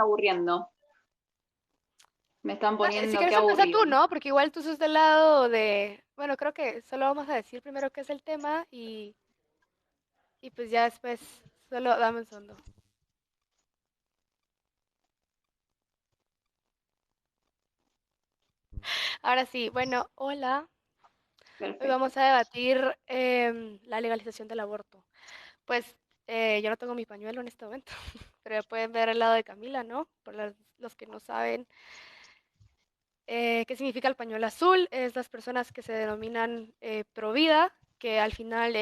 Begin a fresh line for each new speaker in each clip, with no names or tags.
está aburriendo. Me están
Dale, si
poniendo, qué
quieres empezar
aburrido.
tú, ¿no? Porque igual tú sos del lado de... Bueno, creo que solo vamos a decir primero qué es el tema y pues ya después solo dame un segundo. Ahora sí, bueno, hola. Hoy
Perfecto.
vamos a debatir la legalización del aborto. Pues yo no tengo mi pañuelo en este momento, pero ya pueden ver el lado de Camila, ¿no? Por los que no saben qué significa el pañuelo azul, es las personas que se denominan pro vida, que al final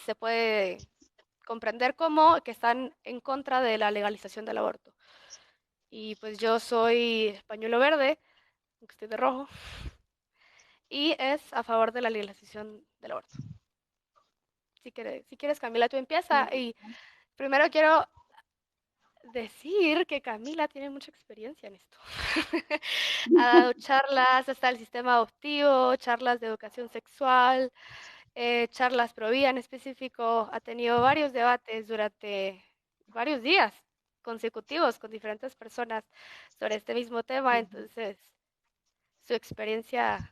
se puede comprender como que están en contra de la legalización del aborto. Y pues yo soy pañuelo verde, aunque estoy de rojo, y es a favor de la legalización del aborto. Si quieres, Camila, tú empieza. Y primero quiero decir que Camila tiene mucha experiencia en esto. Ha dado charlas hasta el sistema adoptivo, charlas de educación sexual, charlas pro vida en específico. Ha tenido varios debates durante varios días consecutivos con diferentes personas sobre este mismo tema. Entonces, su experiencia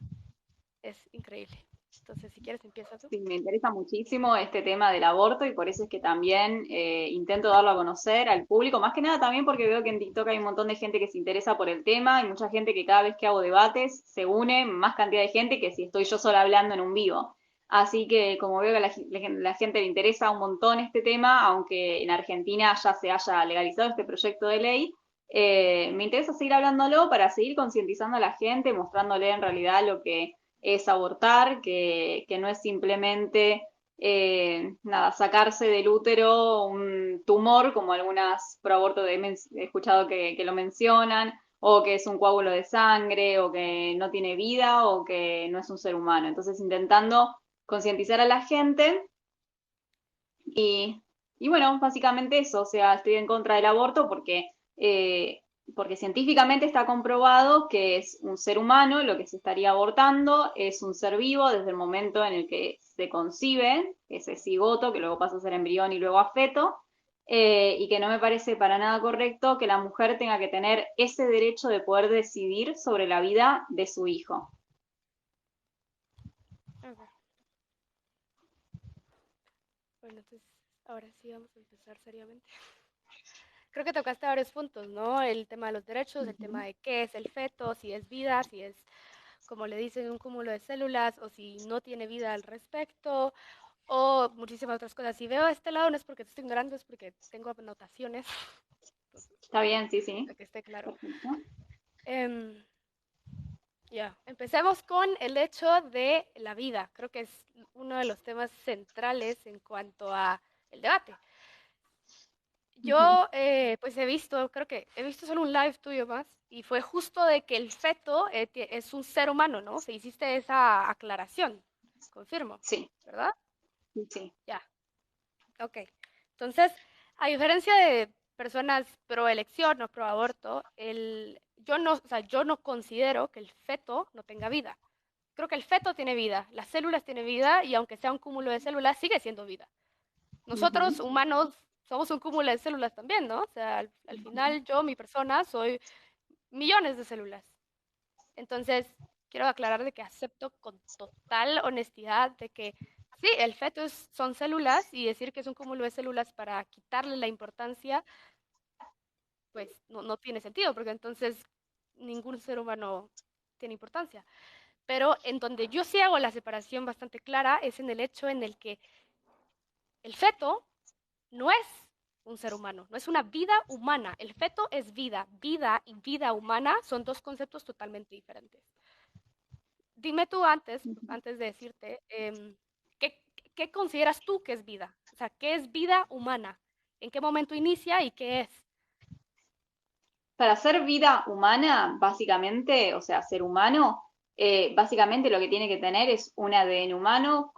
es increíble. Entonces, si quieres, empieza tú.
Sí, me interesa muchísimo este tema del aborto y por eso es que también intento darlo a conocer al público, más que nada también porque veo que en TikTok hay un montón de gente que se interesa por el tema y mucha gente que cada vez que hago debates se une, más cantidad de gente que si estoy yo sola hablando en un vivo. Así que como veo que a la gente le interesa un montón este tema, aunque en Argentina ya se haya legalizado este proyecto de ley, me interesa seguir hablándolo para seguir concientizando a la gente, mostrándole en realidad lo que es abortar, que no es simplemente nada, sacarse del útero un tumor, como algunas pro aborto he escuchado que lo mencionan, o que es un coágulo de sangre, o que no tiene vida, o que no es un ser humano. Entonces, intentando concientizar a la gente y, y bueno, básicamente eso, o sea, estoy en contra del aborto porque científicamente está comprobado que es un ser humano lo que se estaría abortando, es un ser vivo desde el momento en el que se concibe, ese cigoto, que luego pasa a ser embrión y luego a feto, y que no me parece para nada correcto que la mujer tenga que tener ese derecho de poder decidir sobre la vida de su hijo.
Ok. Bueno, entonces, ahora sí vamos a empezar seriamente. Creo que tocaste varios puntos, ¿no? El tema de los derechos, el tema
Ujú.
de qué es el feto, si es vida, si es, como le dicen, un cúmulo de células o si no tiene vida al respecto, o muchísimas otras cosas. Si veo este lado no es porque te estoy ignorando, es porque tengo anotaciones, entonces,
Está bien, sí,
para
sí.
que esté claro.
Perfecto.
Em, ya, empecemos con el hecho de la vida. Creo que es uno de los temas centrales en cuanto a el debate.
Ujú.
Yo, pues he visto, creo que he visto solo un live tuyo más, y fue justo de que el feto es un ser humano, ¿no? Se hiciste esa aclaración, confirmo,
Sí,
¿verdad?
sí, sí.
Ya, ok. Entonces, a diferencia de personas pro elección o pro aborto, yo no, o sea, yo no considero que el feto no tenga vida. Creo que el feto tiene vida, las células tienen vida y aunque sea un cúmulo de células, sigue siendo vida. Nosotros,
Ujú.
humanos, somos un cúmulo de células también, ¿no? O sea, al final yo, mi persona, soy millones de células. Entonces, quiero aclarar de que acepto con total honestidad de que sí, el feto son células y decir que es un cúmulo de células para quitarle la importancia, pues no tiene sentido, porque entonces ningún ser humano tiene importancia. Pero en donde yo sí hago la separación bastante clara es en el hecho en el que el feto no es un ser humano, no es una vida humana. El feto es vida. Vida y vida humana son dos conceptos totalmente diferentes. Dime tú antes de decirte, ¿qué, ¿qué consideras tú que es vida? O sea, ¿qué es vida humana? ¿En qué momento inicia y qué es?
Para ser vida humana, básicamente, o sea, ser humano, básicamente lo que tiene que tener es un ADN humano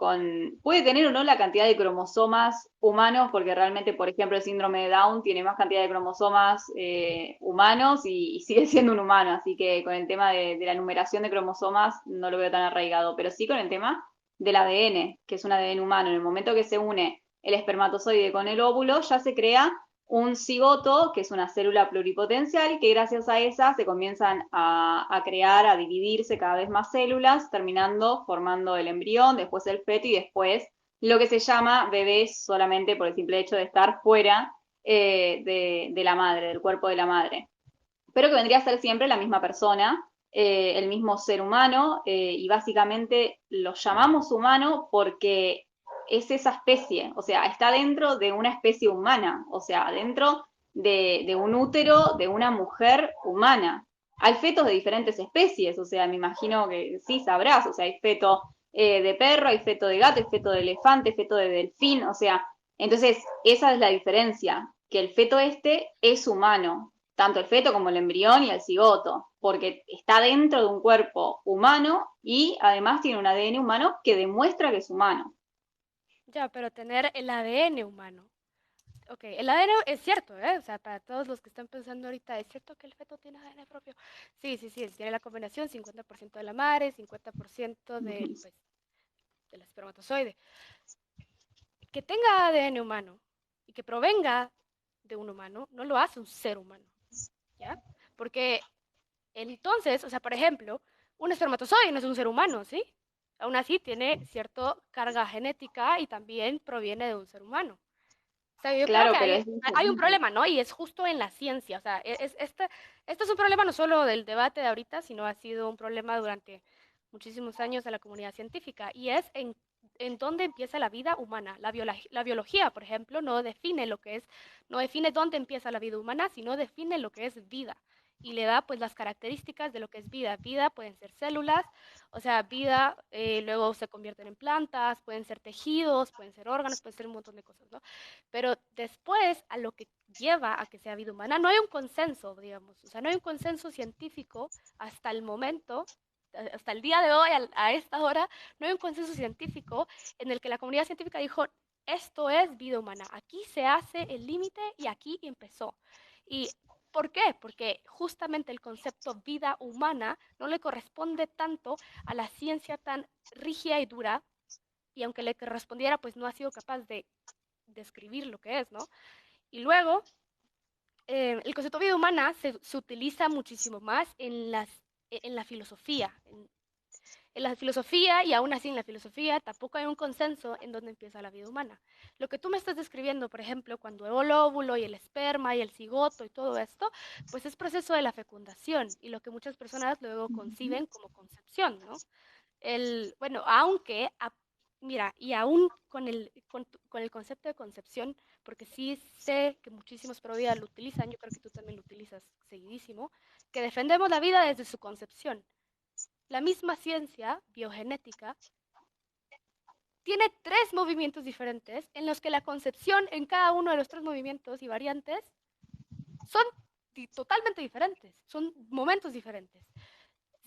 puede tener o no la cantidad de cromosomas humanos, porque realmente, por ejemplo, el síndrome de Down tiene más cantidad de cromosomas humanos y sigue siendo un humano, así que con el tema de la numeración de cromosomas no lo veo tan arraigado, pero sí con el tema del ADN, que es un ADN humano. En el momento que se une el espermatozoide con el óvulo, ya se crea un cigoto, que es una célula pluripotencial, que gracias a esa se comienzan a crear, a dividirse cada vez más células, terminando formando el embrión, después el feto y después lo que se llama bebé solamente por el simple hecho de estar fuera de la madre, del cuerpo de la madre. Pero que vendría a ser siempre la misma persona, el mismo ser humano, y básicamente lo llamamos humano porque es esa especie, o sea, está dentro de una especie humana, o sea, dentro de un útero de una mujer humana. Hay fetos de diferentes especies, o sea, me imagino que sí sabrás, o sea, hay feto de perro, hay feto de gato, hay feto de elefante, feto de delfín, o sea, entonces esa es la diferencia, que el feto este es humano, tanto el feto como el embrión y el cigoto, porque está dentro de un cuerpo humano y además tiene un ADN humano que demuestra que es humano.
Ya, pero tener el ADN humano. Ok, el ADN es cierto, ¿eh? O sea, para todos los que están pensando ahorita, ¿es cierto que el feto tiene ADN propio? Sí, sí, sí, él tiene la combinación 50% de la madre, 50% del, pues, del espermatozoide. Que tenga ADN humano y que provenga de un humano no lo hace un ser humano, ¿ya? Porque entonces, o sea, por ejemplo, un espermatozoide no es un ser humano, ¿sí? Aún así tiene cierta carga genética y también proviene de un ser humano. O sea, yo creo que
Claro, pero es
hay un
diferente.
problema, ¿no? Y es justo en la ciencia. O sea, este es un problema no solo del debate de ahorita, sino ha sido un problema durante muchísimos años de la comunidad científica. Y es en dónde empieza la vida humana. La biología, por ejemplo, no define lo que es, no define dónde empieza la vida humana, sino define lo que es vida. Y le da pues las características de lo que es vida. Vida pueden ser células, o sea, vida luego se convierten en plantas, pueden ser tejidos, pueden ser órganos, pueden ser un montón de cosas, ¿no? Pero después, a lo que lleva a que sea vida humana, no hay un consenso, digamos, o sea, no hay un consenso científico hasta el momento, hasta el día de hoy, a esta hora, no hay un consenso científico en el que la comunidad científica dijo, esto es vida humana, aquí se hace el límite y aquí empezó. ¿Y por qué? Porque justamente el concepto vida humana no le corresponde tanto a la ciencia tan rígida y dura, y aunque le correspondiera, pues no ha sido capaz de describir lo que es, ¿no? Y luego, el concepto de vida humana se utiliza muchísimo más en la filosofía. En la filosofía, y aún así en la filosofía, tampoco hay un consenso en dónde empieza la vida humana. Lo que tú me estás describiendo, por ejemplo, cuando el óvulo y el esperma y el cigoto y todo esto, pues es proceso de la fecundación y lo que muchas personas luego conciben como concepción, ¿no? Bueno, aunque, mira, y aún con el concepto de concepción, porque sí sé que muchísimos pro vida lo utilizan, yo creo que tú también lo utilizas seguidísimo, que defendemos la vida desde su concepción. La misma ciencia biogenética tiene tres movimientos diferentes en los que la concepción en cada uno de los tres movimientos y variantes son totalmente diferentes, son momentos diferentes.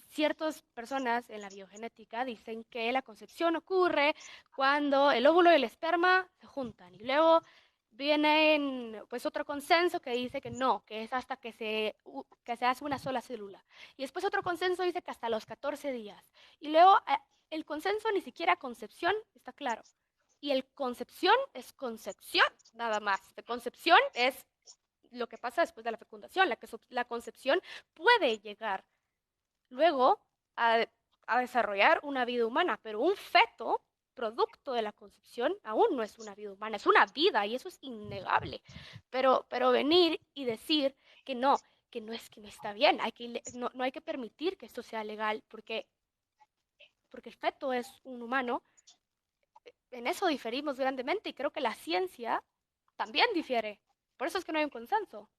Ciertas personas en la biogenética dicen que la concepción ocurre cuando el óvulo y el esperma se juntan y luego viene pues otro consenso que dice que no, que es hasta que se hace una sola célula. Y después otro consenso dice que hasta los 14 días. Y luego el consenso ni siquiera concepción está claro. Y el concepción es concepción, nada más. La concepción es lo que pasa después de la fecundación. La concepción puede llegar luego a, a desarrollar una vida humana, pero un feto producto de la concepción aún no es una vida humana, es una vida y eso es innegable. Pero venir y decir que no está bien, no hay que permitir que esto sea legal porque el feto es un humano, en eso diferimos grandemente y creo que la ciencia también difiere. Por eso es que no hay un consenso.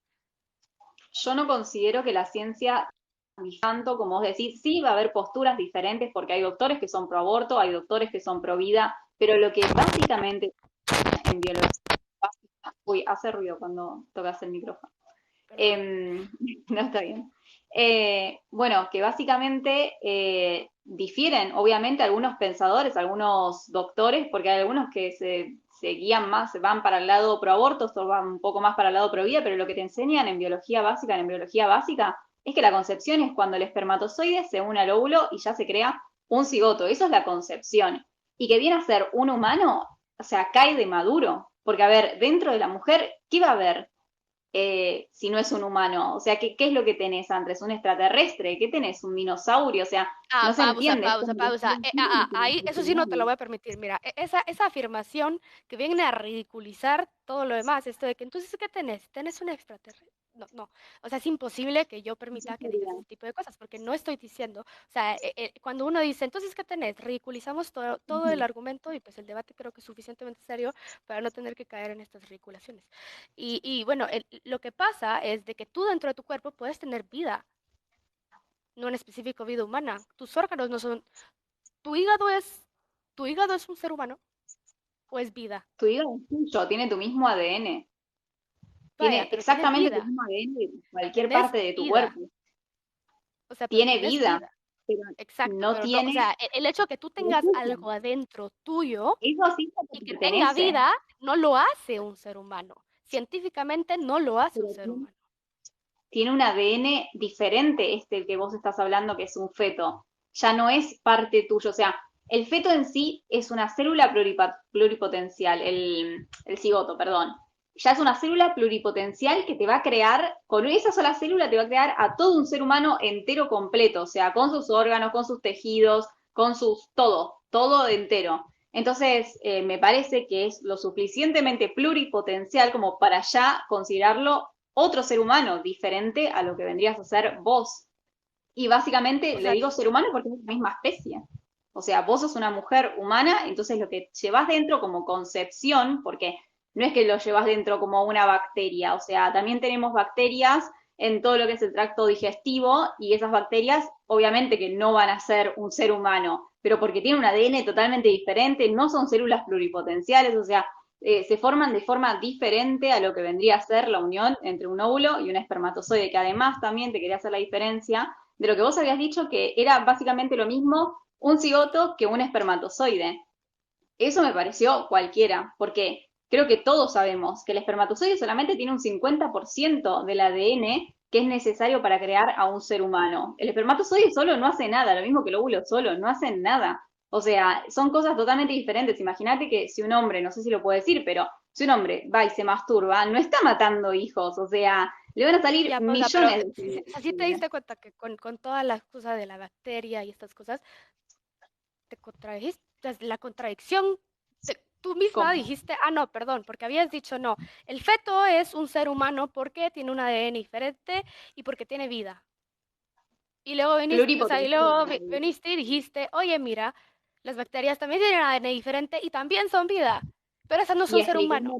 Yo no considero que la ciencia tanto como vos decís, sí va a haber posturas diferentes porque hay doctores que son pro aborto, hay doctores que son pro vida, pero lo que básicamente en biología, uy, hace ruido cuando tocas el micrófono.
Perdón.
No está bien. Bueno, que básicamente difieren, obviamente, algunos pensadores, algunos doctores, porque hay algunos que se guían más, van para el lado pro aborto, otros van un poco más para el lado pro vida, pero lo que te enseñan en biología básica, es que la concepción es cuando el espermatozoide se une al óvulo y ya se crea un cigoto. Eso es la concepción. Y que viene a ser un humano, o sea, cae de maduro. Porque, a ver, dentro de la mujer, ¿qué va a haber? si no es un humano? O sea, ¿qué es lo que tenés, Andrés? ¿Un extraterrestre? ¿Qué tenés? ¿Un dinosaurio? O sea, no se
Pausa,
entiende. Es
pausa,
como que
pausa. Ahí, eso sí no te lo
no.
voy a permitir. Mira, esa afirmación que viene a ridiculizar todo lo demás, esto de que entonces, ¿qué tenés? ¿Tenés un extraterrestre? No, no. O sea, es imposible que yo permita que digas ese tipo de cosas, porque no estoy diciendo, o sea, cuando uno dice, entonces, ¿qué tenés? Ridiculizamos todo el
Ujú.
argumento y pues el debate creo que es suficientemente serio para no tener que caer en estas ridiculaciones. Y bueno, lo que pasa es de que tú dentro de tu cuerpo puedes tener vida, no en específico vida humana. Tus órganos no son. ¿Tu hígado es, tu hígado es un ser humano o es vida?
Tu hígado es tuyo, tiene tu mismo ADN.
Vaya,
Tiene
pero tenés
exactamente tu
vida.
mismo ADN de cualquier
Tenés
parte de tu
vida.
cuerpo.
O sea, pero
Tiene
tenés
vida,
vida.
pero
Exacto,
no
pero no, o
tiene.
sea, el hecho de que tú
Pero
tengas
escucha,
algo adentro tuyo
eso sí
y
te
que tenga
pertenece.
vida no lo hace un ser humano. Científicamente no lo hace un
Pero
ser humano.
tiene un ADN diferente este que vos estás hablando, que es un feto. Ya no es parte tuyo. O sea, el feto en sí es una célula pluripotencial, el cigoto, perdón. Ya es una célula pluripotencial que te va a crear, con esa sola célula te va a crear a todo un ser humano entero completo, o sea, con sus órganos, con sus tejidos, con sus, todo entero. Entonces, me parece que es lo suficientemente pluripotencial como para ya considerarlo otro ser humano diferente a lo que vendrías a ser vos. Y básicamente
O
le
sea,
digo ser humano porque es la misma especie. O sea, vos sos una mujer humana, entonces lo que llevas dentro como concepción, porque no es que lo llevas dentro como una bacteria, o sea, también tenemos bacterias en todo lo que es el tracto digestivo y esas bacterias obviamente que no van a ser un ser humano, pero porque tienen un ADN totalmente diferente, no son células pluripotenciales, o sea, se forman de forma diferente a lo que vendría a ser la unión entre un óvulo y un espermatozoide, que además también te quería hacer la diferencia de lo que vos habías dicho, que era básicamente lo mismo un cigoto que un espermatozoide. Eso me pareció cualquiera, porque creo que todos sabemos que el espermatozoide solamente tiene un 50% del ADN que es necesario para crear a un ser humano. El espermatozoide solo no hace nada, lo mismo que el óvulo solo, no hacen nada. O sea, son cosas totalmente diferentes. Imagínate que si un hombre, no sé si lo puedo decir, pero si un hombre va y se masturba, no está matando hijos, o sea, le van a salir
ya pausa, pero
millones
si te diste cuenta que con todas las cosas de la bacteria y estas cosas, te contradijiste, la contradicción, tú misma
como
dijiste, ah, no, perdón, porque habías dicho no, el feto es un ser humano porque tiene un ADN diferente y porque tiene vida. Y luego viniste, o sea, y luego
pluripotencial.
viniste y dijiste, oye, mira, las bacterias también tienen ADN diferente y también son vida, pero esas no
Y
son ser humano.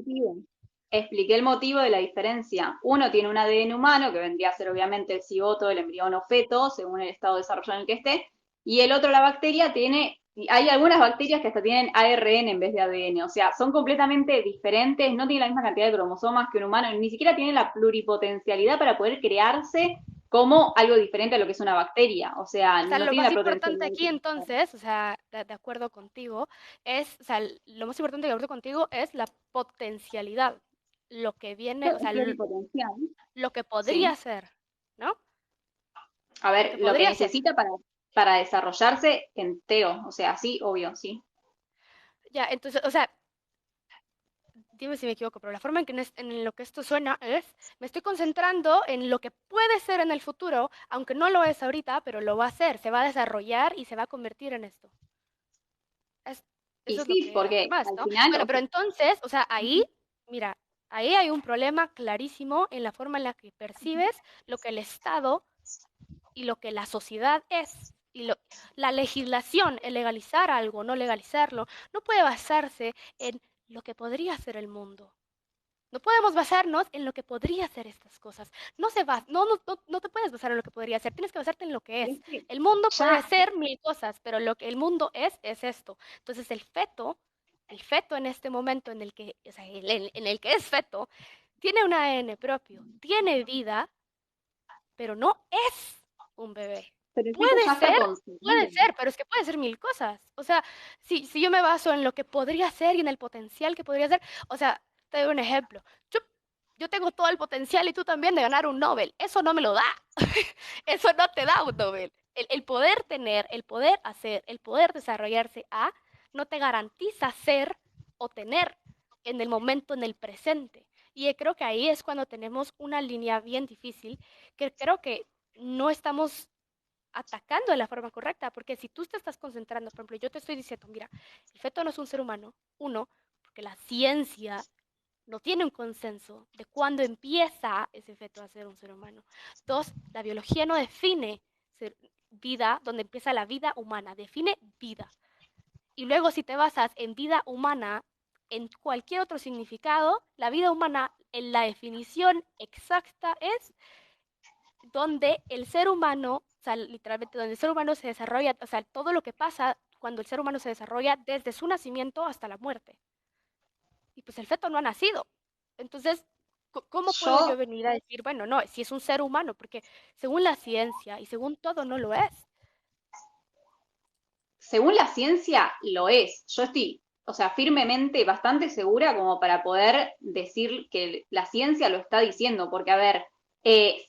expliqué el motivo de la diferencia. Uno tiene un ADN humano, que vendría a ser obviamente el cigoto, el embrión o feto, según el estado de desarrollo en el que esté, y el otro, la bacteria, tiene, hay algunas bacterias que hasta tienen ARN en vez de ADN, o sea, son completamente diferentes, no tienen la misma cantidad de cromosomas que un humano, ni siquiera tienen la pluripotencialidad para poder crearse como algo diferente a lo que es una bacteria, o sea,
O sea,
no
lo
tienen
más
la
importante
potencialidad
aquí
de
entonces, o sea, de acuerdo contigo, es, o sea, lo más importante de acuerdo contigo es la potencialidad, lo que viene, o sea,
pluripotencial,
lo que podría
sí.
ser, ¿no?
A
Lo
ver,
que
lo que
podría ser.
necesita para desarrollarse entero, o sea, sí, obvio, sí.
Ya, entonces, o sea, dime si me equivoco, pero la forma en que en lo que esto suena es, me estoy concentrando en lo que puede ser en el futuro, aunque no lo es ahorita, pero lo va a ser, se va a desarrollar y se va a convertir en esto. Es-
Y
eso es lo
sí,
que
porque
afirmas,
al
¿no?
final,
Bueno,
o
pero
sea,
entonces, o sea, ahí, mira, ahí hay un problema clarísimo en la forma en la que percibes lo que el Estado y lo que la sociedad es. La legislación, el legalizar algo, no legalizarlo, no puede basarse en lo que podría ser el mundo. No podemos basarnos en lo que podría ser estas cosas. No te puedes basar en lo que podría ser, tienes que basarte en lo que es.
es que
El mundo puede
ya,
ser mil cosas, pero lo que el mundo es esto. Entonces el feto en este momento en el que, o sea, en el que es feto, tiene un ADN propio, tiene vida, pero no es un bebé.
pero el feto
Puede
ya está
ser,
concebido.
puede ser, pero es que puede ser mil cosas. O sea, si yo me baso en lo que podría ser y en el potencial que podría ser, o sea, te doy un ejemplo. Yo tengo todo el potencial y tú también de ganar un Nobel. Eso no me lo da. Eso no te da un Nobel. El poder tener, el poder hacer, el poder desarrollarse no te garantiza ser o tener en el momento, en el presente. Y creo que ahí es cuando tenemos una línea bien difícil, que creo que no estamos atacando de la forma correcta, porque si tú te estás concentrando, por ejemplo, yo te estoy diciendo, mira, el feto no es un ser humano, uno, porque la ciencia no tiene un consenso de cuándo empieza ese feto a ser un ser humano. Dos, la biología no define vida, donde empieza la vida humana, define vida. Y luego si te basas en vida humana, en cualquier otro significado, la vida humana en la definición exacta es donde el ser humano, o sea, literalmente donde el ser humano se desarrolla, o sea, todo lo que pasa cuando el ser humano se desarrolla desde su nacimiento hasta la muerte. Y pues el feto no ha nacido. Entonces, ¿cómo puedo yo
Yo,
venir a decir, bueno, no, si es un ser humano? Porque según la ciencia y según todo no lo es.
según la ciencia, lo es. Yo estoy, o sea, firmemente bastante segura como para poder decir que la ciencia lo está diciendo, porque a ver,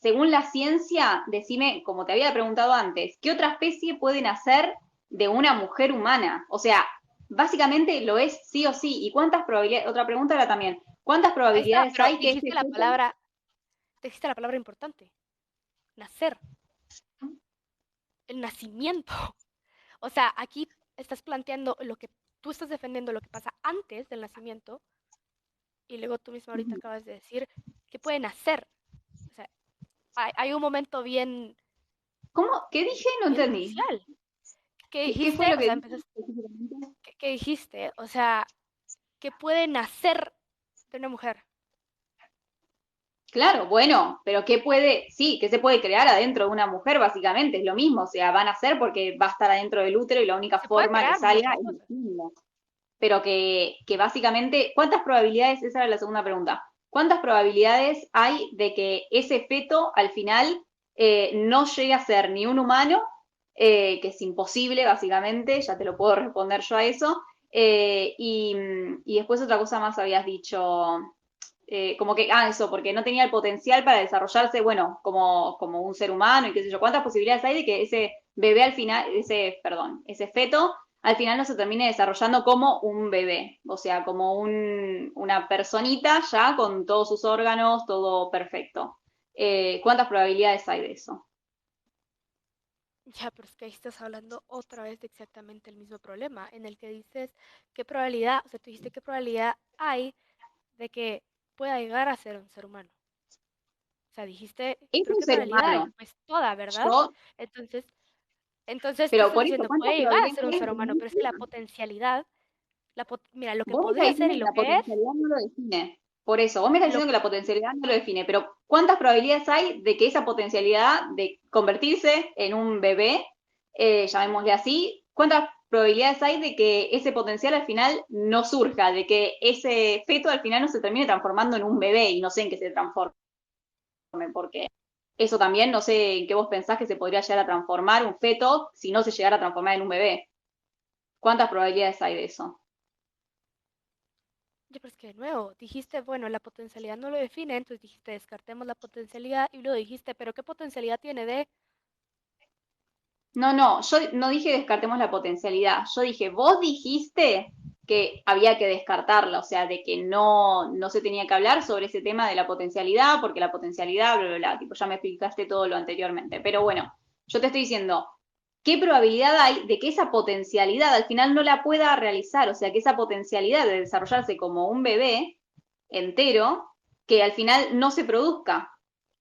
según la ciencia, decime, como te había preguntado antes, ¿qué otra especie puede nacer de una mujer humana? O sea, básicamente lo es sí o sí. ¿Y cuántas probabilidades? Otra pregunta era también, ¿cuántas
Ahí está,
probabilidades
pero
hay que este feto...
dijiste la palabra importante, nacer, el nacimiento. O sea, aquí estás planteando lo que tú estás defendiendo, lo que pasa antes del nacimiento, y luego tú mismo ahorita acabas de decir que pueden hacer. O sea, hay un momento bien,
¿Cómo? ¿Qué dije? No
bien
entendí.
crucial. ¿Qué
¿Qué fue
dijiste?
lo
O
que
sea,
dije
empezaste,
específicamente?
¿qué dijiste? O sea, que pueden hacer de una mujer.
Claro, bueno, pero ¿qué puede? Sí, ¿qué se puede crear adentro de una mujer? Básicamente es lo mismo, o sea, van a ser porque va a estar adentro del útero y la única
Se puede
forma que
crear
salga
muchas
es
cosas.
naciendo. Pero que básicamente, ¿cuántas probabilidades? Esa era la segunda pregunta. ¿Cuántas probabilidades hay de que ese feto al final no llegue a ser ni un humano, que es imposible básicamente, ya te lo puedo responder yo a eso? Y después otra cosa más habías dicho, como que, eso, porque no tenía el potencial para desarrollarse, bueno, como un ser humano y qué sé yo, ¿cuántas posibilidades hay de que ese bebé al final, perdón, ese feto al final no se termine desarrollando como un bebé, o sea, como una personita ya con todos sus órganos, todo perfecto? ¿Cuántas probabilidades hay de eso?
Ya, pero es que ahí estás hablando otra vez de exactamente el mismo problema, en el que dices qué probabilidad, o sea, tú dijiste qué probabilidad hay de que pueda llegar a ser un ser humano. O sea, dijiste,
Es
pero
un
qué
ser
probabilidad hay,
humano.
pues toda, ¿verdad?
Yo,
Entonces, entonces tú
pero
estás
por eso,
diciendo,
¿cuántas
puede llegar a
probabilidades
ser un
hay
ser
de
humano, pero es que la
inicio?
potencialidad, mira, lo que
Vos me estás
podría ser
diciendo
y
que
lo
la
que es,
potencialidad no lo define. Por eso, vos me estás
lo,
diciendo que la potencialidad no lo define, pero ¿cuántas probabilidades hay de que esa potencialidad de convertirse en un bebé, llamémosle así, cuántas probabilidades hay de que ese potencial al final no surja, de que ese feto al final no se termine transformando en un bebé y no sé en qué se transforme, porque eso también no sé en qué vos pensás que se podría llegar a transformar un feto si no se llegara a transformar en un bebé? ¿Cuántas probabilidades hay de eso?
ya, pero es que de nuevo, dijiste, bueno, la potencialidad no lo define, entonces dijiste, descartemos la potencialidad y luego dijiste, pero ¿qué potencialidad tiene de?
No, no, yo no dije descartemos la potencialidad. Yo dije, vos dijiste que había que descartarla, o sea, de que no se tenía que hablar sobre ese tema de la potencialidad, porque la potencialidad, bla, bla, bla, tipo, ya me explicaste todo lo anteriormente. Pero bueno, yo te estoy diciendo, ¿qué probabilidad hay de que esa potencialidad al final no la pueda realizar? O sea, que esa potencialidad de desarrollarse como un bebé entero, que al final no se produzca.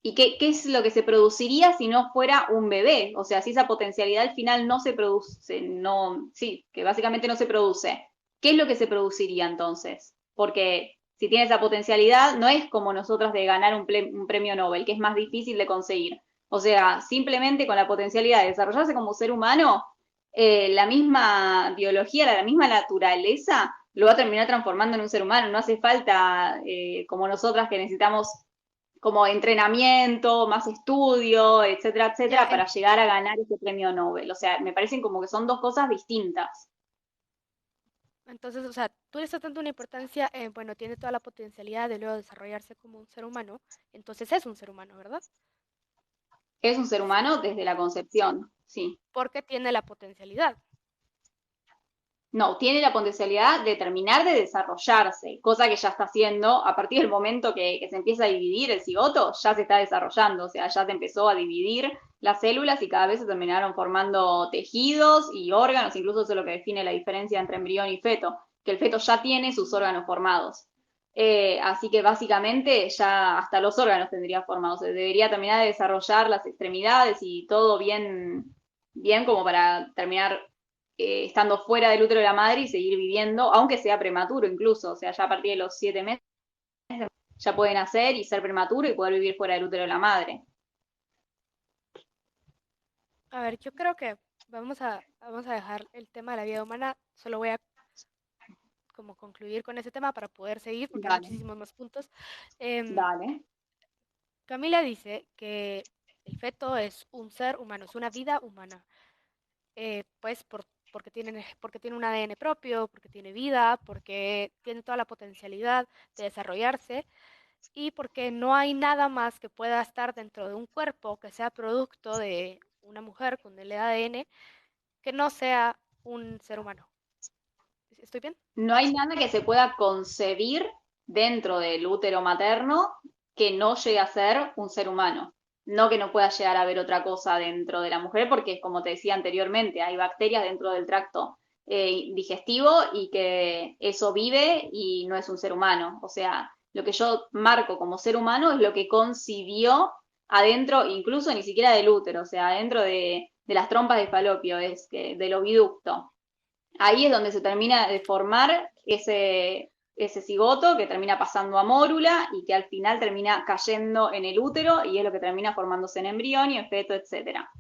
¿Y qué es lo que se produciría si no fuera un bebé? O sea, si esa potencialidad al final no se produce, no, sí, que básicamente no se produce. ¿Qué es lo que se produciría entonces? Porque si tiene esa potencialidad, no es como nosotros de ganar un premio Nobel, que es más difícil de conseguir. O sea, simplemente con la potencialidad de desarrollarse como ser humano, la misma biología, la misma naturaleza lo va a terminar transformando en un ser humano. No hace falta, como nosotras, que necesitamos como entrenamiento, más estudio, etcétera,
Ya,
etcétera, para llegar a ganar ese premio Nobel. O sea, me parecen como que son dos cosas distintas.
entonces, o sea, tú le estás dando una importancia, bueno, tiene toda la potencialidad de luego desarrollarse como un ser humano, entonces es un ser humano, ¿verdad?
Es un ser humano desde la concepción, sí.
Porque tiene la potencialidad.
No, tiene la potencialidad de terminar de desarrollarse, cosa que ya está haciendo a partir del momento que se empieza a dividir el cigoto, ya se está desarrollando, o sea, ya se empezó a dividir las células y cada vez se terminaron formando tejidos y órganos, incluso eso es lo que define la diferencia entre embrión y feto, que el feto ya tiene sus órganos formados. Así que básicamente ya hasta los órganos tendría formados, se debería terminar de desarrollar las extremidades y todo bien, bien como para terminar estando fuera del útero de la madre y seguir viviendo, aunque sea prematuro incluso, o sea, ya a partir de los 7 meses ya pueden nacer y ser prematuro y poder vivir fuera del útero de la madre.
A ver, yo creo que vamos a dejar el tema de la vida humana, solo voy a como concluir con ese tema para poder seguir, porque hay
Dale,
muchísimos más puntos. Em,
dale.
Camila dice que el feto es un ser humano, es una vida humana, pues porque tiene un ADN propio, porque tiene vida, porque tiene toda la potencialidad de desarrollarse y porque no hay nada más que pueda estar dentro de un cuerpo que sea producto de una mujer con el ADN que no sea un ser humano. ¿Estoy bien?
No hay nada que se pueda concebir dentro del útero materno que no llegue a ser un ser humano. No que no pueda llegar a haber otra cosa dentro de la mujer, porque como te decía anteriormente, hay bacterias dentro del tracto digestivo y que eso vive y no es un ser humano. O sea, lo que yo marco como ser humano es lo que concibió adentro, incluso ni siquiera del útero, o sea, adentro de las trompas de falopio, es que, del oviducto. Ahí es donde se termina de formar ese cigoto que termina pasando a mórula y que al final termina cayendo en el útero y es lo que termina formándose en embrión y en feto, etcétera.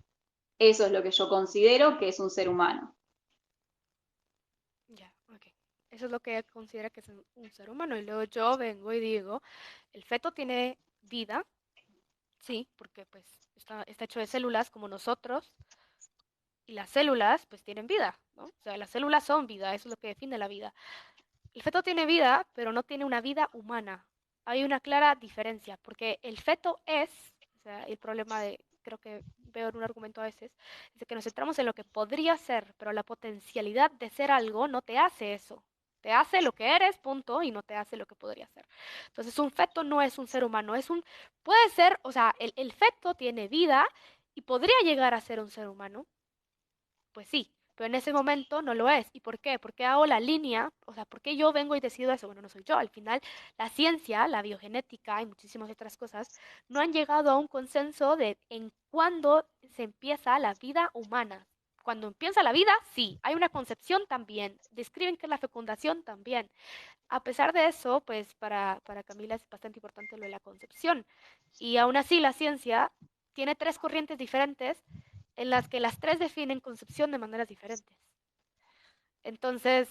Eso es lo que yo considero que es un ser humano.
Ya, ok. Eso es lo que ella considera que es un ser humano. Y luego yo vengo y digo, el feto tiene vida, sí, porque pues está hecho de células como nosotros, y las células pues tienen vida, ¿no? O sea, las células son vida, eso es lo que define la vida. El feto tiene vida, pero no tiene una vida humana. Hay una clara diferencia, porque el feto es, o sea, el problema de, creo que veo en un argumento a veces, es de que nos centramos en lo que podría ser, pero la potencialidad de ser algo no te hace eso. Te hace lo que eres, punto, y no te hace lo que podría ser. Entonces, un feto no es un ser humano, puede ser, o sea, el feto tiene vida y podría llegar a ser un ser humano, pues sí, pero en ese momento no lo es. ¿Y por qué? ¿Por qué hago la línea? O sea, ¿por qué yo vengo y decido eso? Bueno, no soy yo. Al final, la ciencia, la biogenética y muchísimas otras cosas no han llegado a un consenso de en cuándo se empieza la vida humana. Cuando empieza la vida, sí, hay una concepción también. Describen que es la fecundación también. A pesar de eso, pues para Camila es bastante importante lo de la concepción. Y aún así, la ciencia tiene tres corrientes diferentes en las que las tres definen concepción de maneras diferentes. Entonces,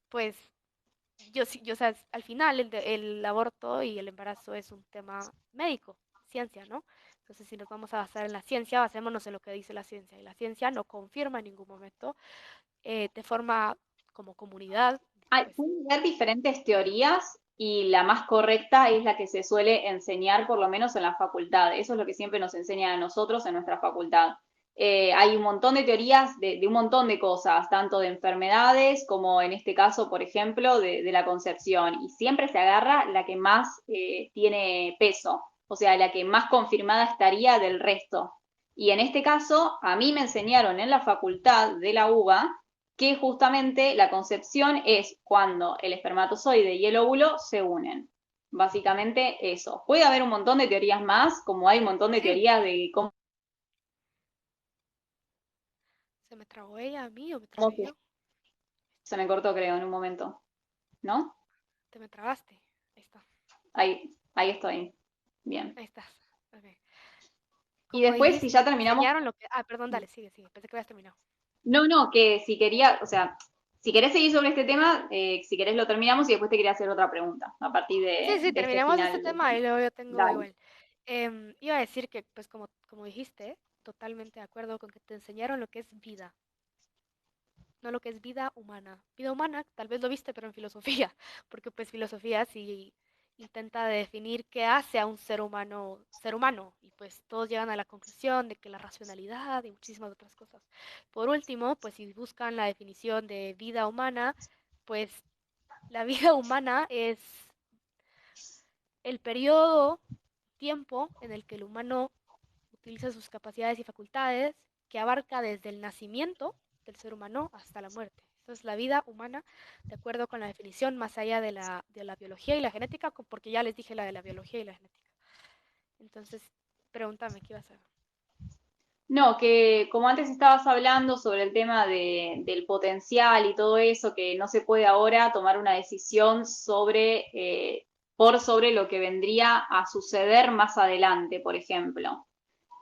pues o sea, al final el aborto y el embarazo es un tema médico, ciencia, ¿no? Entonces, si nos vamos a basar en la ciencia, basémonos en lo que dice la ciencia. Y la ciencia no confirma en ningún momento, de forma como comunidad, pues
Pueden haber diferentes teorías y la más correcta es la que se suele enseñar, por lo menos en la facultad. Eso es lo que siempre nos enseñan a nosotros en nuestra facultad. Hay un montón de teorías de un montón de cosas, tanto de enfermedades como en este caso, por ejemplo, de la concepción. Y siempre se agarra la que más tiene peso, o sea, la que más confirmada estaría del resto. Y en este caso, a mí me enseñaron en la facultad de la UBA que justamente la concepción es cuando el espermatozoide y el óvulo se unen. Básicamente eso. Puede haber un montón de teorías más, como hay un montón de
sí,
teorías de cómo
se me trabó ella a mí o me trabé
se,
yo.
se me cortó, creo, en un momento. ¿No?
Te me trabaste. Ahí está,
Ahí estoy. Bien.
ahí estás. Okay.
Y
Como
después, si
dijiste,
ya
te
terminamos.
enseñaron lo que... Ah, perdón, dale, sigue, sigue. Pensé que habías terminado.
No, no, que si quería, o sea, si querés seguir sobre este tema, si querés lo terminamos y después te quería hacer otra pregunta a partir
Sí, sí,
de este
terminemos este
final del
tema
tema.
y luego yo tengo
Dale.
igual. Iba a decir que, pues como dijiste, totalmente de acuerdo con que te enseñaron lo que es vida, no lo que es vida humana. Vida humana, tal vez lo viste, pero en filosofía, porque pues filosofía sí intenta definir qué hace a un ser humano, y pues todos llegan a la conclusión de que la racionalidad y muchísimas otras cosas. Por último, pues si buscan la definición de vida humana, pues la vida humana es el periodo, tiempo en el que el humano utiliza sus capacidades y facultades, que abarca desde el nacimiento del ser humano hasta la muerte. Esa es la vida humana, de acuerdo con la definición, más allá de la biología y la genética, porque ya les dije la de la biología y la genética. Entonces, pregúntame, ¿qué ibas a...?
No, que como antes estabas hablando sobre el tema del potencial y todo eso, que no se puede ahora tomar una decisión sobre, por sobre lo que vendría a suceder más adelante, por ejemplo.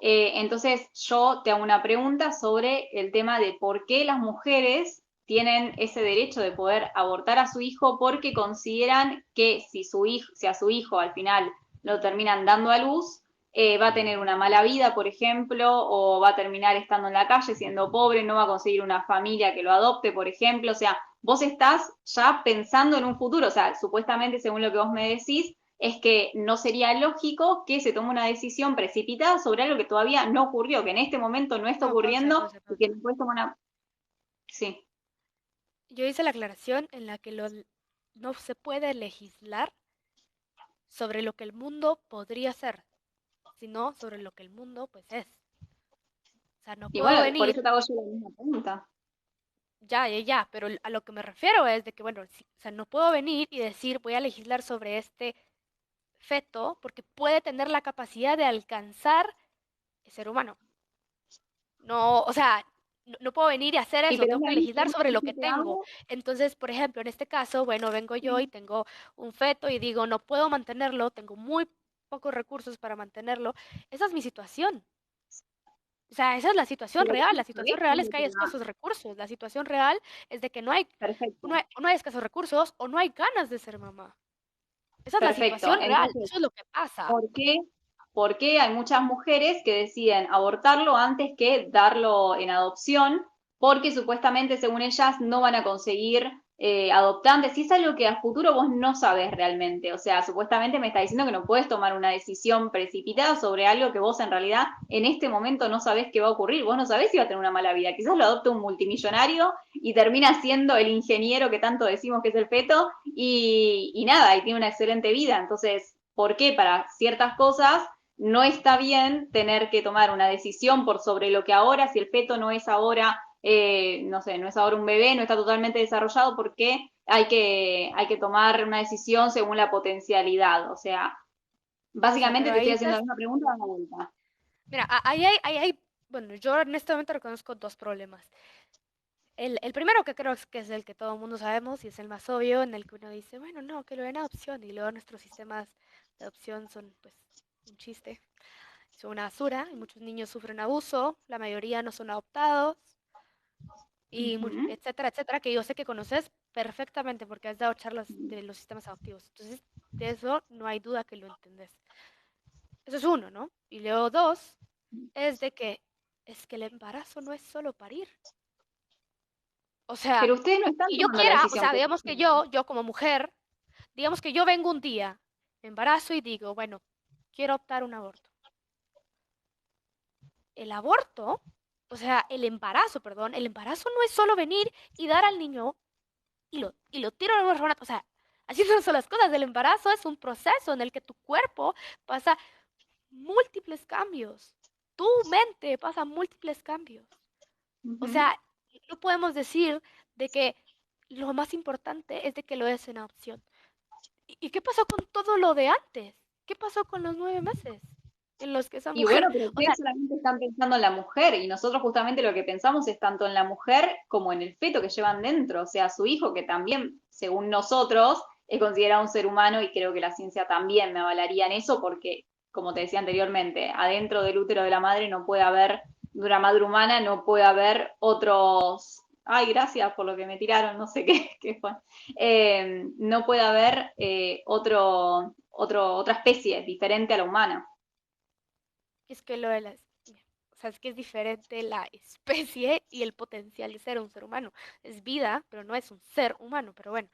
Entonces, yo te hago una pregunta sobre el tema de por qué las mujeres tienen ese derecho de poder abortar a su hijo porque consideran que si su hijo, si a su hijo al final lo terminan dando a luz, va a tener una mala vida, por ejemplo, o va a terminar estando en la calle siendo pobre, no va a conseguir una familia que lo adopte, por ejemplo. O sea, vos estás ya pensando en un futuro, o sea, supuestamente según lo que vos me decís, es que no sería lógico que se tome una decisión precipitada sobre algo que todavía no ocurrió, que en este momento no está
No, pausa,
ocurriendo
pausa,
y que
pausa.
después toma una... Sí,
Yo hice la aclaración en la que no se puede legislar sobre lo que el mundo podría ser, sino sobre lo que el mundo pues es. O sea, no
y
puedo
bueno, por
venir.
eso te hago yo la misma pregunta.
Ya, ya, ya, pero a lo que me refiero es de que, bueno, o sea, no puedo venir y decir voy a legislar sobre este feto porque puede tener la capacidad de alcanzar el ser humano. No, o sea, no puedo venir y hacer
Y
eso,
pero es
tengo
la
que
misma
legislar
pregunta
sobre
que
lo
yo
que
te
tengo.
hago.
Entonces, por ejemplo, en este caso, bueno, vengo yo y
Sí,
tengo un feto y digo, no puedo mantenerlo, tengo muy pocos recursos para mantenerlo. Esa es mi situación. O sea, esa es la situación
pero vos
real.
no
La situación
sabés qué
real
es
es
lo
que
que
hay
va.
escasos recursos. La situación real es de que no hay,
Perfecto,
no hay escasos recursos o no hay ganas de ser mamá. Esa es la
perfecto.
situación real.
Entonces,
Eso es lo que pasa.
¿por qué? Porque hay muchas mujeres que deciden abortarlo antes que darlo en adopción, porque supuestamente, según ellas, no van a conseguir adoptantes. Y es algo que a futuro vos no sabés realmente. O sea, supuestamente me está diciendo que no puedes tomar una decisión precipitada sobre algo que vos en realidad en este momento no sabés qué va a ocurrir. Vos no sabés si va a tener una mala vida. Quizás lo adopte un multimillonario y termina siendo el ingeniero que tanto decimos que es el feto y nada, y tiene una excelente vida. Entonces, ¿por qué para ciertas cosas no está bien tener que tomar una decisión por sobre lo que ahora, si el feto no es ahora, no sé, no es ahora un bebé, no está totalmente desarrollado, porque hay que tomar una decisión según la potencialidad? O sea,
Pausa,
básicamente
pero
te estoy
ahí
haciendo
estás.
la misma pregunta a la vuelta.
Mira, bueno, yo en este momento reconozco dos problemas. El primero que creo que es el que todo el mundo sabemos y es el más obvio, en el que uno dice, bueno, no, que lo den adopción y luego nuestros sistemas de adopción son pues un chiste, son una basura y muchos niños sufren abuso, la mayoría no son adoptados y
Ujú.
etcétera, etcétera, que yo sé que conoces perfectamente porque has dado charlas de los sistemas adoptivos. Entonces, de eso no hay duda que lo entendés. Eso es uno, ¿no? Y luego dos, es de que es que el embarazo no es solo parir. O sea,
Pero ustedes no están
y yo
tomando la
quiera, o
decisión
sea, digamos que
precipitada.
yo como mujer, digamos que yo vengo un día, me embarazo y digo, bueno, quiero optar un aborto. El aborto, o sea, el embarazo, perdón, el embarazo no es solo venir y dar al niño y lo tiro en una orfanato. O sea, así no son las cosas. El embarazo es un proceso en el que tu cuerpo pasa múltiples cambios. Tu mente pasa múltiples cambios. O
Ujú.
sea, no podemos decir de que lo más importante es de que lo des en adopción. ¿Y qué pasó con todo lo de antes? ¿Qué pasó con los 9 meses en los que esa
Y bueno,
mujer,
pero
o sea,
ustedes solamente están pensando en la mujer y nosotros justamente lo que pensamos es tanto en la mujer como en el feto que llevan dentro, o sea, su hijo que también, según nosotros, es considerado un ser humano y creo que la ciencia también me avalaría en eso porque, como te decía anteriormente, adentro del útero de la madre no puede haber, de una madre humana no puede haber otros... Ay, gracias por lo que me tiraron, no sé qué, qué fue. No puede haber otra especie diferente a la humana.
es que lo de las, o sea, es que es diferente la especie y el potencial de ser un ser humano. Es vida, pero no es un ser humano. Pero bueno,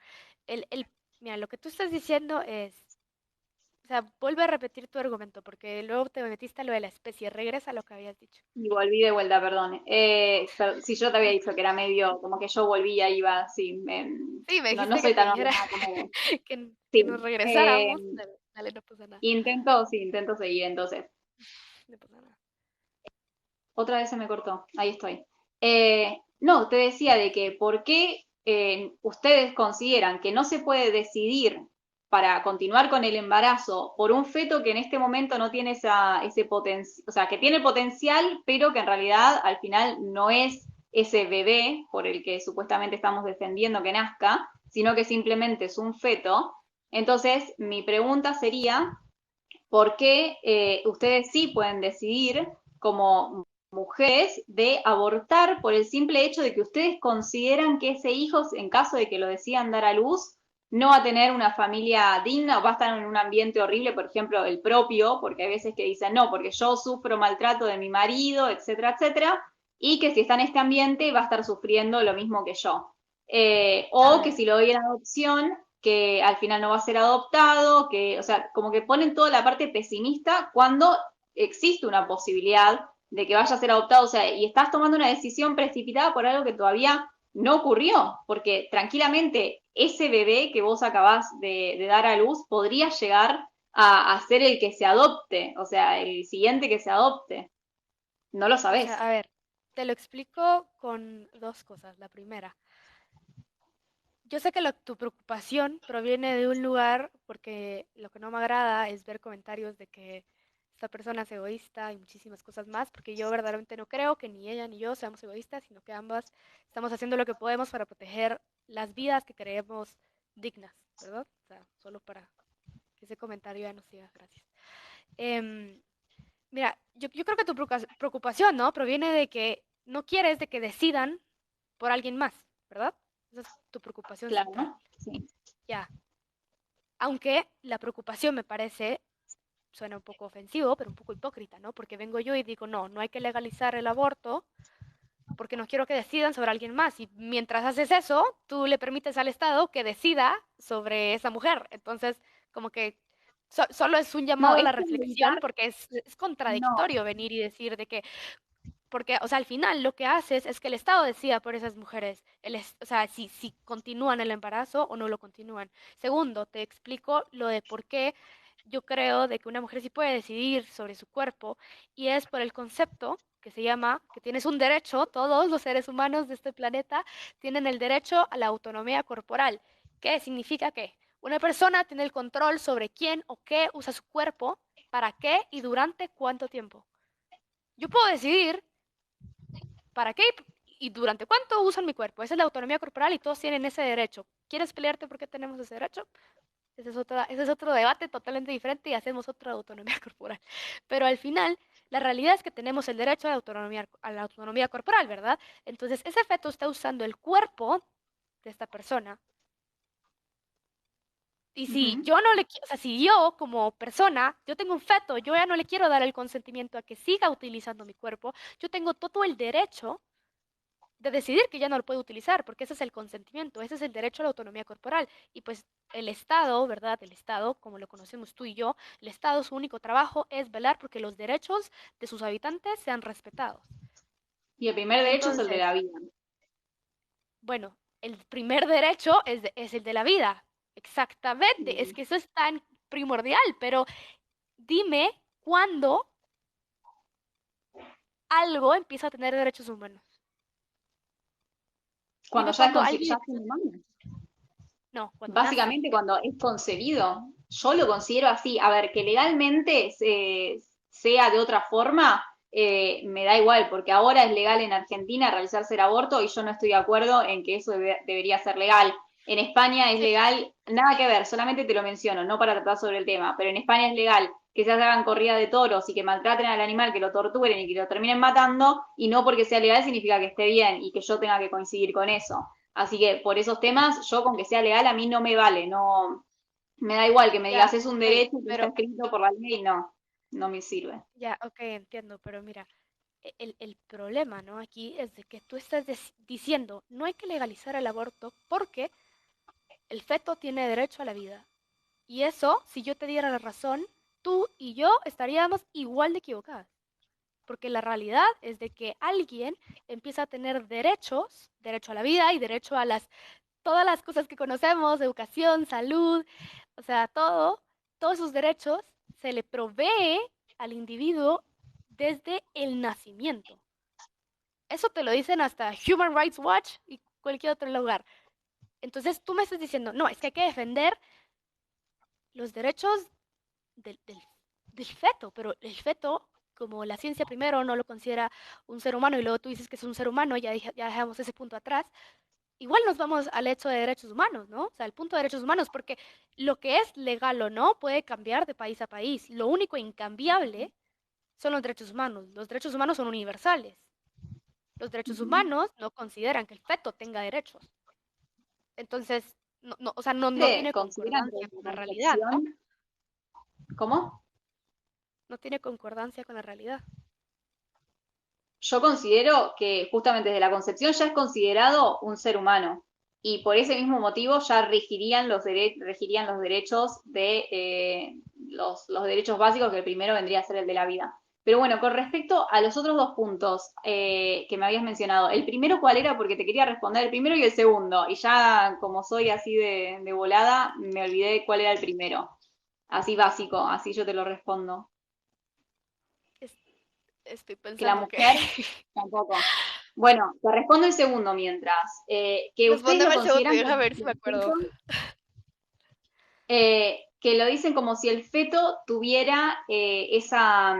el, el, mira, lo que tú estás diciendo es, sea, vuelve a repetir tu argumento, porque luego te metiste a lo de la especie. Regresa a lo que habías dicho.
Y volví de vuelta, perdón. Si yo te había dicho que era medio, como que yo volvía, iba, sí,
Sí, me
no
dijiste que
soy
te
tan
dijera
ordenada como vos.
que
Sí,
nos regresáramos. Dale, dale, no pasa nada.
intento seguir entonces.
No pasa nada.
Otra vez se me cortó, ahí estoy. No, te decía de que por qué ustedes consideran que no se puede decidir para continuar con el embarazo por un feto que en este momento no tiene ese potencial, o sea, que tiene potencial, pero que en realidad al final no es ese bebé por el que supuestamente estamos defendiendo que nazca, sino que simplemente es un feto. Entonces, mi pregunta sería, ¿por qué ustedes sí pueden decidir como mujeres de abortar por el simple hecho de que ustedes consideran que ese hijo, en caso de que lo decidan dar a luz, no va a tener una familia digna o va a estar en un ambiente horrible, por ejemplo, el propio, porque hay veces que dicen, no, porque yo sufro maltrato de mi marido, etcétera, etcétera, y que si está en este ambiente va a estar sufriendo lo mismo que yo.
A
O que
ver,
si lo doy en adopción, que al final no va a ser adoptado, que, o sea, como que ponen toda la parte pesimista cuando existe una posibilidad de que vaya a ser adoptado, o sea, y estás tomando una decisión precipitada por algo que todavía no ocurrió, porque tranquilamente ese bebé que vos acabás de dar a luz podría llegar a ser el que se adopte, o sea, el siguiente que se adopte. No lo
o
sabés.
sea, a ver, te lo explico con dos cosas. La primera, yo sé que tu preocupación proviene de un lugar porque lo que no me agrada es ver comentarios de que esta persona es egoísta y muchísimas cosas más, porque yo verdaderamente no creo que ni ella ni yo seamos egoístas, sino que ambas estamos haciendo lo que podemos para proteger las vidas que creemos dignas, ¿verdad? O sea, solo para que ese comentario ya no siga, gracias. Em, Mira, yo creo que tu preocupación, ¿no? Proviene de que no quieres de que decidan por alguien más, ¿verdad? Esa es tu preocupación central.
Claro, sí.
Ya. Aunque la preocupación me parece, suena un poco ofensivo, pero un poco hipócrita, ¿no? Porque vengo yo y digo, no, no hay que legalizar el aborto porque no quiero que decidan sobre alguien más. Y mientras haces eso, tú le permites al Estado que decida sobre esa mujer. Entonces, como que solo es un
No,
llamado a
es
la
como
reflexión
evitar,
porque es
no,
contradictorio venir y decir de que porque, o sea, al final lo que haces es que el Estado decida por esas mujeres, o sea, si continúan el embarazo o no lo continúan. Segundo, te explico lo de por qué yo creo de que una mujer sí puede decidir sobre su cuerpo y es por el concepto que se llama que tienes un derecho, todos los seres humanos de este planeta tienen el derecho a la autonomía corporal. ¿Qué significa que una persona tiene el control sobre quién o qué usa su cuerpo, para qué y durante cuánto tiempo? Yo puedo decidir para qué y durante cuánto usan mi cuerpo. Esa es la autonomía corporal y todos tienen ese derecho. ¿Quieres pelearte por qué tenemos ese derecho? Ese es otro debate totalmente diferente y hacemos otra autonomía corporal. Pero al final, la realidad es que tenemos el derecho a la autonomía corporal, ¿verdad? Entonces, ese feto está usando el cuerpo de esta persona. Y si
ujú.
yo no le quiero, o sea, si yo como persona, yo tengo un feto, yo ya no le quiero dar el consentimiento a que siga utilizando mi cuerpo, yo tengo todo el derecho de decidir que ya no lo puede utilizar, porque ese es el consentimiento, ese es el derecho a la autonomía corporal. Y pues el Estado, ¿verdad? El Estado, como lo conocemos tú y yo, el Estado su único trabajo es velar porque los derechos de sus habitantes sean respetados.
Y el primer derecho es el de
Entonces,
la vida.
bueno, el primer derecho es el de la vida. Exactamente, es
Mm.
que eso es tan primordial, pero dime cuándo algo empieza a tener derechos humanos.
Cuando
Dime
ya es,
cuándo
ya
alguien,
es un humano.
no, cuando nace.
Básicamente cuando es concebido, yo lo considero así. A ver, que legalmente sea de otra forma, me da igual, porque ahora es legal en Argentina realizarse el aborto y yo no estoy de acuerdo en que eso debería ser legal. En España es
Sí,
legal, nada que ver, solamente te lo menciono, no para tratar sobre el tema, pero en España es legal que se hagan corrida de toros y que maltraten al animal, que lo torturen y que lo terminen matando, y no porque sea legal significa que esté bien y que yo tenga que coincidir con eso. Así que por esos temas, yo con que sea legal a mí no me vale, no, me da igual que me digas
ya,
es un
ok,
derecho que está
pero
escrito por la ley, no, no me sirve.
ya, ok, entiendo, pero mira, el problema, ¿no? Aquí es de que tú estás diciendo, no hay que legalizar el aborto porque el feto tiene derecho a la vida. Y eso, si yo te diera la razón, tú y yo estaríamos igual de equivocadas. Porque la realidad es de que alguien empieza a tener derechos, derecho a la vida y derecho a todas las cosas que conocemos, educación, salud, o sea, todos esos derechos se le provee al individuo desde el nacimiento. Eso te lo dicen hasta Human Rights Watch y cualquier otro lugar. Entonces tú me estás diciendo, no, es que hay que defender los derechos del, del, del feto, pero el feto, como la ciencia primero no lo considera un ser humano y luego tú dices que es un ser humano, ya dejamos ese punto atrás, igual nos vamos al hecho de derechos humanos, ¿no? O sea, el punto de derechos humanos, porque lo que es legal o no puede cambiar de país a país. Lo único incambiable son los derechos humanos. Los derechos humanos son universales. Los derechos humanos no consideran que el feto tenga derechos. Entonces, o sea, no tiene
Consideran que
concordancia con
la
la realidad, ¿no?
concepción, ¿cómo?
No tiene concordancia con la realidad.
Yo considero que justamente desde la concepción ya es considerado un ser humano y por ese mismo motivo ya regirían los derechos de los derechos básicos, que el primero vendría a ser el de la vida. Pero bueno, con respecto a los otros dos puntos que me habías mencionado, el primero cuál era, porque te quería responder el primero y el segundo, y ya como soy así de volada, me olvidé cuál era el primero. Así básico, así yo te lo respondo.
Es- Estoy
Que la
pensando que...
mujer tampoco. Bueno, te respondo el segundo mientras. Que ustedes lo
Respóndeme el segundo y
consideran como
déjame ver si
si
me
el feto,
acuerdo.
que lo dicen como si el feto tuviera esa,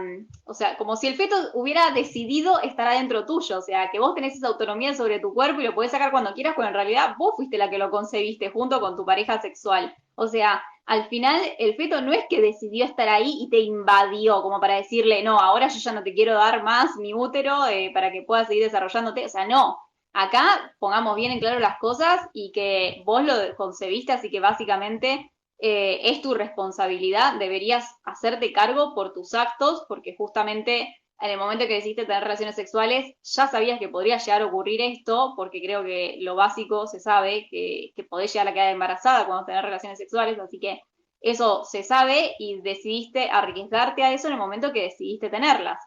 o sea, como si el feto hubiera decidido estar adentro tuyo, o sea, que vos tenés esa autonomía sobre tu cuerpo y lo podés sacar cuando quieras, cuando en realidad vos fuiste la que lo concebiste junto con tu pareja sexual. O sea, al final el feto no es que decidió estar ahí y te invadió, como para decirle, no, ahora yo ya no te quiero dar más mi útero para que puedas seguir desarrollándote, o sea, no. Acá pongamos bien en claro las cosas y que vos lo concebiste, así que básicamente es tu responsabilidad, deberías hacerte cargo por tus actos, porque justamente en el momento que decidiste tener relaciones sexuales, ya sabías que podría llegar a ocurrir esto, porque creo que lo básico se sabe, que podés llegar a quedar embarazada cuando tenés relaciones sexuales, así que eso se sabe y decidiste arriesgarte a eso en el momento que decidiste tenerlas.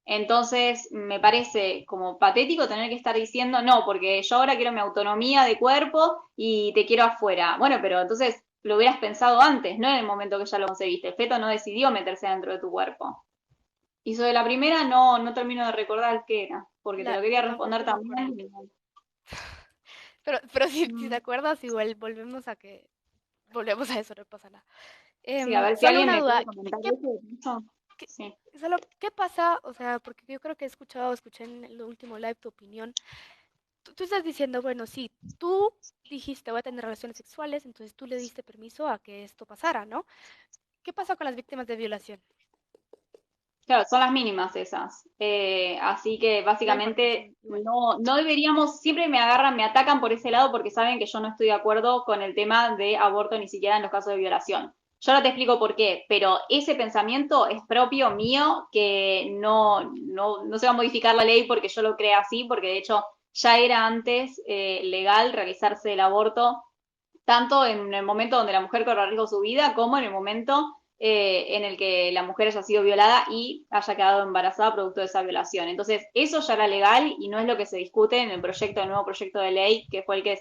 Entonces, me parece como patético tener que estar diciendo, no, porque yo ahora quiero mi autonomía de cuerpo y te quiero afuera. Bueno, pero entonces lo hubieras pensado antes, no en el momento que ya lo concebiste. El feto no decidió meterse dentro de tu cuerpo. Y sobre la primera no termino de recordar qué era, porque te lo quería
Yo
responder
tampoco me acuerdo.
también.
Pero si te
Mm,
acuerdas, igual volvemos a eso, no pasa nada.
sí, a ver si
Solo
alguien
una
me
duda,
puede comentar eso. ¿Eso?
qué,
Sí.
¿qué pasa? O sea, porque yo creo que escuché en el último live tu opinión. Tú estás diciendo, bueno, sí, tú dijiste voy a tener relaciones sexuales, entonces tú le diste permiso a que esto pasara, ¿no? ¿Qué pasa con las víctimas de violación?
Claro, son las mínimas esas. Así que
No importa,
básicamente
son igual.
no deberíamos, siempre me agarran, me atacan por ese lado porque saben que yo no estoy de acuerdo con el tema de aborto ni siquiera en los casos de violación. Yo ahora te explico por qué, pero ese pensamiento es propio mío que no se va a modificar la ley porque yo lo crea así, porque de hecho ya era antes legal realizarse el aborto tanto en el momento donde la mujer corre riesgo su vida como en el momento en el que la mujer haya sido violada y haya quedado embarazada producto de esa violación. Entonces, eso ya era legal y no es lo que se discute en el nuevo proyecto de ley, que fue el que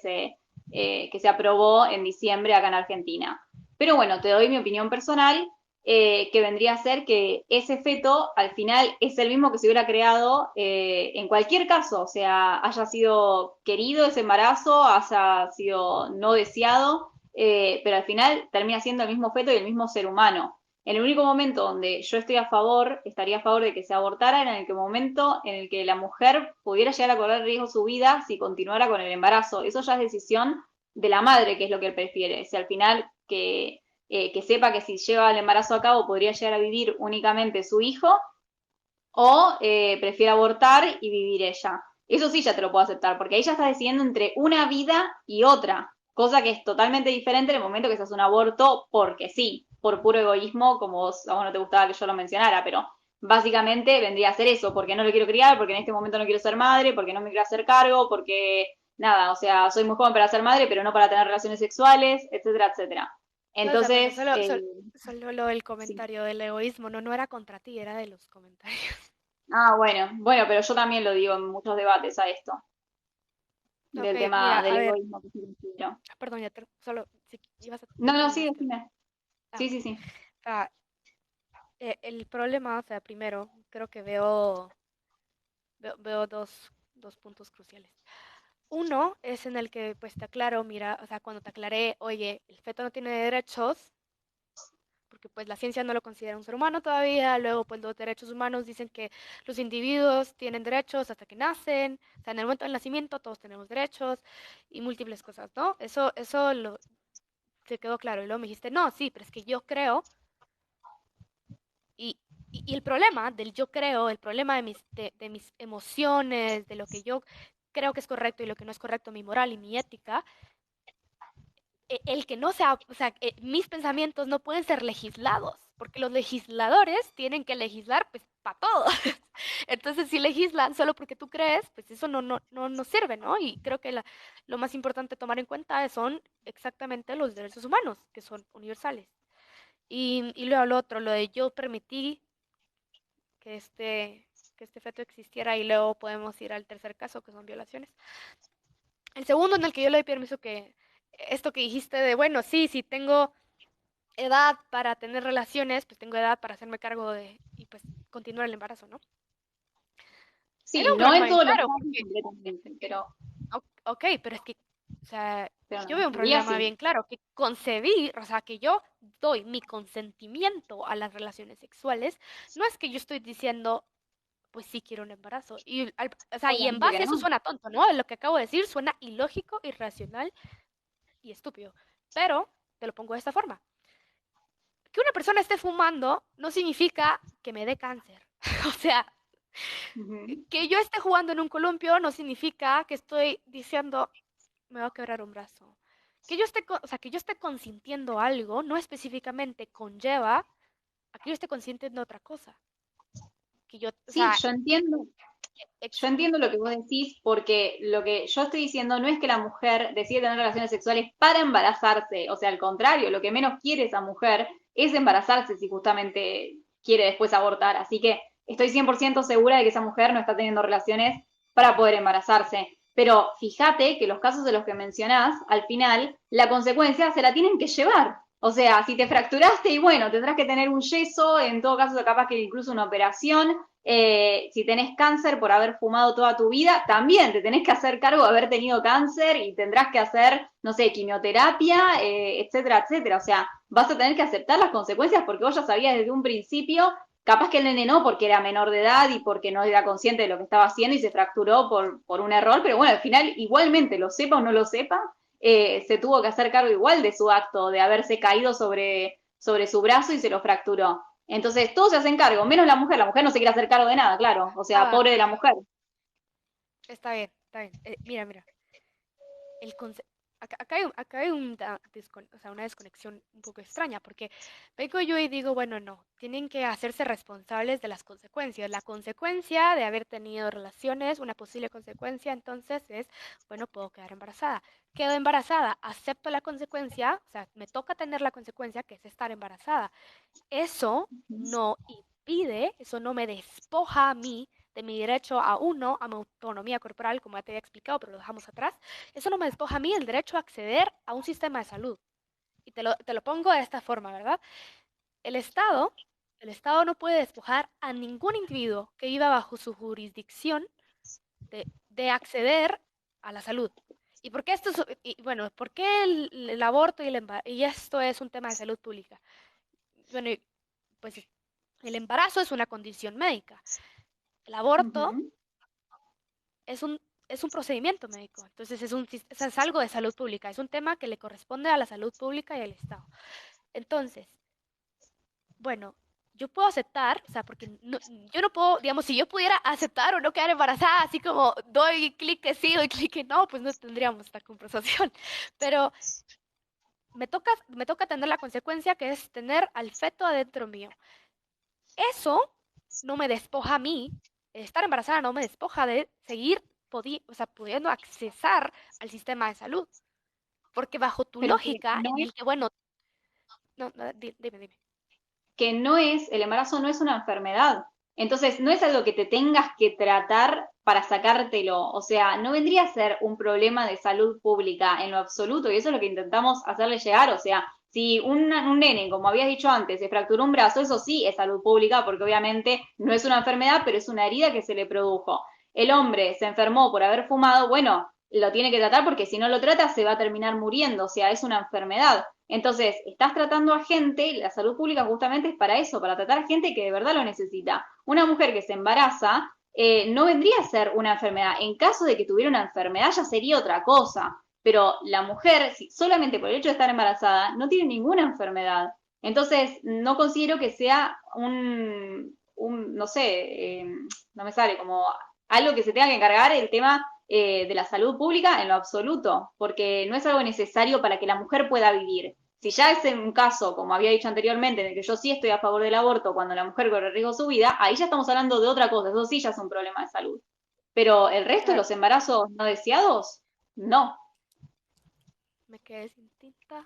se aprobó en diciembre acá en Argentina. Pero bueno, te doy mi opinión personal, que vendría a ser que ese feto al final es el mismo que se hubiera creado en cualquier caso, o sea, haya sido querido ese embarazo, haya sido no deseado, pero al final termina siendo el mismo feto y el mismo ser humano. En el único momento donde yo estaría a favor de que se abortara, era en el momento en el que la mujer pudiera llegar a correr riesgo su vida si continuara con el embarazo. Eso ya es decisión de la madre, que es lo que él prefiere. Si al final que sepa que si lleva el embarazo a cabo podría llegar a vivir únicamente su hijo o prefiere abortar y vivir ella. Eso sí ya te lo puedo aceptar, porque ahí ya estás decidiendo entre una vida y otra, cosa que es totalmente diferente en el momento que se hace un aborto porque sí, por puro egoísmo, como a vos no te gustaba que yo lo mencionara, pero básicamente vendría a ser eso, porque no lo quiero criar, porque en este momento no quiero ser madre, porque no me quiero hacer cargo, porque nada, o sea, soy muy joven para ser madre, pero no para tener relaciones sexuales, etcétera, etcétera.
No, o sea, pero
Entonces,
solo lo del
sí.
comentario del egoísmo, no era contra ti, era de los comentarios.
Ah, bueno, bueno, pero yo también lo digo en muchos debates a esto,
Ok,
del
mira,
tema
a
del
ver,
egoísmo que se considera.
perdón, solo, si
No,
tú
no, sí,
terminaste.
decime.
Ah,
Sí,
ok.
sí, sí.
Ah, el problema, o sea, primero, creo que veo dos puntos cruciales. Uno es en el que pues te aclaro, mira, o sea, cuando te aclaré, oye, el feto no tiene derechos, porque pues la ciencia no lo considera un ser humano todavía, luego pues los derechos humanos dicen que los individuos tienen derechos hasta que nacen, o sea, en el momento del nacimiento todos tenemos derechos y múltiples cosas, ¿no? Eso te quedó claro y luego me dijiste, no, sí, pero es que yo creo y, y el problema del yo creo, el problema de mis emociones, de lo que yo creo que es correcto y lo que no es correcto, mi moral y mi ética, el que no sea, o sea, mis pensamientos no pueden ser legislados, porque los legisladores tienen que legislar pues para todo. Entonces, si legislan solo porque tú crees, pues eso no sirve, ¿no? Y creo que lo más importante tomar en cuenta son exactamente los derechos humanos, que son universales. Y luego lo otro, lo de yo permití que que este feto existiera y luego podemos ir al tercer caso, que son violaciones. El segundo en el que yo le doy permiso que esto que dijiste de, bueno, sí, sí tengo edad para tener relaciones, pues tengo edad para hacerme cargo de y pues continuar el embarazo, ¿no? Ahí veo
Sí,
un
no
problema
en
bien
todos los
claro,
casos
porque,
completamente,
ok, pero es que, o sea,
pero en
yo
la
veo un
mayoría
problema
sí.
bien claro, que concebir, o sea, que yo doy mi consentimiento a las relaciones sexuales, no es que yo estoy diciendo, pues sí quiero un embarazo. O sea, y en
Obviamente
base
que
a eso
no.
suena tonto, ¿no? Lo que acabo de decir suena ilógico, irracional y estúpido. Pero te lo pongo de esta forma. Que una persona esté fumando no significa que me dé cáncer. O sea,
Ujú.
que yo esté jugando en un columpio no significa que estoy diciendo me va a quebrar un brazo. Que yo esté, o sea, que yo esté consintiendo algo no específicamente conlleva a que yo esté consintiendo otra cosa. Que yo, o
Sí,
sea,
yo
ex-
entiendo lo que vos decís, porque lo que yo estoy diciendo no es que la mujer decide tener relaciones sexuales para embarazarse, o sea, al contrario, lo que menos quiere esa mujer es embarazarse si justamente quiere después abortar. Así que estoy 100% segura de que esa mujer no está teniendo relaciones para poder embarazarse. Pero fíjate que los casos de los que mencionás, al final, la consecuencia se la tienen que llevar. O sea, si te fracturaste y bueno, tendrás que tener un yeso, en todo caso capaz que incluso una operación, si tenés cáncer por haber fumado toda tu vida, también te tenés que hacer cargo de haber tenido cáncer y tendrás que hacer, no sé, quimioterapia, etcétera, etcétera. O sea, vas a tener que aceptar las consecuencias porque vos ya sabías desde un principio, capaz que el nene no porque era menor de edad y porque no era consciente de lo que estaba haciendo y se fracturó por un error, pero bueno, al final igualmente, lo sepa o no lo sepa, se tuvo que hacer cargo igual de su acto, de haberse caído sobre su brazo y se lo fracturó. Entonces, todos se hacen cargo, menos la mujer no se quiere hacer cargo de nada, claro, o sea,
ah,
pobre de la mujer.
está bien, está bien. Mira, el conce- acá hay o sea, una desconexión un poco extraña, porque vengo yo y digo, bueno, no, tienen que hacerse responsables de las consecuencias. La consecuencia de haber tenido relaciones, una posible consecuencia, entonces es, bueno, puedo quedar embarazada. Quedo embarazada, acepto la consecuencia, o sea, me toca tener la consecuencia que es estar embarazada. Eso no impide, eso no me despoja a mí de mi derecho a uno, a mi autonomía corporal, como ya te había explicado, pero lo dejamos atrás. Eso no me despoja a mí el derecho a acceder a un sistema de salud. Y te lo pongo de esta forma, ¿verdad? El Estado, el Estado no puede despojar a ningún individuo que viva bajo su jurisdicción de acceder a la salud. ¿Y por qué esto bueno, por qué el aborto y esto es un tema de salud pública? Bueno, pues el embarazo es una condición médica. El aborto
Ujú.
es es un procedimiento médico. Entonces es algo de salud pública. Es un tema que le corresponde a la salud pública y al Estado. Entonces, bueno, yo puedo aceptar, o sea, porque yo no puedo, digamos, si yo pudiera aceptar o no quedar embarazada, así como doy clic que sí, doy clic que no, pues no tendríamos esta conversación. Pero me toca tener la consecuencia que es tener al feto adentro mío. Eso no me despoja a mí, estar embarazada no me despoja de seguir o sea, pudiendo accesar al sistema de salud. Porque bajo tu
Pero es que
lógica,
no
en
es,
el que, bueno, No, no, dime, dime.
que el embarazo no es una enfermedad. Entonces, no es algo que te tengas que tratar para sacártelo. O sea, no vendría a ser un problema de salud pública en lo absoluto, y eso es lo que intentamos hacerle llegar. O sea, si un nene, como habías dicho antes, se fracturó un brazo, eso sí es salud pública, porque obviamente no es una enfermedad, pero es una herida que se le produjo. El hombre se enfermó por haber fumado, bueno, lo tiene que tratar porque si no lo trata se va a terminar muriendo, o sea, es una enfermedad. Entonces, estás tratando a gente, la salud pública justamente es para eso, para tratar a gente que de verdad lo necesita. Una mujer que se embaraza no vendría a ser una enfermedad. En caso de que tuviera una enfermedad ya sería otra cosa. Pero la mujer, si, solamente por el hecho de estar embarazada, no tiene ninguna enfermedad. Entonces, no considero que sea no sé, no me sale, como algo que se tenga que encargar el tema de la salud pública en lo absoluto, porque no es algo necesario para que la mujer pueda vivir. Si ya es un caso, como había dicho anteriormente, en el que yo sí estoy a favor del aborto cuando la mujer corre riesgo su vida, ahí ya estamos hablando de otra cosa, eso sí ya es un problema de salud. Pero el resto de
Claro,
los embarazos no deseados, no.
me quedé sin tinta.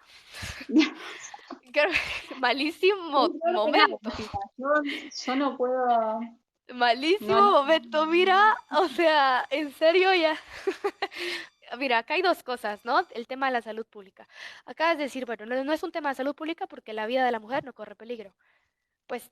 Creo malísimo momento.
Yo no puedo, no,
Malísimo
no.
momento, mira, o sea, en serio ya. Mira, acá hay dos cosas, ¿no? El tema de la salud pública. Acabas de decir, bueno, no, no es un tema de salud pública porque la vida de la mujer no corre peligro. Pues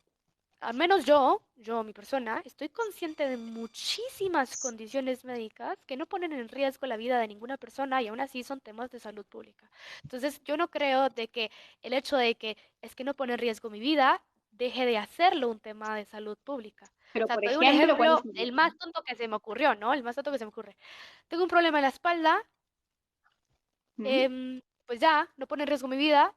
al menos yo, mi persona, estoy consciente de muchísimas condiciones médicas que no ponen en riesgo la vida de ninguna persona y aún así son temas de salud pública. Entonces, yo no creo de que el hecho de que es que no pone en riesgo mi vida deje de hacerlo un tema de salud pública. O
Pero
sea,
por
te doy un
ejemplo, ¿cuál es
ejemplo,
el...
el más tonto que se me ocurrió, ¿no? El más tonto que se me ocurre. Tengo un problema en la espalda,
¿Mm?
pues ya, no pone en riesgo mi vida,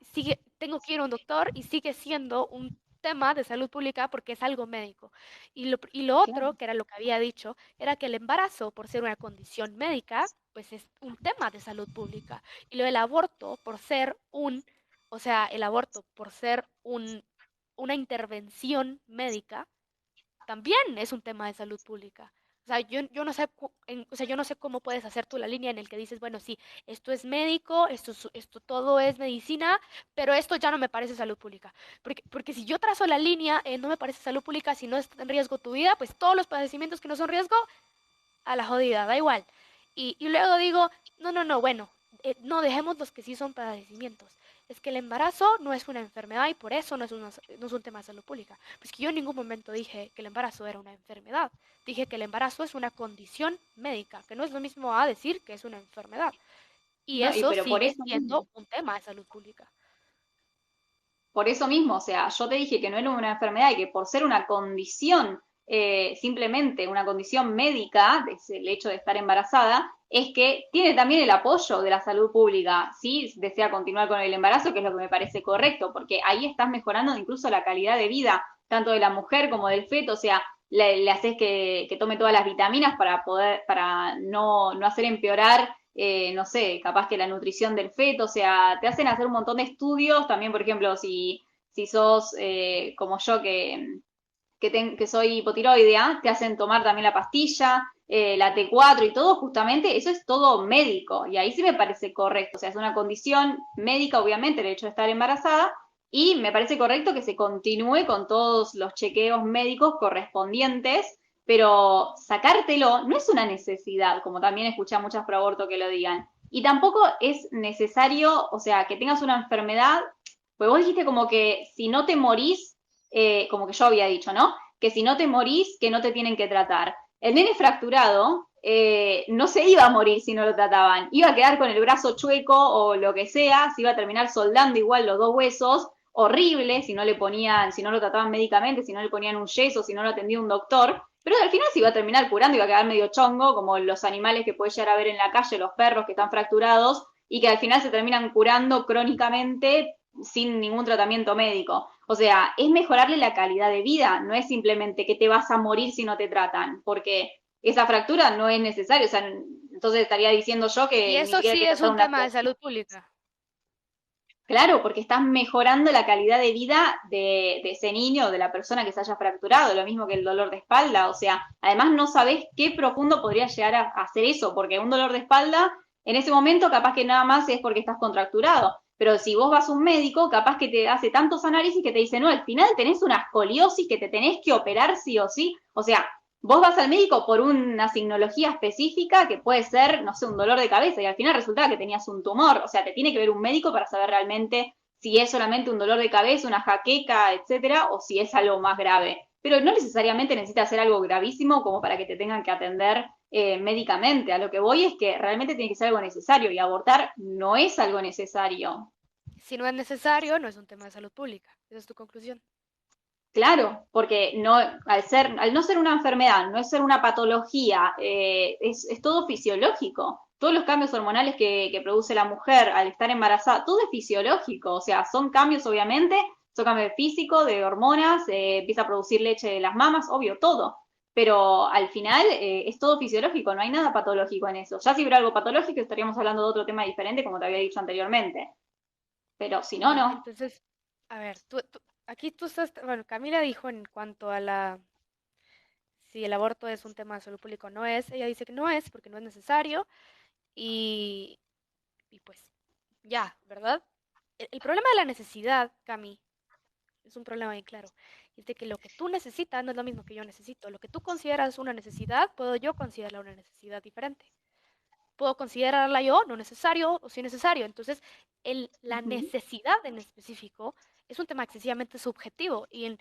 tengo que ir a un doctor y sigue siendo un tema de salud pública porque es algo médico. Y lo
Claro.
otro, que era lo que había dicho, era que el embarazo, por ser una condición médica, pues es un tema de salud pública. Y lo del aborto, o sea, el aborto, por ser una intervención médica, también es un tema de salud pública. O sea, yo no sé, o sea, yo no sé cómo puedes hacer tú la línea en el que dices, bueno, sí, esto es médico, esto todo es medicina, pero esto ya no me parece salud pública. Porque si yo trazo la línea, no me parece salud pública, si no está en riesgo tu vida, pues todos los padecimientos que no son riesgo, a la jodida, da igual. Y luego digo, no, no, no, bueno, no dejemos los que sí son padecimientos. Es que el embarazo no es una enfermedad y por eso no es un tema de salud pública. Pues que yo en ningún momento dije que el embarazo era una enfermedad. Dije que el embarazo es una condición médica, que no es lo mismo a decir que es una enfermedad. Y
No,
eso
pero
sigue siendo un tema de salud pública.
por eso mismo, o sea, yo te dije que no era una enfermedad y que por ser una condición, simplemente una condición médica, es el hecho de estar embarazada, es que tiene también el apoyo de la salud pública, si desea continuar con el embarazo, que es lo que me parece correcto, porque ahí estás mejorando incluso la calidad de vida, tanto de la mujer como del feto, o sea, le haces que tome todas las vitaminas para poder, para no hacer empeorar no sé, capaz que la nutrición del feto, o sea, te hacen hacer un montón de estudios, también, por ejemplo, si sos como yo que soy hipotiroidea, te hacen tomar también la pastilla, la T4 y todo, justamente, eso es todo médico, y ahí sí me parece correcto, o sea, es una condición médica, obviamente, el hecho de estar embarazada, y me parece correcto que se continúe con todos los chequeos médicos correspondientes, pero sacártelo no es una necesidad, como también escuché a muchas pro aborto que lo digan. Y tampoco es necesario, o sea, que tengas una enfermedad, pues vos dijiste como que si no te morís, como que yo había dicho, ¿no? Que si no te morís, que no te tienen que tratar. El nene fracturado no se iba a morir si no lo trataban, iba a quedar con el brazo chueco o lo que sea, se iba a terminar soldando igual los dos huesos, horrible si no le ponían, si no lo trataban médicamente, si no le ponían un yeso, si no lo atendía un doctor, pero al final se iba a terminar curando, iba a quedar medio chongo, como los animales que puedes llegar a ver en la calle, los perros que están fracturados, y que al final se terminan curando crónicamente sin ningún tratamiento médico. O sea, es mejorarle la calidad de vida, no es simplemente que te vas a morir si no te tratan, porque esa fractura no es necesaria, o sea, entonces estaría diciendo yo
Y
que ni
eso
siquiera hay
sí
que
es
tratar
un
una
tema de
fractura.
salud pública.
Claro, porque estás mejorando la calidad de vida de ese niño o de la persona que se haya fracturado, lo mismo que el dolor de espalda. O sea, además no sabés qué profundo podría llegar a hacer eso, porque un dolor de espalda en ese momento capaz que nada más es porque estás contracturado. Pero si vos vas a un médico, capaz que te hace tantos análisis que te dice, no, al final tenés una escoliosis que te tenés que operar sí o sí. O sea, vos vas al médico por una signología específica que puede ser, no sé, un dolor de cabeza y al final resulta que tenías un tumor. O sea, te tiene que ver un médico para saber realmente si es solamente un dolor de cabeza, una jaqueca, etcétera, o si es algo más grave. Pero no necesariamente necesita ser algo gravísimo como para que te tengan que atender médicamente. A lo que voy es que realmente tiene que ser algo necesario y abortar no es algo necesario.
Si no es necesario, no es un tema de salud pública. Esa es tu conclusión.
Claro, porque no, al no ser una enfermedad, no es ser una patología, es todo fisiológico. Todos los cambios hormonales que produce la mujer al estar embarazada, todo es fisiológico. O sea, son cambios, obviamente, son cambios físicos, de hormonas, empieza a producir leche de las mamas, obvio, todo. Pero al final es todo fisiológico, no hay nada patológico en eso. Ya si hubiera algo patológico estaríamos hablando de otro tema diferente, como te había dicho anteriormente. Pero si no,
Bueno,
no.
entonces, a ver, aquí tú estás, bueno, Camila dijo en cuanto a si el aborto es un tema de salud pública o no es, ella dice que no es porque no es necesario y, y pues ya, ¿verdad? El problema de la necesidad, Cami, es un problema bien claro. Es de que lo que tú necesitas no es lo mismo que yo necesito. Lo que tú consideras una necesidad, puedo yo considerarla una necesidad diferente. Puedo considerarla yo no necesario o sí necesario. Entonces, la
Ujú.
necesidad en específico es un tema excesivamente subjetivo y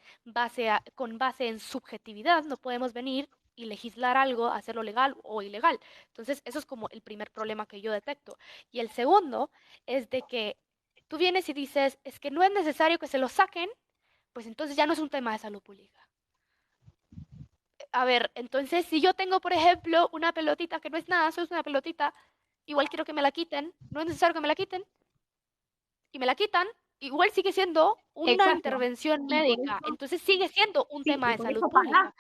con base en subjetividad no podemos venir y legislar algo, hacerlo legal o ilegal. Entonces, eso es como el primer problema que yo detecto. Y el segundo es de que tú vienes y dices, es que no es necesario que se lo saquen, pues entonces ya no es un tema de salud pública. A ver, entonces si yo tengo, por ejemplo, una pelotita que no es nada, solo es una pelotita, igual quiero que me la quiten, no es necesario que me la quiten, y me la quitan, igual sigue siendo una
Exacto.
intervención
Y por
médica,
eso,
entonces sigue siendo un
sí,
tema
y
de
por
salud
eso pagás.
pública.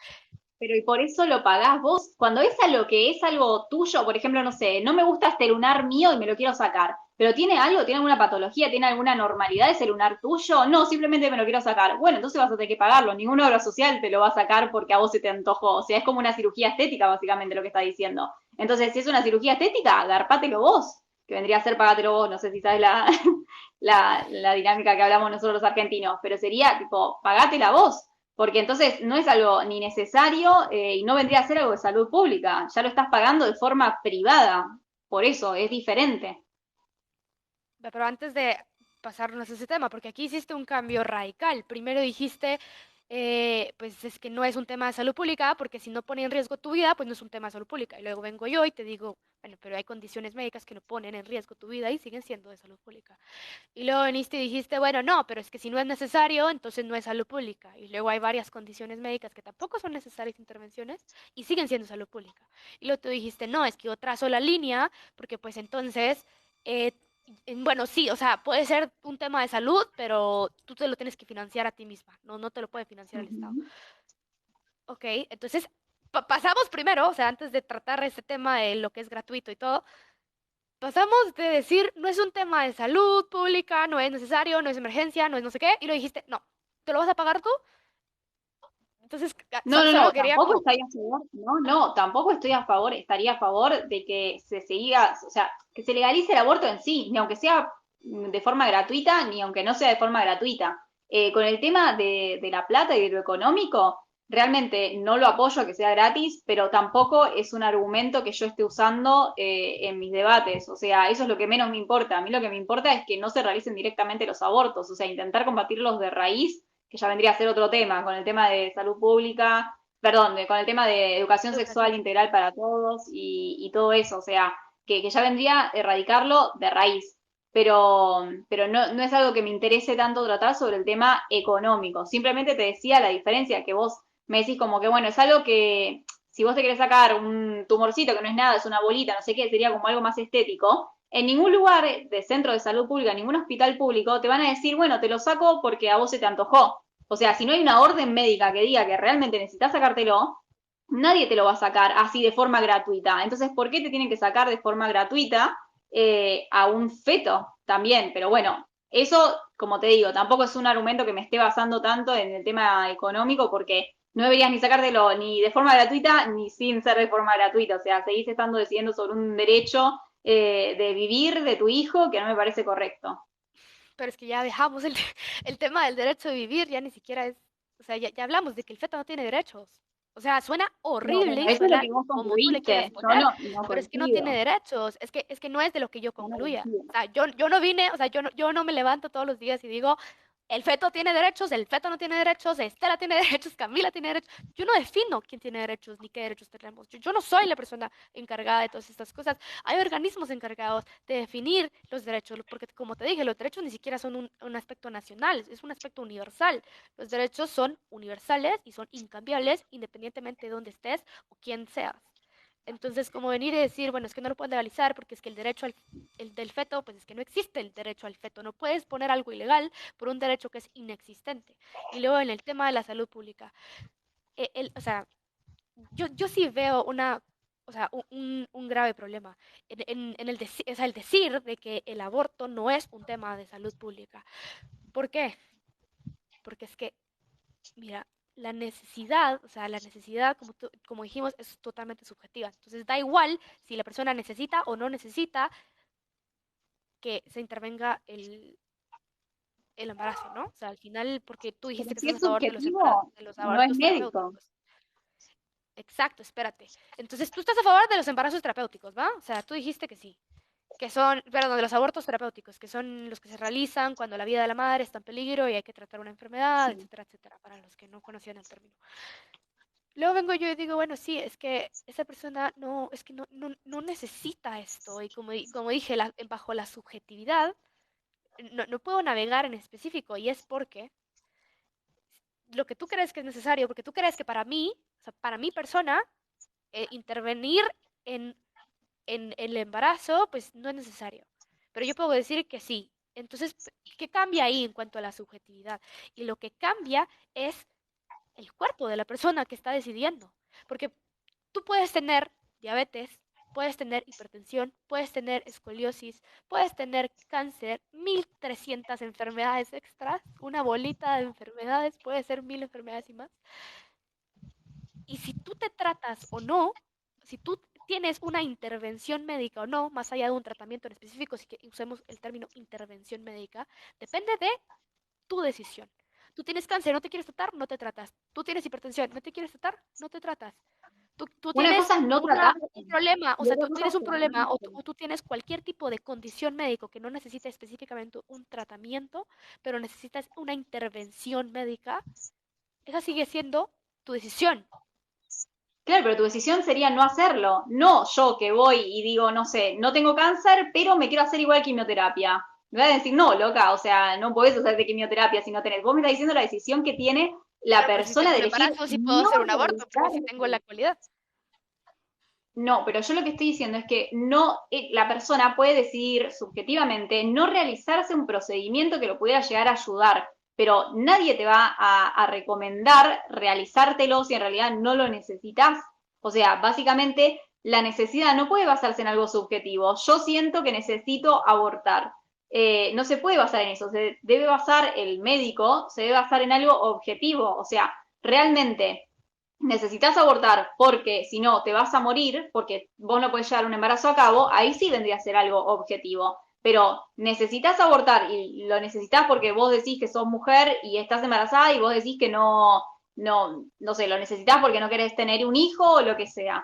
Pero y por eso lo pagás vos. Cuando es algo que es algo tuyo, por ejemplo, no sé, no me gusta este lunar mío y me lo quiero sacar, pero tiene algo, tiene alguna patología, tiene alguna normalidad ese lunar tuyo, no, simplemente me lo quiero sacar. Bueno, entonces vas a tener que pagarlo. Ningún obra social te lo va a sacar porque a vos se te antojó. O sea, es como una cirugía estética, básicamente, lo que está diciendo. Entonces, si es una cirugía estética, garpátelo vos, que vendría a ser pagátelo vos. No sé si sabes la dinámica que hablamos nosotros los argentinos, pero sería tipo, pagátela vos porque entonces no es algo ni necesario y no vendría a ser algo de salud pública, ya lo estás pagando de forma privada, por eso es diferente.
Pero antes de pasarnos a ese tema, porque aquí hiciste un cambio radical. Primero dijiste, pues es que no es un tema de salud pública, porque si no pone en riesgo tu vida, pues no es un tema de salud pública. Y luego vengo yo y te digo, bueno, pero hay condiciones médicas que no ponen en riesgo tu vida y siguen siendo de salud pública. Y luego viniste y dijiste, bueno, no, pero es que si no es necesario, entonces no es salud pública. Y luego hay varias condiciones médicas que tampoco son necesarias intervenciones y siguen siendo salud pública. Y luego tú dijiste, no, es que yo trazo la línea, porque pues entonces, eh, bueno, sí, o sea, puede ser un tema de salud, pero tú te lo tienes que financiar a ti misma, no, no te lo puede financiar el Estado.
Ujú.
Ok, entonces pasamos primero, o sea, antes de tratar este tema de lo que es gratuito y todo, pasamos de decir, no es un tema de salud pública, no es necesario, no es emergencia, no es no sé qué, y lo dijiste, no, ¿te lo vas a pagar tú? Entonces,
No, no,
solo
no,
quería
tampoco
como,
estaría a favor, no, no, tampoco estoy a favor, estaría a favor de que se siga, o sea, que se legalice el aborto en sí, ni aunque sea de forma gratuita, ni aunque no sea de forma gratuita. Con el tema de la plata y de lo económico, realmente no lo apoyo a que sea gratis, pero tampoco es un argumento que yo esté usando en mis debates, o sea, eso es lo que menos me importa. A mí lo que me importa es que no se realicen directamente los abortos, o sea, intentar combatirlos de raíz que ya vendría a ser otro tema, con el tema de salud pública, perdón, con el tema de educación sexual
educación.
integral para todos y todo eso, o sea, que ya vendría a erradicarlo de raíz. Pero no, no es algo que me interese tanto tratar sobre el tema económico. Simplemente te decía la diferencia que vos me decís como que, bueno, es algo que si vos te querés sacar un tumorcito que no es nada, es una bolita, no sé qué, sería como algo más estético, en ningún lugar de centro de salud pública, en ningún hospital público, te van a decir, bueno, te lo saco porque a vos se te antojó. O sea, si no hay una orden médica que diga que realmente necesitas sacártelo, nadie te lo va a sacar así de forma gratuita. Entonces, ¿por qué te tienen que sacar de forma gratuita a un feto también? Pero bueno, eso, como te digo, tampoco es un argumento que me esté basando tanto en el tema económico porque no deberías ni sacártelo ni de forma gratuita ni sin ser de forma gratuita. O sea, seguís decidiendo sobre un derecho de vivir de tu hijo que no me parece correcto.
Pero es que ya dejamos el tema del derecho de vivir, ya ni siquiera es, o sea, ya hablamos de que el feto no tiene derechos. O sea, suena
No,
horrible
bueno,
y
eso es lo
suena
que vos
como tú le quieras
concluiste. Yo
poner,
no
pero es que no tiene
coincido.
derechos. Es que no es de lo que yo
Yo no
concluya.
coincido.
O sea, yo no vine, o sea, yo no me levanto todos los días y digo, el feto tiene derechos, el feto no tiene derechos, Estela tiene derechos, Camila tiene derechos. Yo no defino quién tiene derechos ni qué derechos tenemos. Yo no soy la persona encargada de todas estas cosas. Hay organismos encargados de definir los derechos, porque como te dije, los derechos ni siquiera son un aspecto nacional, es un aspecto universal. Los derechos son universales y son incambiables independientemente de dónde estés o quién seas. Entonces, como venir y decir, bueno, es que no lo pueden legalizar porque es que el derecho el del feto, pues es que no existe el derecho al feto. No puedes poner algo ilegal por un derecho que es inexistente. Y luego en el tema de la salud pública, o sea, yo sí veo o sea, un grave problema en o sea, el decir de que el aborto no es un tema de salud pública. ¿Por qué? Porque es que, mira, la necesidad, o sea, la necesidad, como dijimos, es totalmente subjetiva. Entonces, da igual si la persona necesita o no necesita que se intervenga el embarazo, ¿no? O sea, al final, porque tú
Pero
dijiste que
si
estás
es
a favor
subjetivo,
de los
no es
abortos
médico.
terapéuticos. Exacto, espérate. Entonces, tú estás a favor de los embarazos terapéuticos, ¿va? O sea, tú dijiste que sí. Que son, perdón, de los abortos terapéuticos, que son los que se realizan cuando la vida de la madre está en peligro y hay que tratar una enfermedad,
Sí.
etcétera, etcétera, para los que no conocían el término. Luego vengo yo y digo, bueno, sí, es que esa persona no, es que no necesita esto. Y como dije, bajo la subjetividad, no puedo navegar en específico. Y es porque lo que tú crees que es necesario, porque tú crees que para mí, o sea, para mi persona, intervenir en, en el embarazo, pues no es necesario. Pero yo puedo decir que sí. Entonces, ¿qué cambia ahí en cuanto a la subjetividad? Y lo que cambia es el cuerpo de la persona que está decidiendo. Porque tú puedes tener diabetes, puedes tener hipertensión, puedes tener escoliosis, puedes tener cáncer, 1300 enfermedades extras, una bolita de enfermedades, puede ser 1000 enfermedades y más. Y si tú te tratas o no, si tú tienes una intervención médica o no, más allá de un tratamiento en específico, si que usemos el término intervención médica, depende de tu decisión. Tú tienes cáncer, no te quieres tratar, no te tratas. Tú tienes hipertensión, no te quieres tratar, no te tratas. Tú
Una
tienes
cosa es no tratarse
un problema, o
y
sea,
otra
tú
cosa
tienes
es
un problema
tratarse.
o tú tienes cualquier tipo de condición médico que no necesita específicamente un tratamiento, pero necesitas una intervención médica, esa sigue siendo tu decisión.
Claro, pero tu decisión sería no hacerlo. No yo que voy y digo, no sé, no tengo cáncer, pero me quiero hacer igual quimioterapia. Me vas a decir, no, loca, o sea, no podés hacerte quimioterapia si no tenés. Vos me estás diciendo la decisión que tiene la
Pero pues si
persona
tengo
de
un
elegir
embarazo, sí puedo
no
hacer un aborto, porque sí tengo
realizar.
la cualidad.
No, pero yo lo que estoy diciendo es que no, la persona puede decidir subjetivamente no realizarse un procedimiento que lo pudiera llegar a ayudar, pero nadie te va a recomendar realizártelo si en realidad no lo necesitas. O sea, básicamente la necesidad no puede basarse en algo subjetivo. Yo siento que necesito abortar. No se puede basar en eso, se debe basar el médico, se debe basar en algo objetivo. O sea, realmente necesitas abortar porque si no te vas a morir, porque vos no podés llevar un embarazo a cabo, ahí sí vendría a ser algo objetivo. Pero necesitas abortar y lo necesitas porque vos decís que sos mujer y estás embarazada y vos decís que no sé, lo necesitas porque no querés tener un hijo o lo que sea.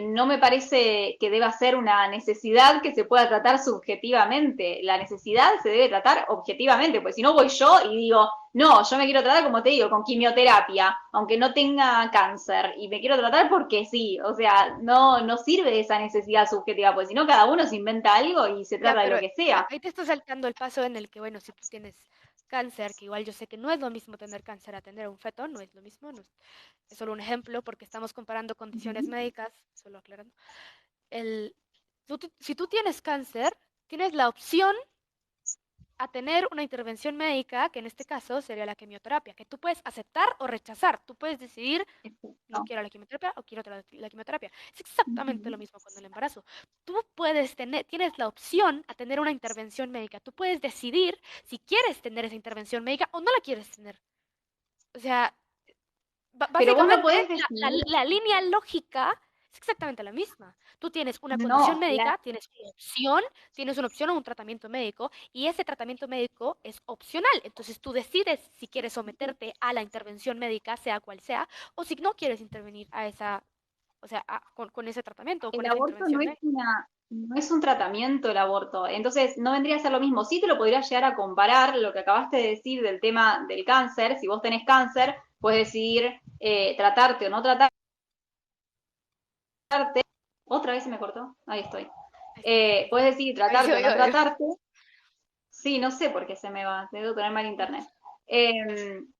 No me parece que deba ser una necesidad que se pueda tratar subjetivamente. La necesidad se debe tratar objetivamente, pues si no voy yo y digo, no, yo me quiero tratar, como te digo, con quimioterapia, aunque no tenga cáncer, y me quiero tratar porque sí, o sea, no sirve esa necesidad subjetiva, pues si no cada uno se inventa algo y se
Ya,
trata de
pero
lo que sea.
ahí te está saltando el paso en el que, bueno, si tú tienes cáncer, que igual yo sé que no es lo mismo tener cáncer a tener un feto, no es lo mismo, es solo un ejemplo porque estamos comparando condiciones médicas, solo aclarando. El, si tú tienes cáncer, tienes la opción a tener una intervención médica, que en este caso sería la quimioterapia, que tú puedes aceptar o rechazar. Tú puedes decidir, no
Exacto.
quiero la quimioterapia o quiero la quimioterapia. Es exactamente lo mismo con el embarazo. Tú puedes tener, tienes la opción a tener una intervención médica. Tú puedes decidir si quieres tener esa intervención médica o no la quieres tener. O sea,
Pero vos no
básicamente
podés decidir,
la línea lógica es exactamente la misma. Tú tienes una condición
No,
médica, tienes una opción o un tratamiento médico, y ese tratamiento médico es opcional. Entonces tú decides si quieres someterte a la intervención médica, sea cual sea, o si no quieres intervenir a esa, o sea, con ese tratamiento o con
el
esa
aborto
intervención médica.
no es un tratamiento el aborto, entonces no vendría a ser lo mismo. Sí te lo podría llegar a comparar lo que acabaste de decir del tema del cáncer. Si vos tenés cáncer, puedes decidir tratarte o no tratarte. Otra vez se me cortó, ahí estoy.
Ahí estás, ahí estás.
Puedes decidir
Ahí se
tratarte o no
oye, oye.
tratarte. Sí, no sé por qué se me va, debo tener mal internet.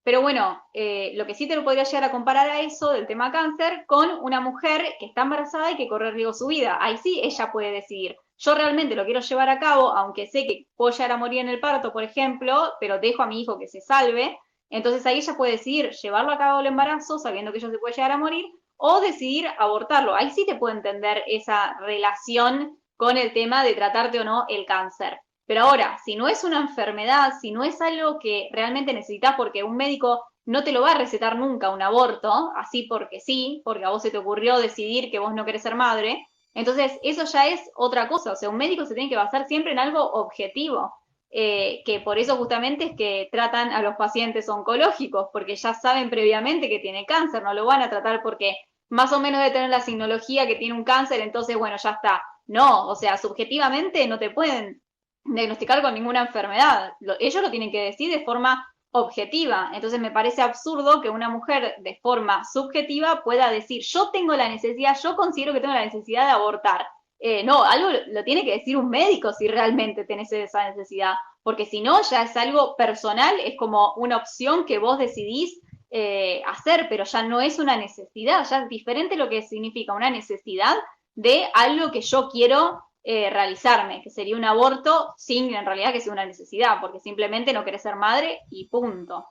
Pero bueno, lo que sí te lo podría llegar a comparar a eso del tema cáncer con una mujer que está embarazada y que corre riesgo su vida. Ahí sí ella puede decidir. Yo realmente lo quiero llevar a cabo, aunque sé que puedo llegar a morir en el parto, por ejemplo, pero dejo a mi hijo que se salve. Entonces ahí ella puede decidir llevarlo a cabo el embarazo, sabiendo que ella se puede llegar a morir, o decidir abortarlo. Ahí sí te puedo entender esa relación con el tema de tratarte o no el cáncer. Pero ahora, si no es una enfermedad, si no es algo que realmente necesitas, porque un médico no te lo va a recetar nunca un aborto, así porque sí, porque a vos se te ocurrió decidir que vos no querés ser madre, entonces eso ya es otra cosa. O sea, un médico se tiene que basar siempre en algo objetivo, que por eso justamente es que tratan a los pacientes oncológicos, porque ya saben previamente que tiene cáncer, no lo van a tratar porque más o menos de tener la signología que tiene un cáncer, entonces bueno, ya está. No, o sea, subjetivamente no te pueden diagnosticar con ninguna enfermedad. Ellos lo tienen que decir de forma objetiva. Entonces me parece absurdo que una mujer de forma subjetiva pueda decir, yo tengo la necesidad, yo considero que tengo la necesidad de abortar. No, algo lo tiene que decir un médico si realmente tenés esa necesidad, porque si no, ya es algo personal, es como una opción que vos decidís hacer, pero ya no es una necesidad, ya es diferente lo que significa una necesidad de algo que yo quiero realizarme, que sería un aborto sin en realidad que sea una necesidad, porque simplemente no querés ser madre y punto.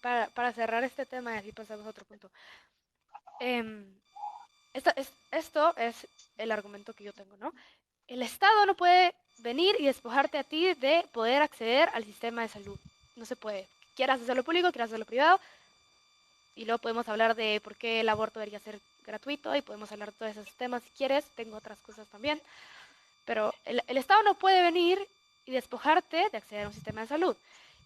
Para cerrar este tema y así pasamos a otro punto. Em, esto es el argumento que yo tengo, ¿no? El Estado no puede venir y despojarte a ti de poder acceder al sistema de salud. No se puede. Quieras hacerlo público, quieras hacerlo privado, y luego podemos hablar de por qué el aborto debería ser gratuito y podemos hablar de todos esos temas si quieres. Tengo otras cosas también. Pero el Estado no puede venir y despojarte de acceder a un sistema de salud.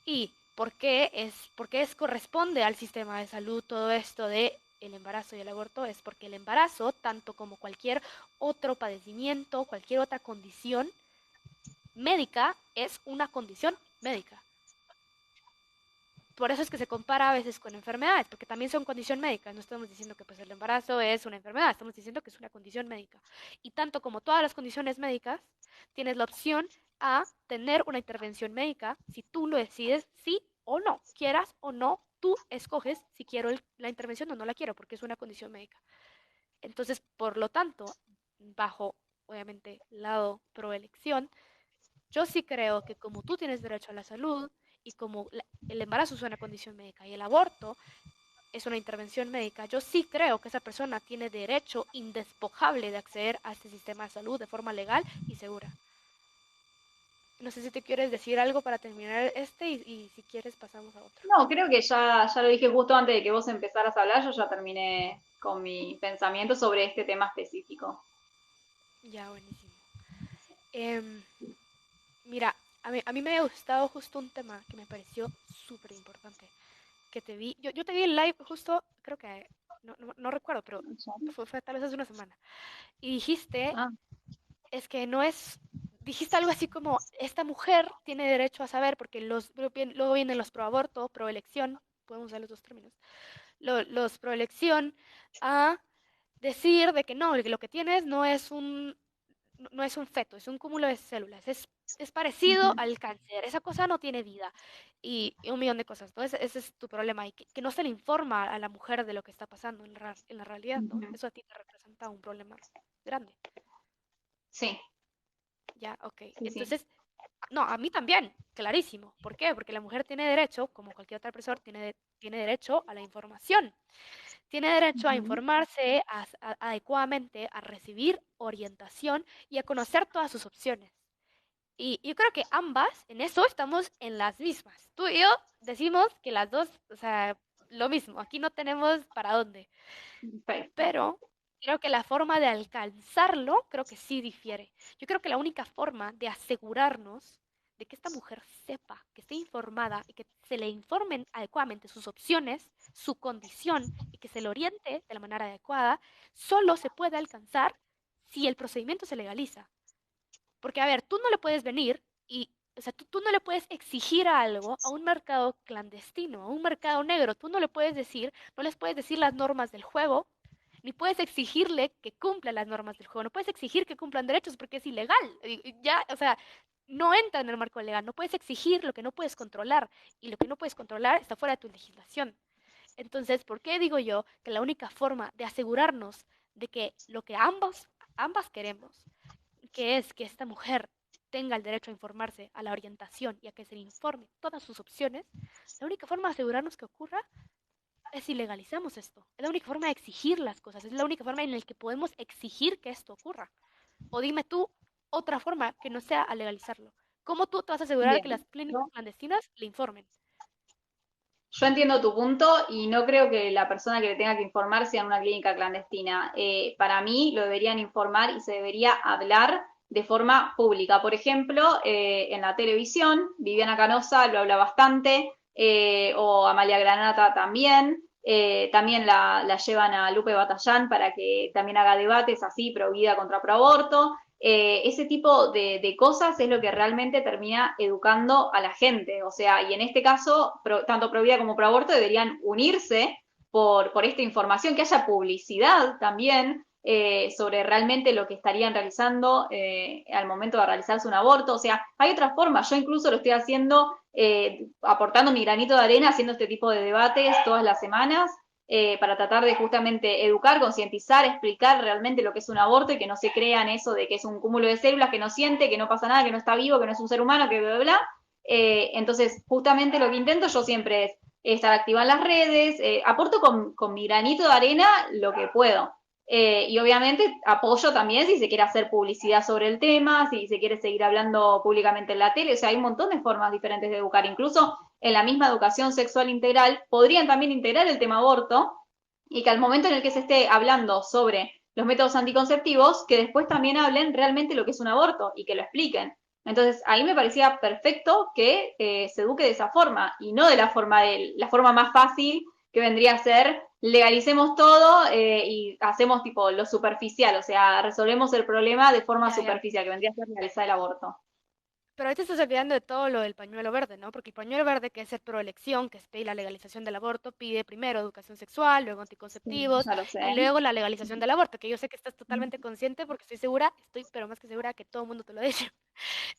¿Y por qué es corresponde al sistema de salud todo esto de el embarazo y el aborto? Es porque el embarazo, tanto como cualquier otro padecimiento, cualquier otra condición médica, es una condición médica. Por eso es que se compara a veces con enfermedades, porque también son condición médica. No estamos diciendo que pues el embarazo es una enfermedad, estamos diciendo que es una condición médica. Y tanto como todas las condiciones médicas, tienes la opción a tener una intervención médica si tú lo decides, sí o no, quieras o no, tú escoges si quiero la intervención o no la quiero, porque es una condición médica. Entonces, por lo tanto, bajo, obviamente, lado pro elección, yo sí creo que como tú tienes derecho a la salud y como el embarazo es una condición médica y el aborto es una intervención médica, yo sí creo que esa persona tiene derecho indespojable de acceder a este sistema de salud de forma legal y segura. No sé si te quieres decir algo para terminar este y si quieres pasamos a otro.
No, creo que ya lo dije justo antes de que vos empezaras a hablar, yo ya terminé con mi pensamiento sobre este tema específico.
Ya, buenísimo. Em, Mira, a mí me ha gustado justo un tema que me pareció súper importante. Que te vi, yo te vi en live justo, creo que, no recuerdo, pero fue tal vez hace una semana. Y dijiste,
Ah,
es que no es, dijiste algo así como, esta mujer tiene derecho a saber, porque luego vienen los pro aborto, pro elección, podemos usar los dos términos, los pro elección, a decir de que no, que lo que tienes no es un feto, es un cúmulo de células, es parecido
ujú,
al cáncer, esa cosa no tiene vida y un millón de cosas, ¿no? Ese es tu problema y que no se le informa a la mujer de lo que está pasando en la realidad, ¿no?
ujú.
Eso a ti te representa un problema grande,
Sí,
¿ya? Ok,
sí, sí.
entonces, no, a mí también, clarísimo. ¿Por qué? Porque la mujer tiene derecho, como cualquier otra persona, tiene derecho a la información. Tiene derecho a
Ujú.
informarse adecuadamente, a recibir orientación y a conocer todas sus opciones. Y yo creo que ambas en eso estamos en las mismas. Tú y yo decimos que las dos, o sea, lo mismo, aquí no tenemos para dónde.
Perfecto.
Pero creo que la forma de alcanzarlo, creo que sí difiere. Yo creo que la única forma de asegurarnos de que esta mujer sepa, que esté informada y que se le informen adecuadamente sus opciones, su condición y que se le oriente de la manera adecuada, solo se puede alcanzar si el procedimiento se legaliza. Porque, a ver, tú no le puedes venir y, o sea, tú no le puedes exigir algo a un mercado clandestino, a un mercado negro. Tú no le puedes decir, no les puedes decir las normas del juego, ni puedes exigirle que cumpla las normas del juego. No puedes exigir que cumplan derechos porque es ilegal. Ya, o sea, no entra en el marco legal. No puedes exigir lo que no puedes controlar. Y lo que no puedes controlar está fuera de tu legislación. Entonces, ¿por qué digo yo que la única forma de asegurarnos de que lo que ambas queremos, que es que esta mujer tenga el derecho a informarse, a la orientación y a que se le informe todas sus opciones, la única forma de asegurarnos que ocurra es si legalizamos esto. Es la única forma de exigir las cosas, es la única forma en la que podemos exigir que esto ocurra. O dime tú otra forma que no sea a legalizarlo. ¿Cómo tú te vas a asegurar de que
Bien.
las clínicas clandestinas le informen?
Yo entiendo tu punto y no creo que la persona que le tenga que informar sea en una clínica clandestina. Para mí lo deberían informar y se debería hablar de forma pública. Por ejemplo, en la televisión, Viviana Canosa lo habla bastante, o Amalia Granata también. También la llevan a Lupe Batallán para que también haga debates así, pro vida contra pro aborto. Ese tipo de cosas es lo que realmente termina educando a la gente. O sea, y en este caso, tanto pro vida como pro aborto deberían unirse por esta información, que haya publicidad también sobre realmente lo que estarían realizando al momento de realizarse un aborto. O sea, hay otras formas. Yo incluso lo estoy haciendo, aportando mi granito de arena, haciendo este tipo de debates todas las semanas para tratar de justamente educar, concientizar, explicar realmente lo que es un aborto y que no se crean eso de que es un cúmulo de células, que no siente, que no pasa nada, que no está vivo, que no es un ser humano, que bla, bla, bla. Entonces, justamente lo que intento yo siempre es estar activa en las redes, aporto con mi granito de arena lo que puedo. Y obviamente apoyo también si se quiere hacer publicidad sobre el tema, si se quiere seguir hablando públicamente en la tele, o sea, hay un montón de formas diferentes de educar, incluso en la misma educación sexual integral, podrían también integrar el tema aborto y que al momento en el que se esté hablando sobre los métodos anticonceptivos, que después también hablen realmente lo que es un aborto y que lo expliquen. Entonces, ahí me parecía perfecto que se eduque de esa forma y no de la forma más fácil que vendría a ser legalicemos todo y hacemos tipo lo superficial, o sea, resolvemos el problema de forma
Ya, ya.
superficial, que vendría a ser legalizar el aborto.
Pero ahorita estás olvidando de todo lo del pañuelo verde, ¿no? Porque el pañuelo verde, que es el proelección, que es pedir la legalización del aborto, pide primero educación sexual, luego
Sí,
anticonceptivos
ya lo sé.
y luego la legalización del aborto, que yo sé que estás totalmente consciente porque estoy segura, estoy pero más que segura que todo el mundo te lo ha dicho.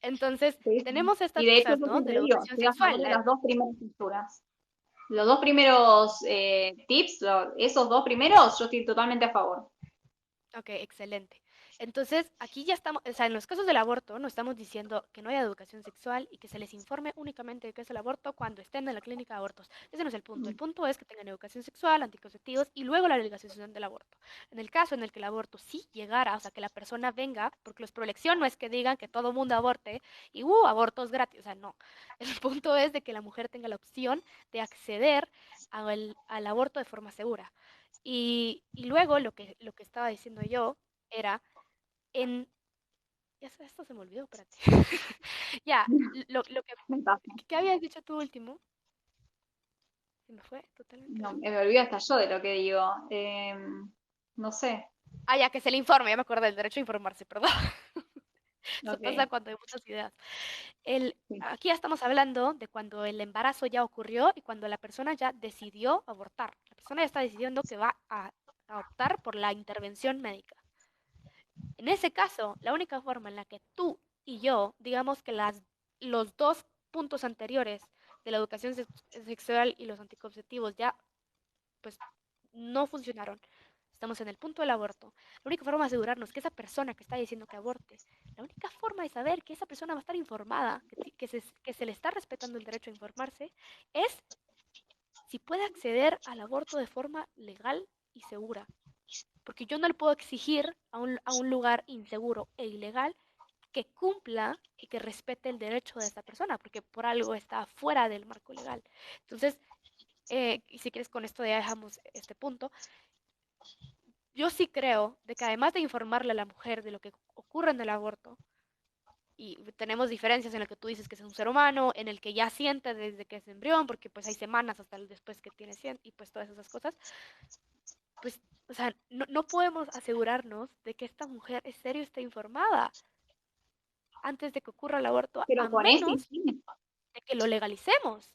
Entonces,
Sí, sí.
tenemos
Y
estas
de hecho,
cosas,
yo
¿no? De
siempre
la
digo,
educación
estoy a favor
sexual.
de las dos primeras posturas. Los dos primeros tips, esos dos primeros, yo estoy totalmente a favor.
Ok, excelente. Entonces, aquí ya estamos, o sea, en los casos del aborto, no estamos diciendo que no haya educación sexual y que se les informe únicamente de qué es el aborto cuando estén en la clínica de abortos. Ese no es el punto. El punto es que tengan educación sexual, anticonceptivos y luego la legalización del aborto. En el caso en el que el aborto sí llegara, o sea, que la persona venga, porque los proelección no es que digan que todo mundo aborte y, abortos gratis, o sea, no. El punto es de que la mujer tenga la opción de acceder al aborto de forma segura. Y luego lo que estaba diciendo yo era en... Esto se me olvidó, espérate. Ya, lo que...
Me pasa.
¿Qué habías dicho tú último? Se me fue totalmente
No,
la...
me olvido hasta yo de lo que digo. No sé.
Ah, ya, que se le informe, ya me acuerdo del derecho a informarse, perdón. Eso pasa
Ok.
cuando hay muchas ideas.
Sí.
Aquí ya estamos hablando de cuando el embarazo ya ocurrió y cuando la persona ya decidió abortar. La persona ya está decidiendo que va a optar por la intervención médica. En ese caso, la única forma en la que tú y yo, digamos que los dos puntos anteriores de la educación sexual y los anticonceptivos ya, pues, no funcionaron. Estamos en el punto del aborto. La única forma de asegurarnos que esa persona que está diciendo que aborte, la única forma de saber que esa persona va a estar informada, que se le está respetando el derecho a informarse, es si puede acceder al aborto de forma legal y segura. Porque yo no le puedo exigir a un lugar inseguro e ilegal que cumpla y que respete el derecho de esta persona, porque por algo está fuera del marco legal. Entonces, y si quieres con esto ya dejamos este punto, yo sí creo de que además de informarle a la mujer de lo que ocurre en el aborto, y tenemos diferencias en el que tú dices que es un ser humano, en el que ya siente desde que es embrión, porque pues hay semanas hasta el después que tiene y pues todas esas cosas, pues, o sea, no podemos asegurarnos de que esta mujer en serio esté informada antes de que ocurra el aborto,
Pero
a
con ese
menos
sí.
de que lo legalicemos.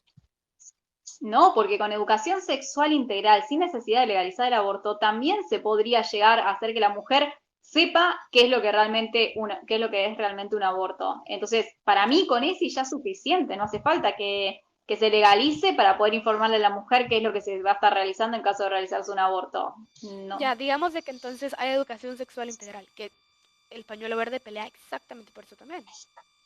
No, porque con educación sexual integral, sin necesidad de legalizar el aborto, también se podría llegar a hacer que la mujer sepa qué es lo que realmente qué es lo que es realmente un aborto. Entonces, para mí con eso ya es suficiente, no hace falta que se legalice para poder informarle a la mujer qué es lo que se va a estar realizando en caso de realizarse un aborto. No.
Ya, digamos de que entonces hay educación sexual integral, que el pañuelo verde pelea exactamente por eso también.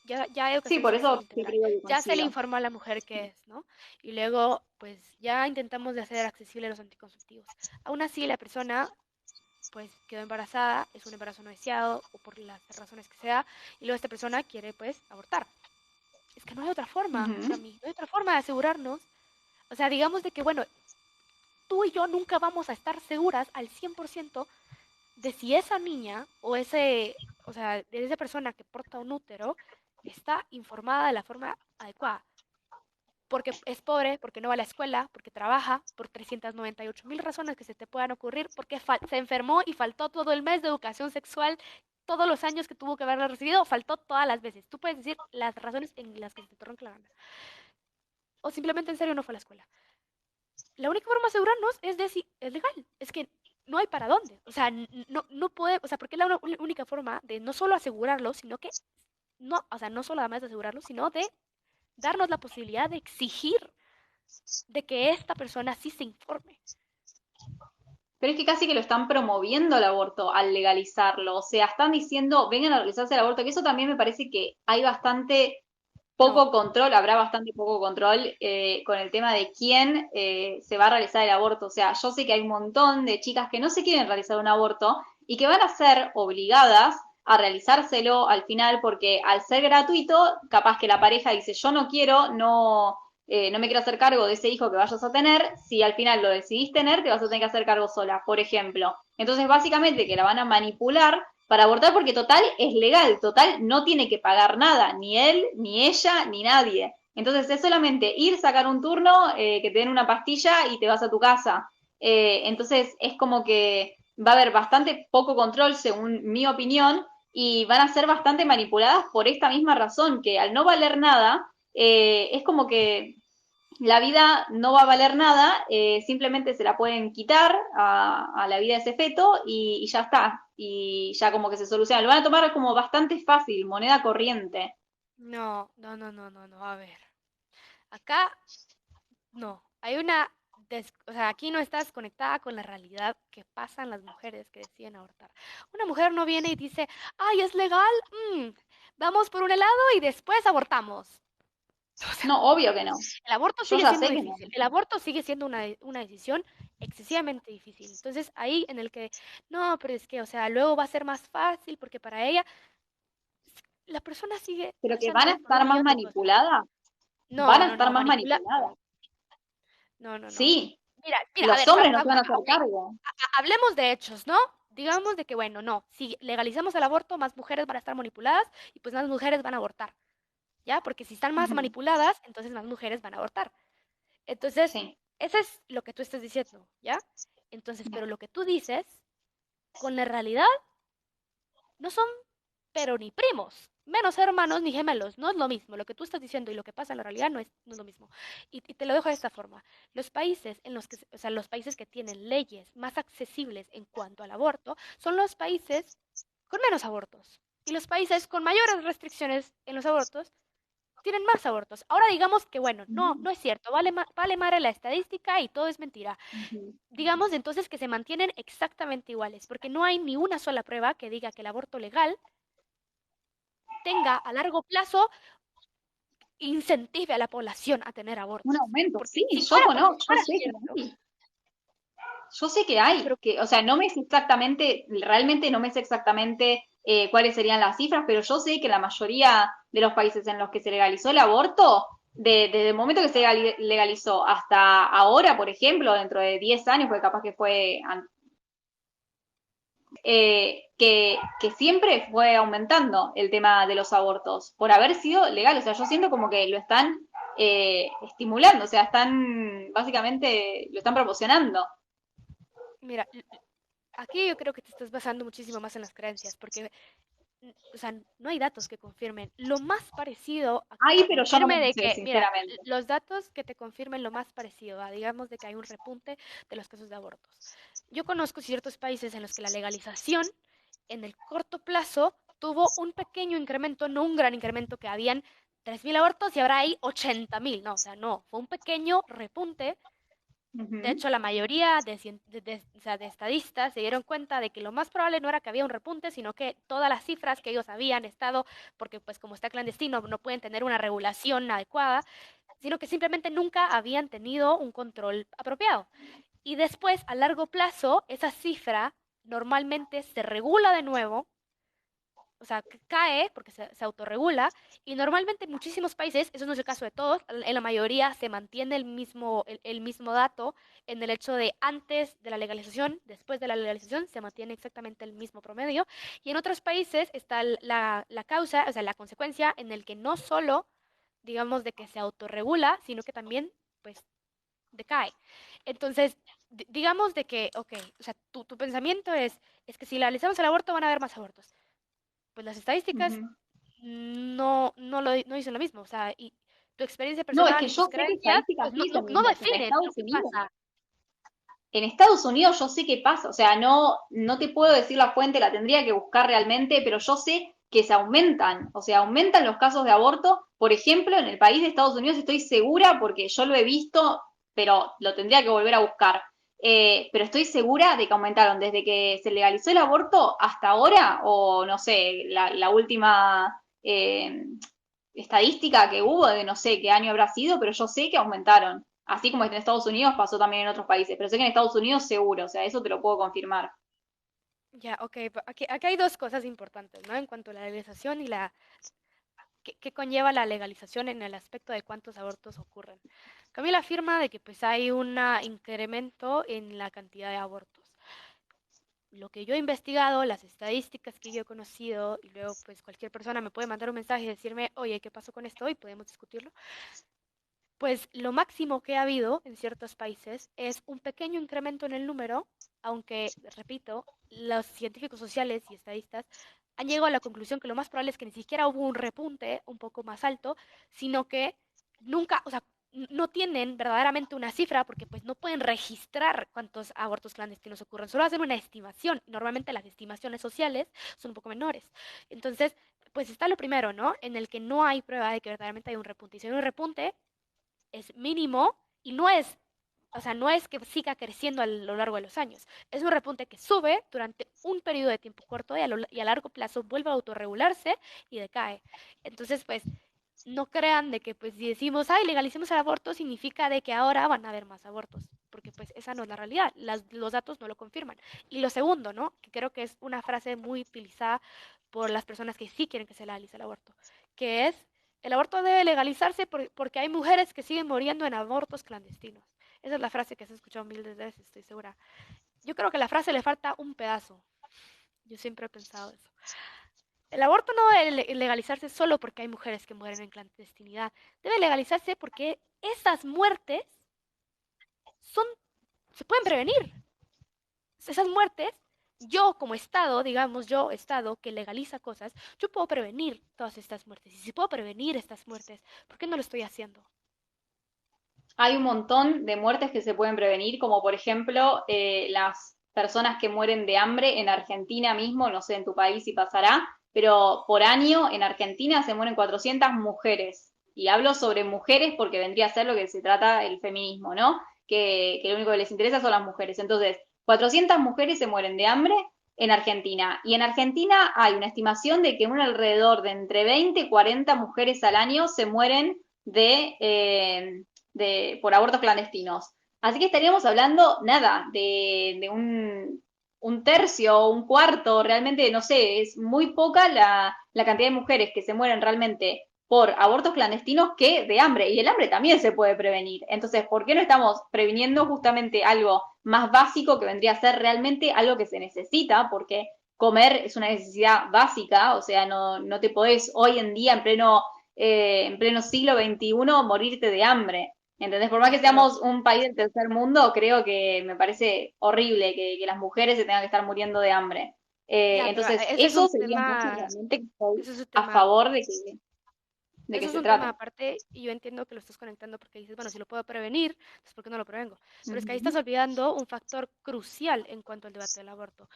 Ya hay
Sí,
educación
por
sexual
eso sí
integral.
creo que
Ya se le
coincido.
informa a la mujer qué es, ¿no? Y luego, pues ya intentamos de hacer accesible los anticonceptivos. Aún así, la persona, pues quedó embarazada, es un embarazo no deseado o por las razones que sea, y luego esta persona quiere, pues, abortar. Es que no hay otra forma,
Ujú.
Cami, no hay otra forma de asegurarnos. O sea, digamos de que, bueno, tú y yo nunca vamos a estar seguras al 100% de si esa niña o sea, de esa persona que porta un útero está informada de la forma adecuada. Porque es pobre, porque no va a la escuela, porque trabaja, por 398.000 razones que se te puedan ocurrir, porque se enfermó y faltó todo el mes de educación sexual, todos los años que tuvo que haberla recibido, faltó todas las veces. Tú puedes decir las razones en las que se te ronca la gana. O simplemente en serio no fue a la escuela. La única forma de asegurarnos es de si es legal. Es que no hay para dónde. O sea, no puede, o sea, porque es la única forma de no solo asegurarlo, sino que no, o sea, no solo además de asegurarlo, sino de darnos la posibilidad de exigir de que esta persona sí se informe.
Pero es que casi que lo están promoviendo el aborto al legalizarlo. O sea, están diciendo, vengan a realizarse el aborto, que eso también me parece que hay bastante
No,
poco control, habrá bastante poco control con el tema de quién se va a realizar el aborto. O sea, yo sé que hay un montón de chicas que no se quieren realizar un aborto y que van a ser obligadas a realizárselo al final porque al ser gratuito, capaz que la pareja dice yo no quiero, no me quiero hacer cargo de ese hijo que vayas a tener, si al final lo decidís tener, te vas a tener que hacer cargo sola, por ejemplo. Entonces, básicamente que la van a manipular para abortar porque total es legal, total no tiene que pagar nada, ni él, ni ella, ni nadie. Entonces es solamente ir, sacar un turno, que te den una pastilla y te vas a tu casa. Entonces es como que va a haber bastante poco control, según mi opinión, y van a ser bastante manipuladas por esta misma razón, que al no valer nada, es como que la vida no va a valer nada, simplemente se la pueden quitar a la vida de ese feto y ya está. Y ya como que se soluciona. Lo van a tomar como bastante fácil, moneda corriente.
no, a ver. Acá no, hay una, o sea, aquí no estás conectada con la realidad que pasan las mujeres que deciden abortar. Una mujer no viene y dice, ay, es legal, Mm, vamos por un helado y después abortamos. O sea,
No, obvio que no.
el aborto
Yo
sigue
ya
siendo
sé que no.
difícil. El aborto sigue siendo una decisión excesivamente difícil. Entonces, ahí en el que, no, pero es que, o sea, luego va a ser más fácil porque para ella, la persona sigue
Pero que van a
luchando por
estar
un
más
millón de cosas.
manipuladas. Van
No,
a
no,
estar
no,
más
manipula.
manipuladas.
No.
Sí,
A
los
ver,
hombres no se van a hacer cargo.
hablemos de hechos, ¿no? Digamos de que, bueno, no, si legalizamos el aborto, más mujeres van a estar manipuladas y pues más mujeres van a abortar, ¿ya? Porque si están más
Ujú.
manipuladas, entonces más mujeres van a abortar. Entonces,
Sí.
eso es lo que tú estás diciendo, ¿ya? Entonces, pero lo que tú dices, con la realidad, no son pero ni primos, menos hermanos ni gemelos, no es lo mismo. Lo que tú estás diciendo y lo que pasa en la realidad no es lo mismo. Y te lo dejo de esta forma. Los países en los que, o sea, los países que tienen leyes más accesibles en cuanto al aborto son los países con menos abortos. Y los países con mayores restricciones en los abortos tienen más abortos. Ahora digamos que, bueno, no es cierto, vale madre la estadística y todo es mentira.
Ujú.
Digamos entonces que se mantienen exactamente iguales, porque no hay ni una sola prueba que diga que el aborto legal tenga a largo plazo, incentive a la población a tener
Un
abortos.
aumento,
Porque
sí,
si fuera, porque si
yo
fuera
sé que
cierto,
hay. Yo sé que
sí,
hay,
pero
que, o sea, no me sé exactamente, realmente no me sé exactamente cuáles serían las cifras, pero yo sé que la mayoría de los países en los que se legalizó el aborto, desde el momento que se legalizó hasta ahora, por ejemplo, dentro de 10 años, porque capaz que fue que siempre fue aumentando el tema de los abortos por haber sido legal. O sea, yo siento como que lo están estimulando, o sea, están básicamente lo están promocionando.
Mira, aquí yo creo que te estás basando muchísimo más en las creencias, porque o sea, no hay datos que confirmen. Lo más parecido a que te
Ahí, pero yo no me
confirme de
sé,
que, mira,
sinceramente.
los datos que te confirmen lo más parecido a, digamos, de que hay un repunte de los casos de abortos. Yo conozco ciertos países en los que la legalización en el corto plazo tuvo un pequeño incremento, no un gran incremento, que habían 3.000 abortos y ahora hay 80.000. No, o sea, no, fue un pequeño repunte. De
Ujú,
hecho, la mayoría o sea, de estadistas se dieron cuenta de que lo más probable no era que había un repunte, sino que todas las cifras que ellos habían estado, porque pues como está clandestino, no pueden tener una regulación adecuada, sino que simplemente nunca habían tenido un control apropiado. Y después, a largo plazo, esa cifra normalmente se regula de nuevo, o sea, cae porque se autorregula, y normalmente en muchísimos países, eso no es el caso de todos, en la mayoría se mantiene el mismo dato en el hecho de antes de la legalización, después de la legalización, se mantiene exactamente el mismo promedio, y en otros países está la causa, o sea, la consecuencia en el que no solo, digamos, de que se autorregula, sino que también, pues, decae. Entonces, digamos de que, ok, o sea, tu pensamiento es que si legalizamos el aborto van a haber más abortos. Pues las estadísticas
ujú.
no dicen lo mismo, o sea, y tu experiencia
No, es
personal
que
y
yo
tus
sé que
creencias,
estadísticas
pues
sí dicen lo
no
mismo, pero
definen lo que pasa.
En Estados Unidos yo sé qué pasa, o sea, no te puedo decir la fuente, la tendría que buscar realmente, pero yo sé que se aumentan, o sea, aumentan los casos de aborto. Por ejemplo, en el país de Estados Unidos estoy segura, porque yo lo he visto, pero lo tendría que volver a buscar. Pero estoy segura de que aumentaron desde que se legalizó el aborto hasta ahora, o no sé, la última estadística que hubo de no sé qué año habrá sido, pero yo sé que aumentaron. Así como en Estados Unidos pasó también en otros países, pero sé que en Estados Unidos seguro, o sea, eso te lo puedo confirmar.
Ya, ok, aquí hay dos cosas importantes, ¿no? En cuanto a la legalización y qué conlleva la legalización en el aspecto de cuántos abortos ocurren. Camila afirma de que pues hay un incremento en la cantidad de abortos. Lo que yo he investigado, las estadísticas que yo he conocido, y luego pues cualquier persona me puede mandar un mensaje y decirme, oye, ¿qué pasó con esto? Y podemos discutirlo. Pues lo máximo que ha habido en ciertos países es un pequeño incremento en el número, aunque, repito, los científicos sociales y estadistas han llegado a la conclusión que lo más probable es que ni siquiera hubo un repunte un poco más alto, sino que nunca, o sea, no tienen verdaderamente una cifra porque pues no pueden registrar cuántos abortos clandestinos ocurren, solo hacen una estimación. Normalmente las estimaciones sociales son un poco menores. Entonces, pues está lo primero, ¿no? En el que no hay prueba de que verdaderamente hay un repunte. Y si hay un repunte, es mínimo y o sea, no es que siga creciendo a lo largo de los años. Es un repunte que sube durante un periodo de tiempo corto y a largo plazo vuelve a autorregularse y decae. Entonces, pues, no crean de que, pues, si decimos, ay, legalicemos el aborto, significa de que ahora van a haber más abortos, porque, pues, esa no es la realidad. Los datos no lo confirman. Y lo segundo, ¿no? Que creo que es una frase muy utilizada por las personas que sí quieren que se legalice el aborto, que es el aborto debe legalizarse porque hay mujeres que siguen muriendo en abortos clandestinos. Esa es la frase que has escuchado miles de veces, estoy segura. Yo creo que a la frase le falta un pedazo. Yo siempre he pensado eso. El aborto no debe legalizarse solo porque hay mujeres que mueren en clandestinidad. Debe legalizarse porque esas muertes son, se pueden prevenir. Esas muertes, yo como Estado, digamos, yo Estado que legaliza cosas, yo puedo prevenir todas estas muertes. Y si puedo prevenir estas muertes, ¿por qué no lo estoy haciendo?
Hay un montón de muertes que se pueden prevenir, como por ejemplo las personas que mueren de hambre en Argentina mismo, no sé en tu país si pasará, pero por año en Argentina se mueren 400 mujeres. Y hablo sobre mujeres porque vendría a ser lo que se trata el feminismo, ¿no? Que lo único que les interesa son las mujeres. Entonces, 400 mujeres se mueren de hambre en Argentina. Y en Argentina hay una estimación de que un alrededor de entre 20 y 40 mujeres al año se mueren por abortos clandestinos. Así que estaríamos hablando, nada, de un tercio o un cuarto, realmente, no sé, es muy poca la cantidad de mujeres que se mueren realmente por abortos clandestinos que de hambre. Y el hambre también se puede prevenir. Entonces, ¿por qué no estamos previniendo justamente algo más básico que vendría a ser realmente algo que se necesita? Porque comer es una necesidad básica, o sea, no te podés hoy en día, en pleno siglo XXI, morirte de hambre. ¿Entendés? Por más
Ya,
que
pero,
seamos un país del tercer mundo, creo que me parece horrible que las mujeres se tengan que estar muriendo de hambre.
ya, pero
Entonces,
ese es
eso
un
sería un punto
tema,
realmente que estoy
ese es un
a
tema,
favor de que
eso es
se
un tema
trate.
aparte y yo entiendo que lo estás conectando porque dices, bueno, si lo puedo prevenir, entonces ¿por qué no lo prevengo? Pero es que ahí estás
Ujú.
olvidando un factor crucial en cuanto al debate del aborto.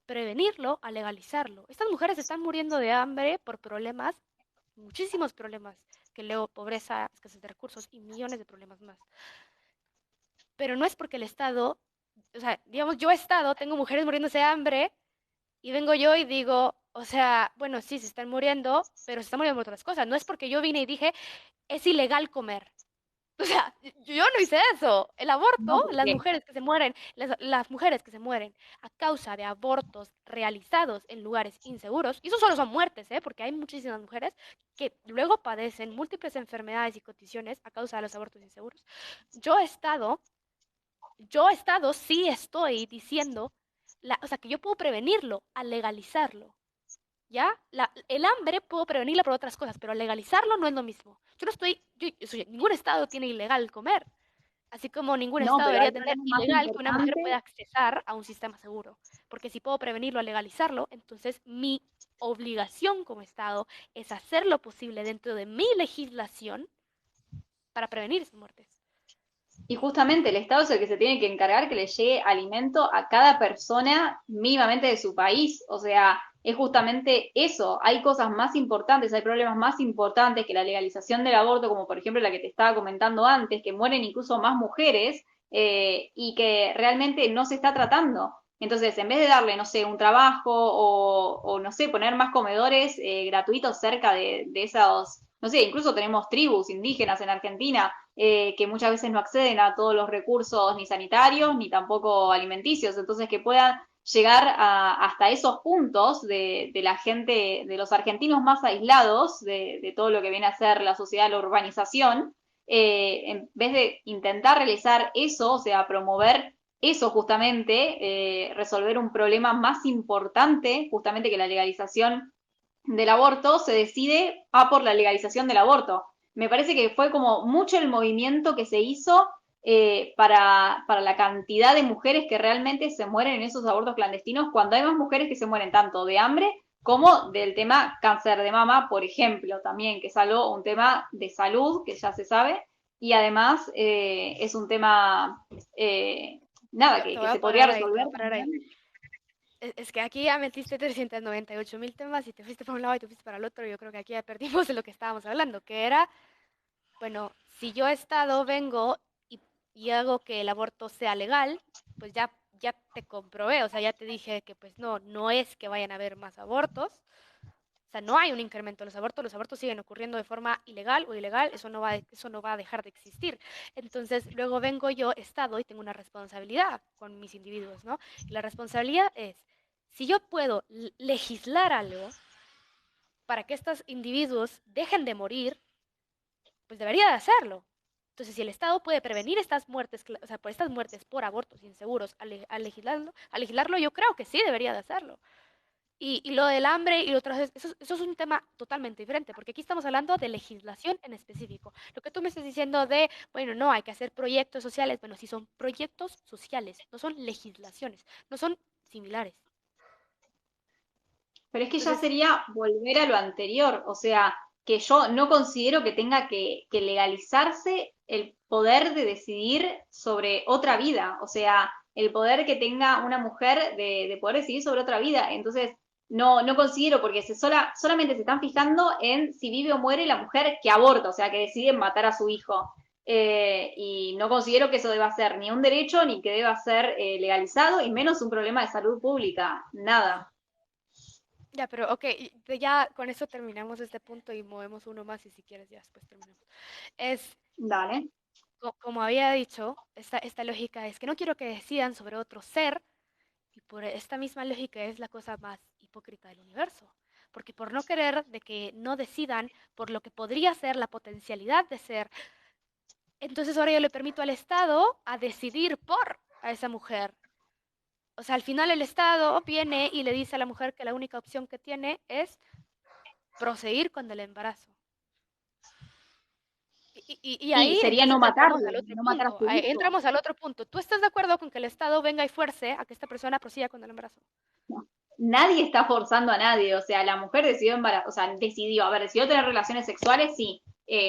Prevenirlo a legalizarlo. Estas mujeres están muriendo de hambre por problemas, muchísimos problemas, que luego pobreza, escasez de recursos y millones de problemas más. Pero no es porque el Estado, o sea, digamos, yo he estado, tengo mujeres muriéndose de hambre y vengo yo y digo, o sea, bueno, sí, se están muriendo, pero se están muriendo por otras cosas. No es porque yo vine y dije, es ilegal comer. O sea, yo no hice eso. El aborto,
No,
las
porque
mujeres que se mueren, las mujeres que se mueren a causa de abortos realizados en lugares inseguros, y eso solo son muertes, ¿eh? Porque hay muchísimas mujeres que luego padecen múltiples enfermedades y condiciones a causa de los abortos inseguros. Yo he estado, sí estoy diciendo, o sea, que yo puedo prevenirlo al legalizarlo. ¿Ya? El hambre puedo prevenirla por otras cosas, pero legalizarlo no es lo mismo. Yo no estoy, ningún estado tiene ilegal comer, así como ningún
no,
estado
pero
debería
hay
tener
problemas más
ilegal que una mujer
importantes.
pueda accesar a un sistema seguro. Porque si puedo prevenirlo al legalizarlo, entonces mi obligación como estado es hacer lo posible dentro de mi legislación para prevenir esas muertes.
Y justamente el Estado es el que se tiene que encargar que le llegue alimento a cada persona mínimamente de su país. O sea, es justamente eso. Hay cosas más importantes, hay problemas más importantes que la legalización del aborto, como por ejemplo la que te estaba comentando antes, que mueren incluso más mujeres y que realmente no se está tratando. Entonces, en vez de darle, no sé, un trabajo o no sé, poner más comedores gratuitos cerca de esos, no sé, incluso tenemos tribus indígenas en Argentina que muchas veces no acceden a todos los recursos ni sanitarios ni tampoco alimenticios, entonces que puedan llegar hasta esos puntos de la gente, de los argentinos más aislados de todo lo que viene a ser la sociedad, la urbanización, en vez de intentar realizar eso, o sea, promover eso justamente, resolver un problema más importante, justamente que la legalización del aborto, se decide a por la legalización del aborto. Me parece que fue como mucho el movimiento que se hizo para la cantidad de mujeres que realmente se mueren en esos abortos clandestinos, cuando hay más mujeres que se mueren tanto de hambre como del tema cáncer de mama, por ejemplo, también, que es algo, un tema de salud que ya se sabe, y además es un tema, nada,
Te
que
voy a
se podría
parar ahí, te voy
resolver
a parar ahí.
también.
Es que aquí ya metiste 398.000 temas y te fuiste para un lado y te fuiste para el otro. Yo creo que aquí ya perdimos de lo que estábamos hablando, que era, bueno, si yo Estado vengo y hago que el aborto sea legal, pues ya te comprobé, o sea, ya te dije que pues no, no es que vayan a haber más abortos, o sea, no hay un incremento de los abortos siguen ocurriendo de forma ilegal o ilegal, eso no va a dejar de existir. Entonces, luego vengo yo, Estado, y tengo una responsabilidad con mis individuos, ¿no? Y la responsabilidad es, si yo puedo legislar algo para que estos individuos dejen de morir, pues debería de hacerlo. Entonces, si el Estado puede prevenir estas muertes, o sea, por estas muertes por abortos inseguros, al legislarlo, yo creo que sí debería de hacerlo. Y lo del hambre y otras, eso es un tema totalmente diferente, porque aquí estamos hablando de legislación en específico. Lo que tú me estás diciendo de, bueno, no, hay que hacer proyectos sociales, bueno, sí son proyectos sociales, no son legislaciones, no son similares.
Pero es que ya
Entonces,
sería volver a lo anterior, o sea, que yo no considero que tenga que legalizarse el poder de decidir sobre otra vida, o sea, el poder que tenga una mujer de poder decidir sobre otra vida. Entonces, no considero, porque solamente se están fijando en si vive o muere la mujer que aborta, o sea, que decide matar a su hijo. Y no considero que eso deba ser ni un derecho ni que deba ser legalizado, y menos un problema de salud pública, nada.
ya, pero ok, ya con eso terminamos este punto y movemos uno más y si quieres ya después terminamos. Es,
Dale.
como había dicho, esta lógica es que no quiero que decidan sobre otro ser y por esta misma lógica es la cosa más hipócrita del universo. porque por no querer de que no decidan por lo que podría ser la potencialidad de ser, entonces ahora yo le permito al Estado a decidir por a esa mujer. O sea, al final el Estado viene y le dice a la mujer que la única opción que tiene es proseguir con el embarazo. Y
Sí,
ahí
sería no
entonces entramos
matarlo,
al otro
no matar a
punto.
su hijo.
Entramos al otro punto. ¿Tú estás de acuerdo con que el Estado venga y fuerce a que esta persona prosiga con el embarazo?
No. Nadie está forzando a nadie, o sea, la mujer decidió embarazar, o sea, decidió, a ver, decidió tener relaciones sexuales, sí.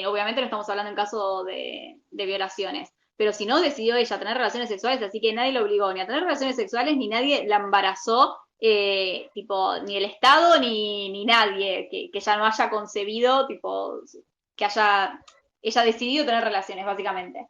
Obviamente no estamos hablando en caso de violaciones, pero si no, decidió ella tener relaciones sexuales, así que nadie la obligó ni a tener relaciones sexuales, ni nadie la embarazó, tipo, ni el Estado, ni nadie que ya no haya concebido, tipo, que haya, ella decidido tener relaciones, básicamente.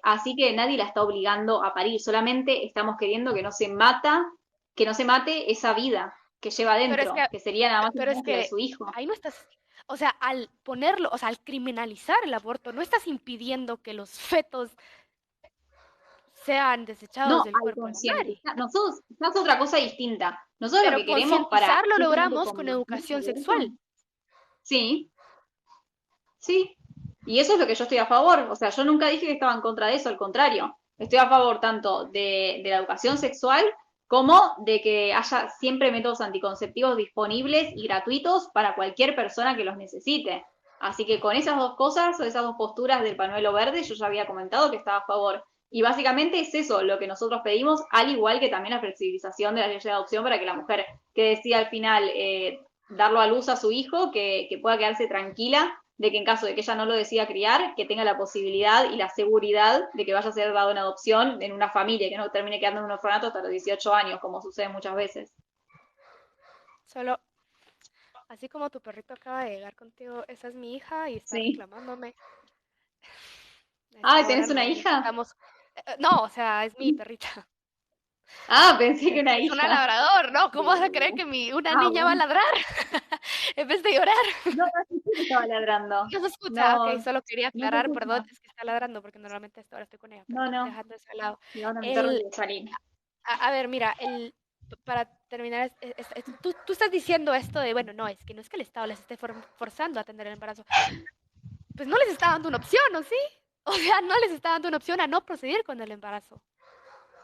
Así que nadie la está obligando a parir, solamente estamos queriendo que no se mate esa vida que lleva
Pero es que,
adentro, que sería nada más y nada
pero es
menos que la de
que
su hijo.
ahí no estás, o sea, al ponerlo, o sea, al criminalizar el aborto, no estás impidiendo que los fetos sean
No,
desechados del
al
cuerpo de la madre.
concientizar, nosotros, es otra cosa distinta. Nosotros lo
Pero
que queremos para
concientizar lo
justamente
logramos con
combatir el
educación sexual.
aborto, sí, sí. Y eso es lo que yo estoy a favor. O sea, yo nunca dije que estaba en contra de eso, al contrario. Estoy a favor tanto de la educación sexual como de que haya siempre métodos anticonceptivos disponibles y gratuitos para cualquier persona que los necesite. Así que con esas dos cosas o esas dos posturas del pañuelo verde, yo ya había comentado que estaba a favor. Y básicamente es eso lo que nosotros pedimos, al igual que también la flexibilización de la ley de adopción para que la mujer que decida al final darlo a luz a su hijo, que pueda quedarse tranquila de que en caso de que ella no lo decida criar, que tenga la posibilidad y la seguridad de que vaya a ser dado en adopción en una familia, que no termine quedando en un orfanato hasta los 18 años, como sucede muchas veces.
Solo, así como tu perrito acaba de llegar contigo, esa es mi hija y está
Sí.
reclamándome. A
Ah,
esta hora
¿tenés una
no
hija?
necesitamos. No, o sea, es mi perrita.
Ah, pensé que una
Es una
hija.
labrador, ¿no? ¿Cómo vas a creer que una
Ah,
niña va a
bueno.
ladrar en vez de llorar?
No, no, sí, sí, estaba ladrando.
No se escucha, ok,
No,
solo quería
no se
aclarar, perdón,
escucha.
es que está ladrando porque normalmente a esta hora estoy con ella, pero
No, no.
dejando eso al lado.
Y ahora mi perro
El,
quiere salir.
a ver, mira, para terminar, tú estás diciendo esto de, bueno, no es que el Estado les esté forzando a tener el embarazo. Pues no les está dando una opción, ¿o sí? O sea, no les está dando una opción a no proceder con el embarazo.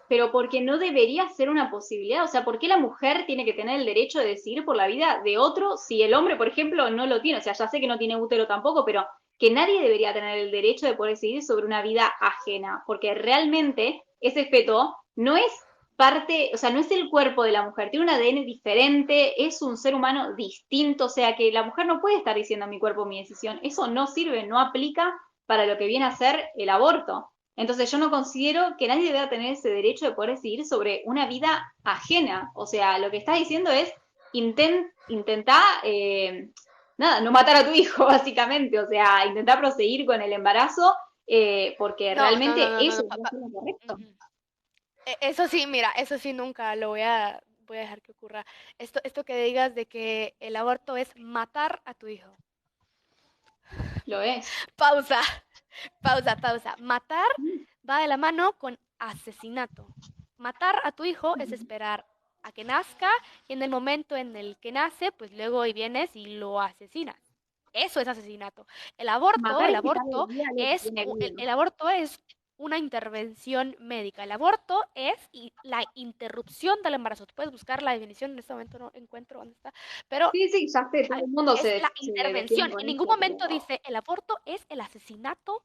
Pero porque no debería ser una posibilidad. O sea, ¿por qué la mujer tiene que tener el derecho de decidir por la vida de otro si el hombre, por ejemplo, no lo tiene? O sea, ya sé que no tiene útero tampoco, pero que nadie debería tener el derecho de poder decidir sobre una vida ajena, porque realmente ese feto no es parte, o sea, no es el cuerpo de la mujer, tiene un ADN diferente, es un ser humano distinto, o sea, que la mujer no puede estar diciendo mi cuerpo, mi decisión. Eso no sirve, no aplica para lo que viene a ser el aborto. Entonces yo no considero que nadie deba tener ese derecho de poder decidir sobre una vida ajena. O sea, lo que estás diciendo es intentar, nada, no matar a tu hijo, básicamente. O sea, intentar proseguir con el embarazo porque
No, no, no,
realmente
no, no,
eso
no,
es lo correcto.
Ujú. Eso sí, mira, eso sí nunca lo voy a dejar que ocurra. Esto que digas de que el aborto es matar a tu hijo.
Lo es.
Pausa, pausa. Matar va de la mano con asesinato. Matar a tu hijo es esperar a que nazca y en el momento en el que nace, pues luego y vienes y lo asesinas. Eso es asesinato. El aborto,
Matar
el
es quitarle
aborto
vida a lo que
es,
tiene vida.
el aborto es una intervención médica. El aborto es la interrupción del embarazo. Tú puedes buscar la definición, en este momento no encuentro dónde está, pero
Sí, sí, ya sé, todo el mundo
es la
se defiende
intervención.
con
En ningún
eso,
momento
pero
dice el aborto es el asesinato.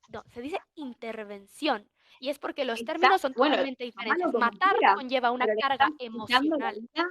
No, se dice intervención. Y es porque los términos
exacto.
son
Bueno,
totalmente diferentes.
llamalo como
Matar
quiera,
conlleva una
pero le
carga
están quitando la
emocional.
vida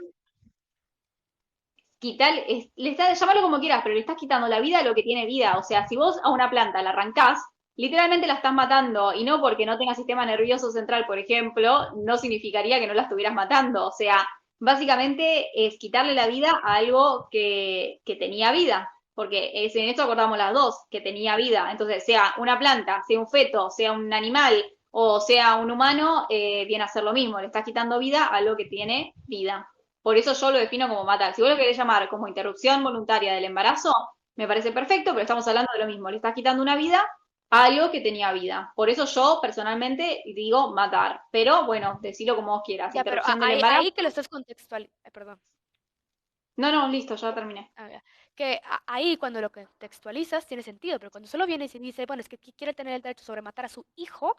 le estás, llámalo como quieras, pero le estás quitando la vida a lo que tiene vida. O sea, si vos a una planta la arrancás, literalmente la estás matando, y no porque no tenga sistema nervioso central, por ejemplo, no significaría que no la estuvieras matando. O sea, básicamente es quitarle la vida a algo que tenía vida, porque en esto acordamos las dos, que tenía vida. Entonces, sea una planta, sea un feto, sea un animal o sea un humano, viene a ser lo mismo, le estás quitando vida a algo que tiene vida. Por eso yo lo defino como matar. Si vos lo querés llamar como interrupción voluntaria del embarazo, me parece perfecto, pero estamos hablando de lo mismo. Le estás quitando una vida a algo que tenía vida. Por eso yo personalmente digo matar. Pero bueno, decilo como vos quieras.
Ya, pero
Interrupción del
ahí,
embarazo.
ahí que lo estás contextualizando. Perdón.
No, no, listo, ya terminé.
A ver, que ahí cuando lo que textualizas tiene sentido, pero cuando solo vienes y dice, bueno, es que quiere tener el derecho sobre matar a su hijo,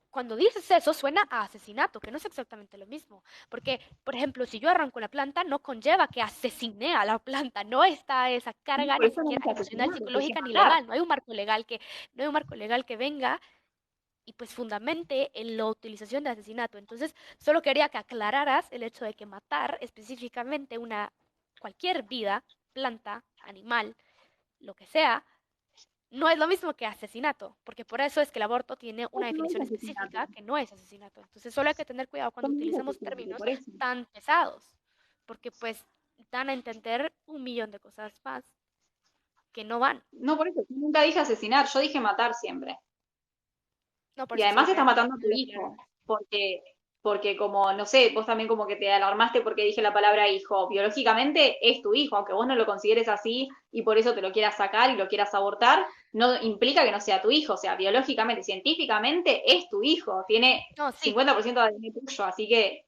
cuando dices eso suena a asesinato, que no es exactamente lo mismo. Porque, por ejemplo, si yo arranco la planta, no conlleva que asesine a la planta, no está esa
No,
carga
por
ni
eso no
siquiera
es
emocional,
asesinar, es
psicológica ni
matar.
legal, no hay un marco legal que venga y pues fundamente en la utilización de asesinato. Entonces, solo quería que aclararas el hecho de que matar específicamente cualquier vida, planta, animal, lo que sea, no es lo mismo que asesinato, porque por eso es que el aborto tiene
No,
una
no es
definición
asesinato.
específica que no es asesinato. Entonces, solo hay que tener cuidado cuando
No es
utilizamos
asesinato,
términos
por eso.
tan pesados, porque pues dan a entender un millón de cosas más que no van.
No, por eso. Yo nunca dije asesinar, yo dije matar siempre.
No, por
Y
eso
además
solo
estás
quería
matando a tu
lo aclarar.
hijo, porque como, no sé, vos también como que te alarmaste porque dije la palabra hijo. Biológicamente es tu hijo, aunque vos no lo consideres así y por eso te lo quieras sacar y lo quieras abortar, no implica que no sea tu hijo. O sea, biológicamente, científicamente es tu hijo. Tiene
No, sí,
50% de ADN tuyo, así que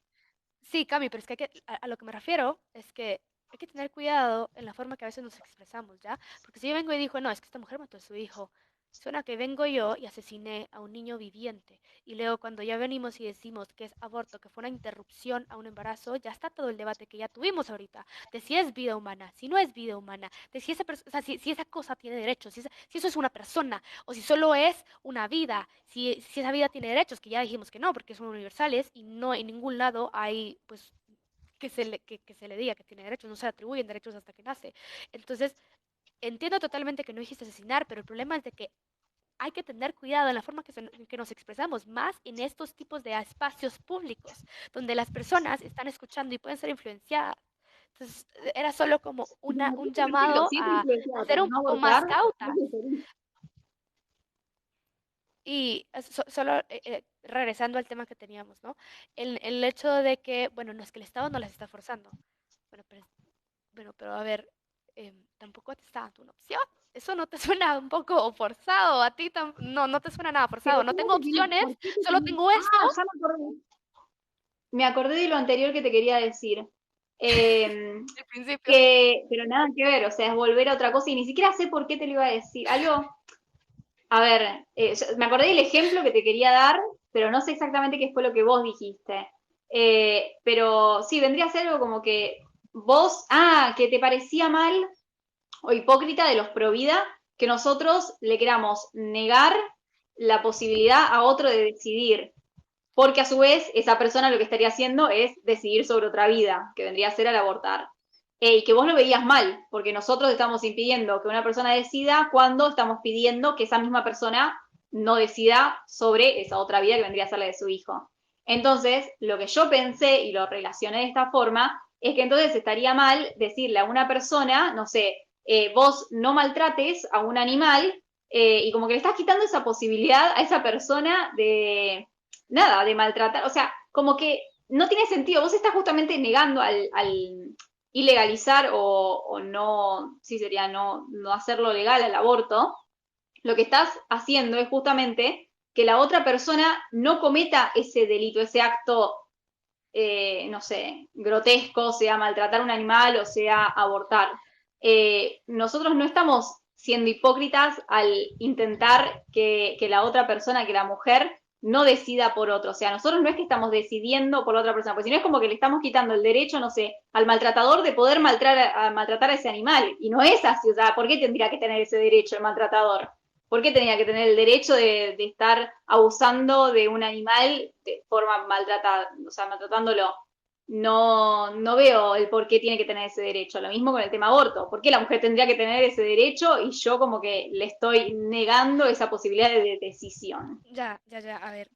sí, Cami, pero es que, a lo que me refiero es que hay que tener cuidado en la forma que a veces nos expresamos, ¿ya? Porque si yo vengo y digo, no, es que esta mujer mató a su hijo, suena que vengo yo y asesiné a un niño viviente. Y luego cuando ya venimos y decimos que es aborto, que fue una interrupción a un embarazo, ya está todo el debate que ya tuvimos ahorita, de si es vida humana, si no es vida humana, de si o sea, si esa cosa tiene derechos, si eso es una persona, o si solo es una vida, si esa vida tiene derechos, que ya dijimos que no, porque son universales y no en ningún lado hay, pues, que se le diga que tiene derechos, no se le atribuyen derechos hasta que nace. Entonces, entiendo totalmente que no dijiste asesinar, pero el problema es de que hay que tener cuidado en la forma que nos expresamos, más en estos tipos de espacios públicos, donde las personas están escuchando y pueden ser influenciadas. Entonces, era solo como un
perfecto,
llamado
si es
a
influenciado
ser
para
un
no
poco más
abortar,
cautas.
no es feliz.
Y solo regresando al tema que teníamos, ¿no? El hecho de que, bueno, no es que el Estado no las está forzando. Bueno, pero a ver, tampoco te está dando una opción. ¿Eso no te suena un poco forzado? A ti no, no te suena nada
Pero
forzado. No
¿cómo
tengo
te tiene,
opciones,
por qué te
solo
tiene?
tengo esto.
Ah, ya me acordé. Me acordé de lo anterior que te quería decir. Eh,
Al principio.
pero nada que ver, o sea, es volver a otra cosa y ni siquiera sé por qué te lo iba a decir. Algo, a ver, me acordé del ejemplo que te quería dar, pero no sé exactamente qué fue lo que vos dijiste. Pero sí, vendría a ser algo como que vos, que te parecía mal o hipócrita de los pro vida que nosotros le queramos negar la posibilidad a otro de decidir, porque a su vez esa persona lo que estaría haciendo es decidir sobre otra vida, que vendría a ser al abortar. Y que vos lo veías mal, porque nosotros estamos impidiendo que una persona decida cuando estamos pidiendo que esa misma persona no decida sobre esa otra vida que vendría a ser la de su hijo. Entonces, lo que yo pensé y lo relacioné de esta forma es que entonces estaría mal decirle a una persona, no sé, vos no maltrates a un animal y como que le estás quitando esa posibilidad a esa persona de, nada, de maltratar, o sea, como que no tiene sentido, vos estás justamente negando al ilegalizar o no, sí sería no hacerlo legal al aborto, lo que estás haciendo es justamente que la otra persona no cometa ese delito, ese acto, no sé, grotesco, sea maltratar a un animal o sea abortar. Nosotros no estamos siendo hipócritas al intentar que la otra persona, que la mujer, no decida por otro. O sea, nosotros no es que estamos decidiendo por la otra persona, porque si no es como que le estamos quitando el derecho, no sé, al maltratador de poder maltratar a ese animal. Y no es así, o sea, ¿por qué tendría que tener ese derecho el maltratador? ¿Por qué tenía que tener el derecho de estar abusando de un animal de forma maltratada, o sea, maltratándolo? No veo el por qué tiene que tener ese derecho. Lo mismo con el tema aborto. ¿Por qué la mujer tendría que tener ese derecho y yo como que le estoy negando esa posibilidad de decisión?
Ya, ya, ya. A ver,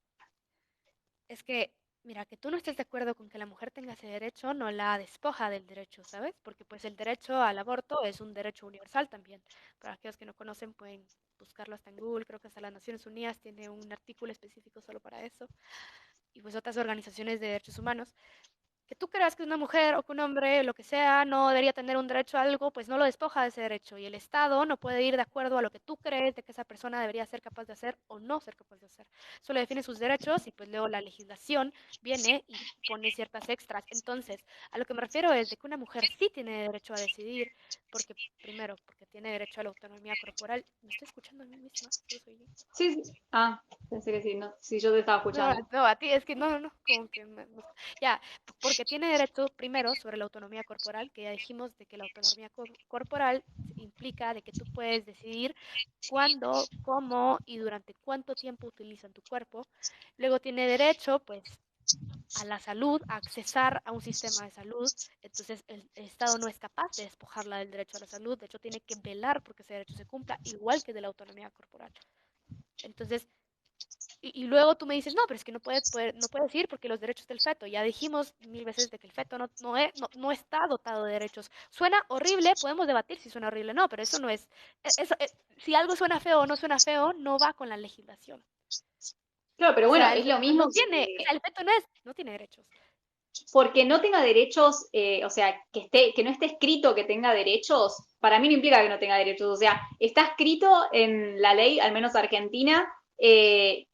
es que, mira, que tú no estés de acuerdo con que la mujer tenga ese derecho, no la despoja del derecho, ¿sabes? Porque pues el derecho al aborto es un derecho universal también. Para aquellos que no conocen, pueden buscarlo hasta en Google, creo que hasta las Naciones Unidas tiene un artículo específico solo para eso, y pues otras organizaciones de derechos humanos. que tú creas que una mujer o que un hombre, lo que sea, no debería tener un derecho a algo, pues no lo despoja de ese derecho. Y el Estado no puede ir de acuerdo a lo que tú crees de que esa persona debería ser capaz de hacer o no ser capaz de hacer. Solo define sus derechos y pues luego la legislación viene y pone ciertas extras. Entonces, a lo que me refiero es de que una mujer sí tiene derecho a decidir, porque primero, porque tiene derecho a la autonomía corporal. ¿Me estoy escuchando a mí misma? Solo soy yo.
Sí, sí. Ah, pensé que sí, no, sí, yo te estaba
No,
escuchando.
no, a ti es que no, como que ya, porque tiene derecho primero sobre la autonomía corporal, que ya dijimos de que la autonomía corporal implica de que tú puedes decidir cuándo, cómo y durante cuánto tiempo utilizan tu cuerpo. Luego tiene derecho, pues, a la salud, a accesar a un sistema de salud. Entonces, el Estado no es capaz de despojarla del derecho a la salud. De hecho, tiene que velar porque ese derecho se cumpla, igual que de la autonomía corporal. Entonces, y luego tú me dices, no, pero es que no puedes ir porque los derechos del feto. Ya dijimos mil veces de que el feto no está dotado de derechos. Suena horrible, podemos debatir si suena horrible o no, pero eso no es, eso, si algo suena feo o no suena feo, no va con la legislación.
Claro, pero
O
bueno,
sea, el
es lo
feto
mismo
no tiene, o
que
sea, el feto no tiene derechos.
porque no tenga derechos, o sea, que no esté escrito que tenga derechos, para mí no implica que no tenga derechos. O sea, está escrito en la ley, al menos argentina, que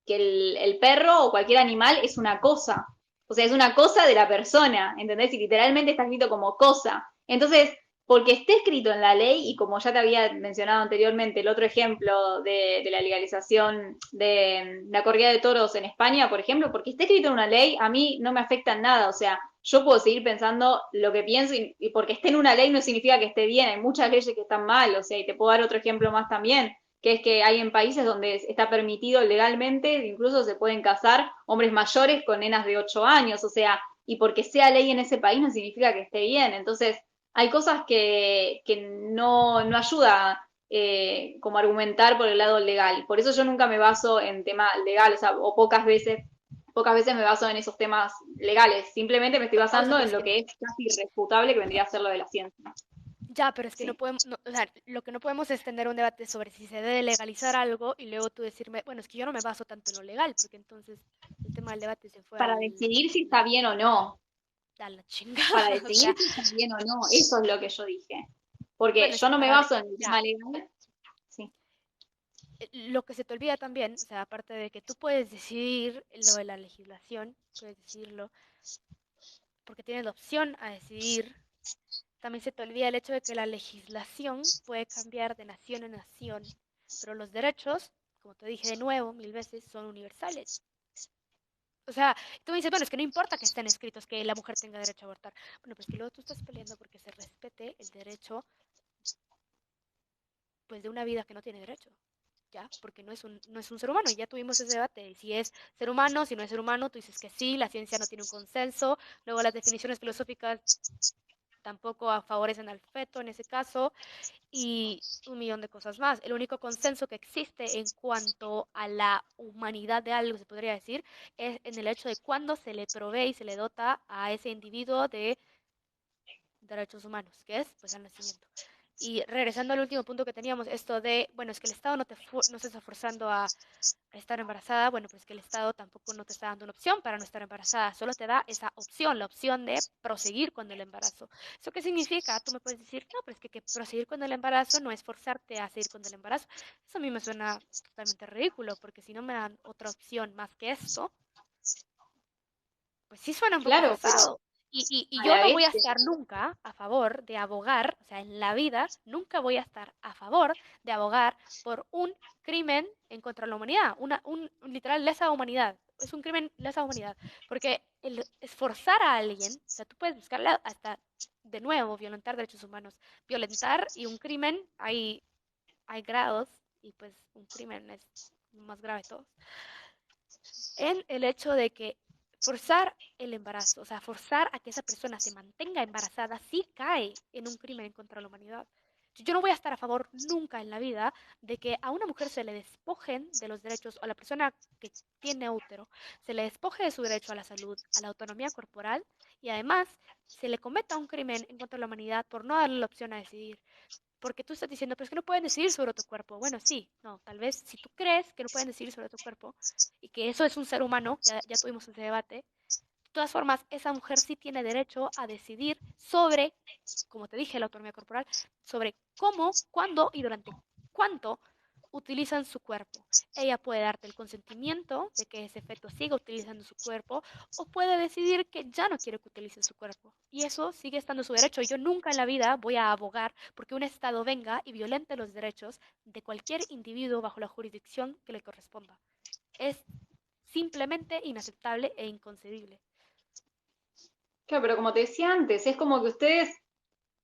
el perro o cualquier animal es una cosa. O sea, es una cosa de la persona, ¿entendés? Y literalmente está escrito como cosa. Entonces, porque esté escrito en la ley, y como ya te había mencionado anteriormente, el otro ejemplo de la legalización de la corrida de toros en España, por ejemplo, porque esté escrito en una ley, a mí no me afecta en nada. O sea, yo puedo seguir pensando lo que pienso y porque esté en una ley no significa que esté bien. Hay muchas leyes que están mal, o sea, y te puedo dar otro ejemplo más también, que es que hay en países donde está permitido legalmente, incluso se pueden casar hombres mayores con nenas de 8 años, o sea, y porque sea ley en ese país no significa que esté bien. Entonces, hay cosas que no ayuda como argumentar por el lado legal. Por eso yo nunca me baso en tema legal, o sea, o pocas veces me baso en esos temas legales. Simplemente me estoy
Pausa,
basando
pero
en
es
lo
que
que es casi irrefutable que vendría a ser lo de la ciencia.
ya, pero es que no
Sí.
podemos, o sea, lo que no podemos es tener un debate sobre si se debe legalizar algo y luego tú decirme, bueno, es que yo no me baso tanto en lo legal, porque entonces el tema del debate se fue
Para decidir si está bien o no,
a la
para
chingada. O
decidir
sea,
si está bien o no, eso es lo que yo dije. Porque
bueno, es
yo
que
no me
para,
baso en el
ya,
tema legal. Sí.
lo que se te olvida también, o sea, aparte de que tú puedes decidir lo de la legislación, puedes decidirlo, porque tienes la opción a decidir, también se te olvida el hecho de que la legislación puede cambiar de nación en nación, pero los derechos, como te dije de nuevo mil veces, son universales. O sea, tú me dices, bueno, es que no importa que estén escritos que la mujer tenga derecho a abortar. Bueno, pues que luego tú estás peleando porque se respete el derecho, pues, de una vida que no tiene derecho. ¿Ya? Porque no es un ser humano, y ya tuvimos ese debate, y si es ser humano, si no es ser humano, tú dices que sí, la ciencia no tiene un consenso, luego las definiciones filosóficas tampoco favorecen al feto en ese caso, y un millón de cosas más. El único consenso que existe en cuanto a la humanidad de algo, se podría decir, es en el hecho de cuándo se le provee y se le dota a ese individuo de derechos humanos, que es pues al nacimiento. Y regresando al último punto que teníamos, esto de, bueno, es que el Estado no se está forzando a estar embarazada, bueno, pues que el Estado tampoco no te está dando una opción para no estar embarazada, solo te da esa opción, la opción de proseguir con el embarazo. ¿Eso qué significa? Tú me puedes decir, no, pero es que proseguir con el embarazo no es forzarte a seguir con el embarazo. Eso a mí me suena totalmente ridículo, porque si no me dan otra opción más que esto, pues sí suena un poco
Claro, pero
forzado. Y
a
yo
la
no
vez,
voy a estar nunca a favor de abogar, o sea, en la vida nunca voy a estar a favor de abogar por un crimen en contra de la humanidad, un literal lesa humanidad. Es un crimen lesa humanidad, porque el esforzar a alguien, o sea, tú puedes buscarle hasta, de nuevo, violentar derechos humanos. Violentar y un crimen, hay grados, y pues un crimen es lo más grave de todos en el hecho de que forzar el embarazo, o sea, forzar a que esa persona se mantenga embarazada, sí cae en un crimen contra la humanidad. Yo no voy a estar a favor nunca en la vida de que a una mujer se le despojen de los derechos, o a la persona que tiene útero, se le despoje de su derecho a la salud, a la autonomía corporal, y además se le cometa un crimen en contra de la humanidad por no darle la opción a decidir. Porque tú estás diciendo, pero es que no pueden decidir sobre tu cuerpo. Bueno, sí, no, tal vez si tú crees que no pueden decidir sobre tu cuerpo y que eso es un ser humano, ya tuvimos ese debate, todas formas, esa mujer sí tiene derecho a decidir sobre, como te dije, la autonomía corporal, sobre cómo, cuándo y durante cuánto utilizan su cuerpo. Ella puede darte el consentimiento de que ese feto siga utilizando su cuerpo o puede decidir que ya no quiere que utilice su cuerpo. Y eso sigue estando su derecho. Yo nunca en la vida voy a abogar porque un Estado venga y violente los derechos de cualquier individuo bajo la jurisdicción que le corresponda. Es simplemente inaceptable e inconcebible.
Claro, pero como te decía antes, es como que ustedes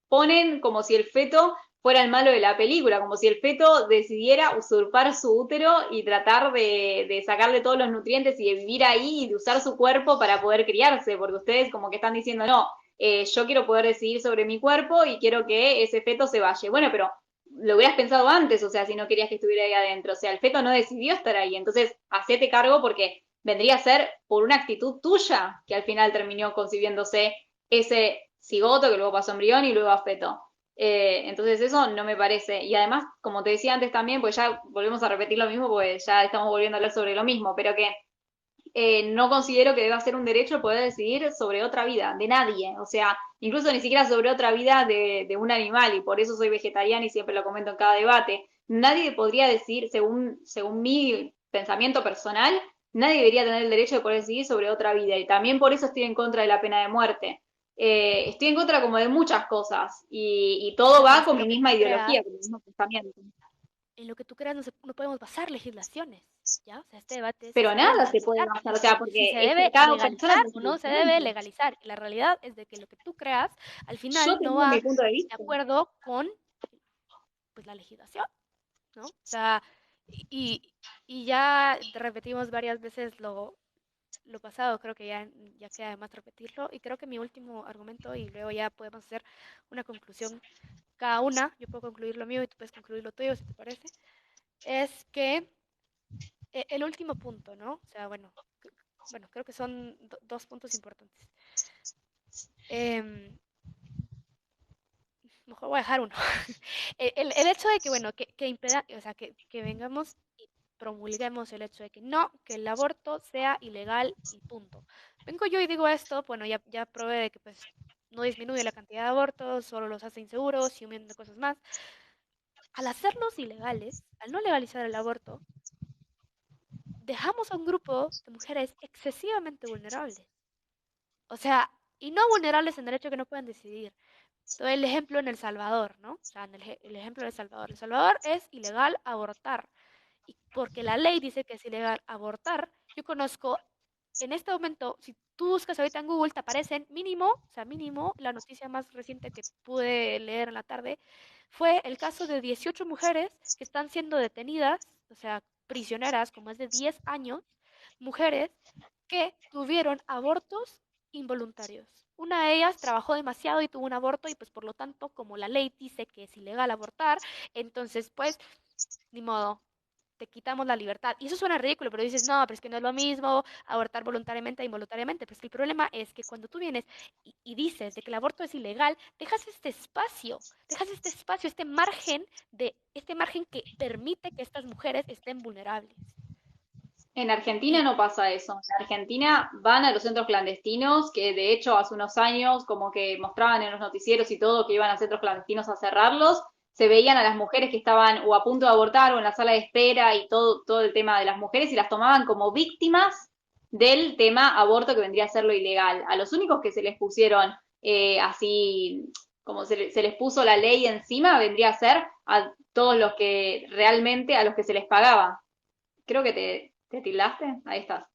ponen como si el feto fuera el malo de la película, como si el feto decidiera usurpar su útero y tratar de sacarle todos los nutrientes y de vivir ahí y de usar su cuerpo para poder criarse, porque ustedes como que están diciendo, no, yo quiero poder decidir sobre mi cuerpo y quiero que ese feto se vaya. Bueno, pero lo hubieras pensado antes, o sea, si no querías que estuviera ahí adentro, o sea, el feto no decidió estar ahí, entonces hacete cargo porque vendría a ser por una actitud tuya que al final terminó concibiéndose ese cigoto que luego pasó a embrión y luego a feto. Entonces eso no me parece. Y además, como te decía antes también, pues ya volvemos a repetir lo mismo, pues ya estamos volviendo a hablar sobre lo mismo, pero que no considero que deba ser un derecho poder decidir sobre otra vida, de nadie. O sea, incluso ni siquiera sobre otra vida de un animal, y por eso soy vegetariana y siempre lo comento en cada debate. Nadie podría decir, según mi pensamiento personal, nadie debería tener el derecho de poder decidir sobre otra vida. Y también por eso estoy en contra de la pena de muerte. Estoy en contra como de muchas cosas y todo
Ya, pero
va
es que
con
en
mi
lo que
misma
tú creas,
ideología, con mi mismo pensamiento.
en lo que tú creas no podemos basar legislaciones, ¿ya? O sea, este debate si
Pero
se debe
nada se puede
legalizar,
basar, o sea,
si se
porque
debe
cada persona
legalizar
tiene
o
su
no se debe
pensamiento.
legalizar. Y la realidad es de que lo que tú creas al
Yo
final no
tengo mi
va
punto de
de
vista.
acuerdo con pues, la legislación, ¿no? O sea, y, y ya repetimos varias veces lo pasado, creo que ya queda de más repetirlo. Y creo que mi último argumento, y luego ya podemos hacer una conclusión cada una, yo puedo concluir lo mío y tú puedes concluir lo tuyo, si te parece, es que el último punto, ¿no? O sea, bueno, creo que son dos puntos importantes. Em, Mejor voy a dejar uno. El hecho de que, bueno, o sea, que vengamos y promulguemos el hecho de que no, que el aborto sea ilegal y punto. Vengo yo y digo esto, bueno, ya probé de que pues no disminuye la cantidad de abortos, solo los hace inseguros y un montón de cosas más. Al hacerlos ilegales, al no legalizar el aborto, dejamos a un grupo de mujeres excesivamente vulnerables. O sea, y no vulnerables en derecho que no pueden decidir. Todo el ejemplo en El Salvador, ¿no? O sea, el ejemplo de El Salvador. El Salvador es ilegal abortar. Y porque la ley dice que es ilegal abortar, yo conozco, en este momento, si tú buscas ahorita en Google, te aparecen mínimo, o sea, mínimo, la noticia más reciente que pude leer en la tarde, fue el caso de 18 mujeres que están siendo detenidas, o sea, prisioneras con más de 10 años, mujeres que tuvieron abortos involuntarios. Una de ellas trabajó demasiado y tuvo un aborto y pues por lo tanto, como la ley dice que es ilegal abortar, entonces pues ni modo, te quitamos la libertad. Y eso suena ridículo, pero dices, no, pero es que no es lo mismo abortar voluntariamente e involuntariamente. Pues que el problema es que cuando tú vienes y dices de que el aborto es ilegal, dejas este espacio, este margen que permite que estas mujeres estén vulnerables.
En Argentina
Y
no pasa eso. En Argentina van a los centros clandestinos, que de hecho hace unos años como que mostraban en los noticieros y todo que iban a centros clandestinos a cerrarlos. Se veían a las mujeres que estaban o a punto de abortar o en la sala de espera y todo el tema de las mujeres y las tomaban como víctimas del tema aborto que vendría a ser lo ilegal. A los únicos que se les pusieron así, como se les puso la ley encima, vendría a ser a todos los que realmente, a los que se les pagaba. Creo que te tildaste, ahí estás.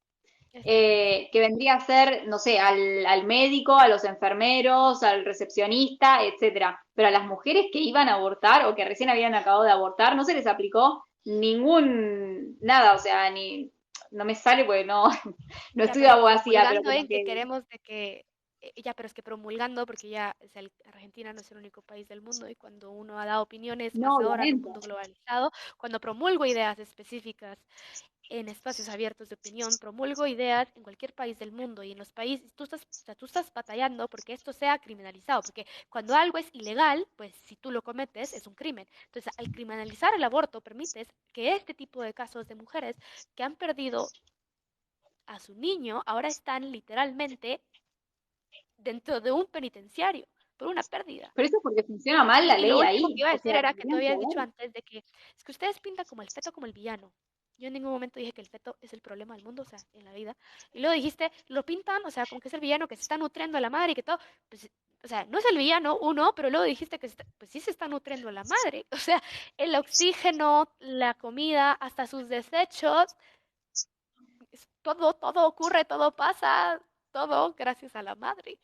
está bien, sí.
Que vendría a ser, no sé, al médico, a los enfermeros, al recepcionista, etcétera. Pero a las mujeres que iban a abortar o que recién habían acabado de abortar, no se les aplicó nada, o sea, ni, no me sale porque no, no
Ya,
estudio
pero
abogacía, pero
promulgando
como
en que
que,
queremos de que, ya, pero es que promulgando, porque ya, o sea, Argentina no es el único país del mundo y cuando uno da opiniones,
no,
más ahora en un
obviamente.
mundo globalizado, cuando promulgo ideas específicas en espacios abiertos de opinión, promulgo ideas en cualquier país del mundo y en los países, o sea, tú estás batallando porque esto sea criminalizado, porque cuando algo es ilegal, pues si tú lo cometes es un crimen. Entonces, al criminalizar el aborto, permites que este tipo de casos de mujeres que han perdido a su niño, ahora están literalmente dentro de un penitenciario por una pérdida.
Pero eso es porque funciona mal la
Y lo
ley
último que
ahí.
iba a
O
decir
sea,
era que tú
tendrían que
habías dicho
ver.
antes de que es que ustedes pintan como el feto como el villano. Yo en ningún momento dije que el feto es el problema del mundo, o sea, en la vida. Y luego dijiste, lo pintan, o sea, como que es el villano que se está nutriendo a la madre y que todo. Pues, o sea, no es el villano, uno, pero luego dijiste que pues sí se está nutriendo a la madre. O sea, el oxígeno, la comida, hasta sus desechos, todo ocurre, todo pasa, todo gracias a la madre.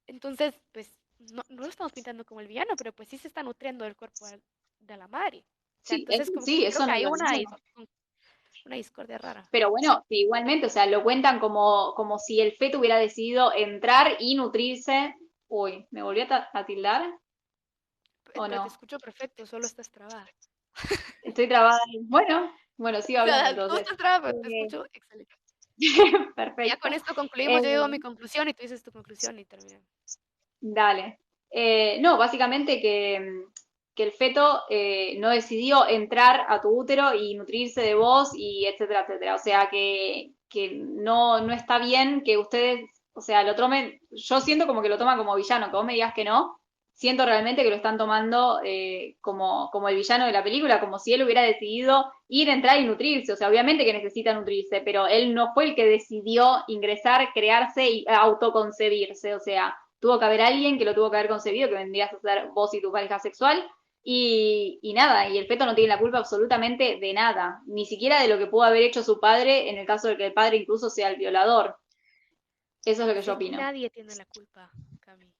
Entonces, pues no lo estamos pintando como el villano, pero pues sí se está nutriendo del cuerpo de la madre. O sea,
Sí,
entonces como que
sí,
creo
eso
que
no
hay
lo niego.
una discordia rara.
Pero bueno, sí, igualmente, o sea, lo cuentan como si el feto hubiera decidido entrar y nutrirse. Uy, ¿me volví a tildar o
Pero te
no?
escucho perfecto, solo estás trabada.
Estoy trabada ahí. Bueno, sigo
O
hablando
sea, tú
entonces.
estás trabada, pero te
Eh,
escucho excelente. Ya con
Perfecto.
esto concluimos, yo digo mi
Eh,
conclusión y tú dices tu conclusión y terminamos.
Dale. No, básicamente que el feto no decidió entrar a tu útero y nutrirse de vos y etcétera, etcétera. O sea que no está bien que ustedes, o sea, lo tomen, yo siento como que lo toman como villano, que vos me digas que no, siento realmente que lo están tomando como el villano de la película, como si él hubiera decidido ir, entrar y nutrirse. O sea, obviamente que necesita nutrirse, pero él no fue el que decidió ingresar, crearse y autoconcebirse. O sea, tuvo que haber alguien que lo tuvo que haber concebido, que vendrías a ser vos y tu pareja sexual, y nada, y el feto no tiene la culpa absolutamente de nada, ni siquiera de lo que pudo haber hecho su padre en el caso de que el padre incluso sea el violador. Eso es lo que
Si
yo
aquí
opino.
nadie tiene la culpa, Cami.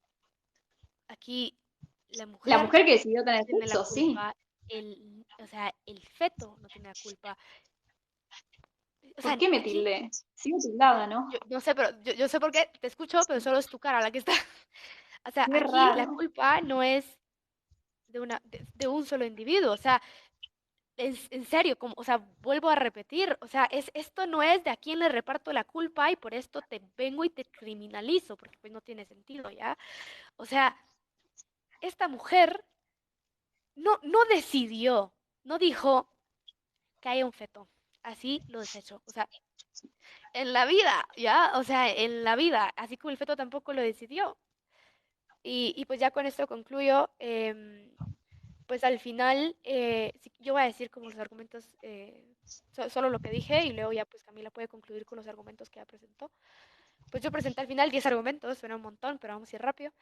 Aquí la
La
mujer
mujer que decidió
no
tener
tiene la
sexo, sí.
culpa, o sea, el feto no tiene la culpa. O
¿Por
sea,
qué me
aquí
tildé? Sigo tildada, ¿no?
yo no sé, pero yo sé por qué te escucho, pero solo es tu cara la que está. O sea,
Qué
aquí la
raro.
culpa no es de un solo individuo. O sea, en serio, como, o sea, vuelvo a repetir, o sea, esto no es de a quién le reparto la culpa y por esto te vengo y te criminalizo, porque pues no tiene sentido, ¿ya? O sea, esta mujer no decidió, no dijo que haya un feto. Así lo desechó. O sea, en la vida, ¿ya? O sea, en la vida, así como el feto tampoco lo decidió. Y pues ya con esto concluyo. Pues al final, yo voy a decir como los argumentos, solo lo que dije y luego ya pues Camila puede concluir con los argumentos que ella presentó. Pues yo presenté al final 10 argumentos, suena un montón, pero vamos a ir rápido.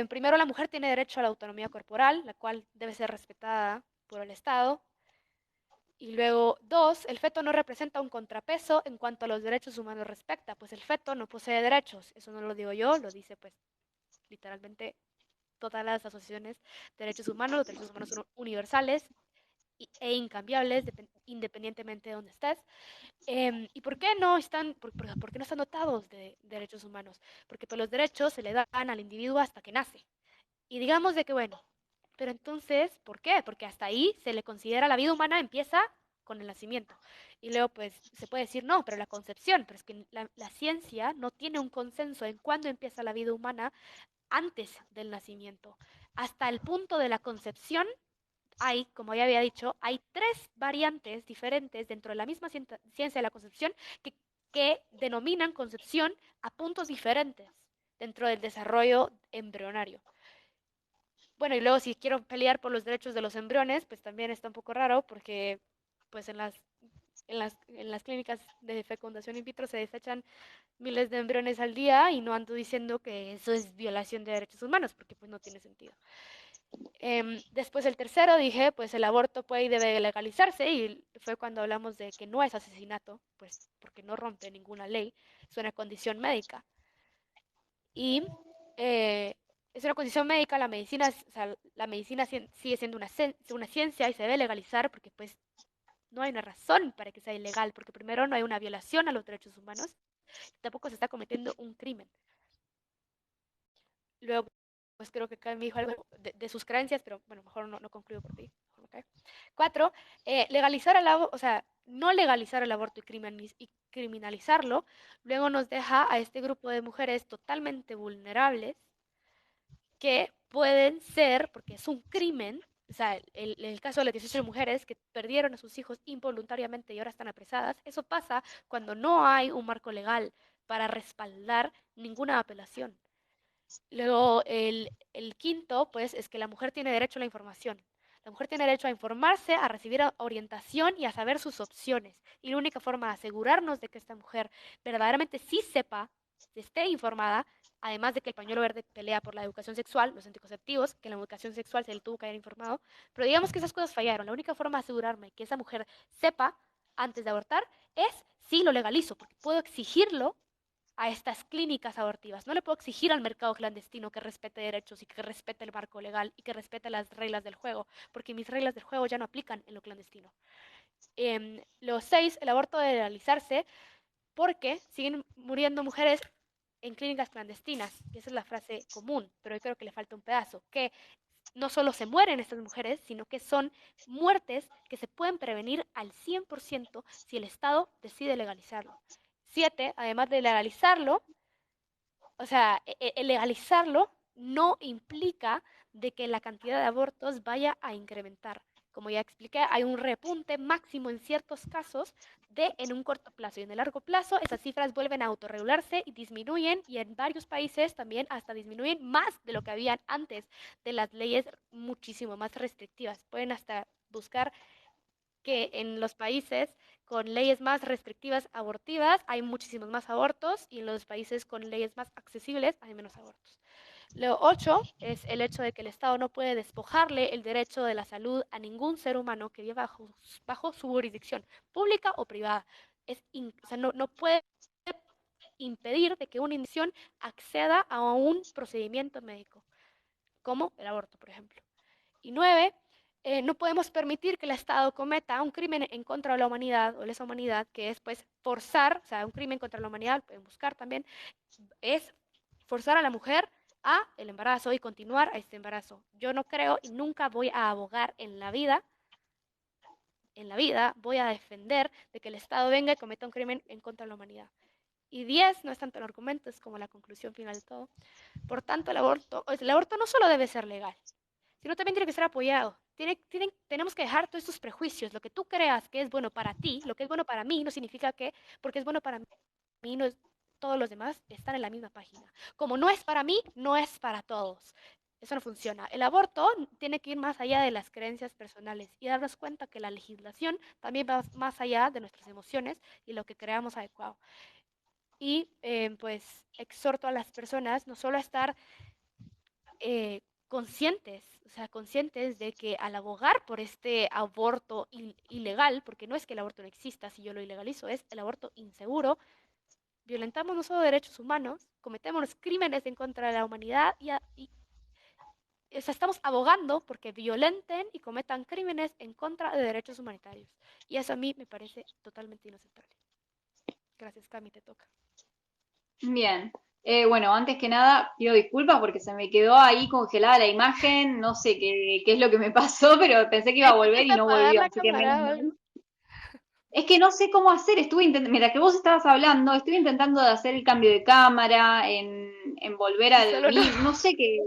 Primero, la mujer tiene derecho a la autonomía corporal, la cual debe ser respetada por el Estado. Y luego, dos, el feto no representa un contrapeso en cuanto a los derechos humanos respecta, pues el feto no posee derechos. Eso no lo digo yo, lo dice pues literalmente todas las asociaciones de derechos humanos. Los derechos humanos son universales e incambiables independientemente de donde estés. ¿Y por qué no están, por qué no están dotados de derechos humanos? Porque pues, los derechos se le dan al individuo hasta que nace. Y digamos de que, bueno, pero entonces, ¿por qué? Porque hasta ahí se le considera la vida humana empieza con el nacimiento. Y luego, pues, se puede decir, no, pero la concepción, pero es que la ciencia no tiene un consenso en cuándo empieza la vida humana antes del nacimiento. Hasta el punto de la concepción hay, como ya había dicho, hay tres variantes diferentes dentro de la misma ciencia de la concepción que denominan concepción a puntos diferentes dentro del desarrollo embrionario. Bueno, y luego si quiero pelear por los derechos de los embriones, pues también está un poco raro porque pues en las clínicas de fecundación in vitro se desechan miles de embriones al día y no ando diciendo que eso es violación de derechos humanos, porque pues no tiene sentido. Después el tercero dije, pues el aborto puede y debe legalizarse y fue cuando hablamos de que no es asesinato, pues porque no rompe ninguna ley, es una condición médica. Y eh, es una condición médica, la medicina, o sea, la medicina sigue siendo una ciencia y se debe legalizar porque pues no hay una razón para que sea ilegal, porque primero no hay una violación a los derechos humanos, tampoco se está cometiendo un crimen. Luego, pues creo que acá me dijo algo de sus creencias, pero bueno, mejor no concluyo por ti. Mejor me cae. Cuatro, legalizar el aborto, o sea, no legalizar el aborto y criminalizarlo, luego nos deja a este grupo de mujeres totalmente vulnerables que pueden ser, porque es un crimen, o sea, el caso de las 18 mujeres que perdieron a sus hijos involuntariamente y ahora están apresadas, eso pasa cuando no hay un marco legal para respaldar ninguna apelación. Luego, el quinto, pues, es que la mujer tiene derecho a la información. La mujer tiene derecho a informarse, a recibir orientación y a saber sus opciones. Y la única forma de asegurarnos de que esta mujer verdaderamente sí sepa, esté informada, además de que el pañuelo verde pelea por la educación sexual, los anticonceptivos, que en la educación sexual se le tuvo que haber informado, pero digamos que esas cosas fallaron. La única forma de asegurarme que esa mujer sepa antes de abortar es si lo legalizo, porque puedo exigirlo a estas clínicas abortivas. No le puedo exigir al mercado clandestino que respete derechos y que respete el marco legal y que respete las reglas del juego, porque mis reglas del juego ya no aplican en lo clandestino. Los seis, el aborto debe legalizarse porque siguen muriendo mujeres en clínicas clandestinas, y esa es la frase común, pero yo creo que le falta un pedazo, que no solo se mueren estas mujeres, sino que son muertes que se pueden prevenir al 100% si el Estado decide legalizarlo. Siete, además de legalizarlo, o sea, el legalizarlo no implica de que la cantidad de abortos vaya a incrementar. Como ya expliqué, hay un repunte máximo en ciertos casos de en un corto plazo y en el largo plazo esas cifras vuelven a autorregularse y disminuyen y en varios países también hasta disminuyen más de lo que habían antes de las leyes muchísimo más restrictivas. Pueden hasta buscar que en los países con leyes más restrictivas abortivas hay muchísimos más abortos y en los países con leyes más accesibles hay menos abortos. Lo 8 es el hecho de que el Estado no puede despojarle el derecho de la salud a ningún ser humano que viva bajo su jurisdicción, pública o privada. O sea, no puede impedir de que una institución acceda a un procedimiento médico, como el aborto, por ejemplo. Y 9, no podemos permitir que el Estado cometa un crimen en contra de la humanidad o lesa humanidad, que es pues forzar, o sea, un crimen contra la humanidad, pueden buscar también, es forzar a la mujer a el embarazo y continuar a este embarazo. Yo no creo y nunca voy a abogar en la vida voy a defender de que el Estado venga y cometa un crimen en contra de la humanidad. Y 10 no es tanto el argumento, es como la conclusión final de todo. Por tanto, el aborto no solo debe ser legal, sino también tiene que ser apoyado. Tenemos que dejar todos estos prejuicios. Lo que tú creas que es bueno para ti, lo que es bueno para mí, no significa que porque es bueno para mí, no es, todos los demás están en la misma página. Como no es para mí, no es para todos. Eso no funciona. El aborto tiene que ir más allá de las creencias personales y darnos cuenta que la legislación también va más allá de nuestras emociones y lo que creamos adecuado. Y pues exhorto a las personas no solo a estar conscientes, o sea, conscientes de que al abogar por este aborto ilegal, porque no es que el aborto no exista si yo lo ilegalizo, es el aborto inseguro, violentamos no solo derechos humanos, cometemos crímenes en contra de la humanidad o sea, estamos abogando porque violenten y cometan crímenes en contra de derechos humanitarios. Y eso a mí me parece totalmente inaceptable. Gracias, Cami, te toca.
Bien. Bueno, antes que nada, pido disculpas porque se me quedó ahí congelada la imagen. No sé qué es lo que me pasó, pero pensé que iba a
¿Te
volver
fuiste
y
a
no
apagar
volvió,
la
así que menos
cámara o
mal.
algo?
Es que no sé cómo hacer, estuve intentando, mientras que vos estabas hablando, estuve intentando de hacer el cambio de cámara, en volver
Y
al
solo no,
mío, no sé qué,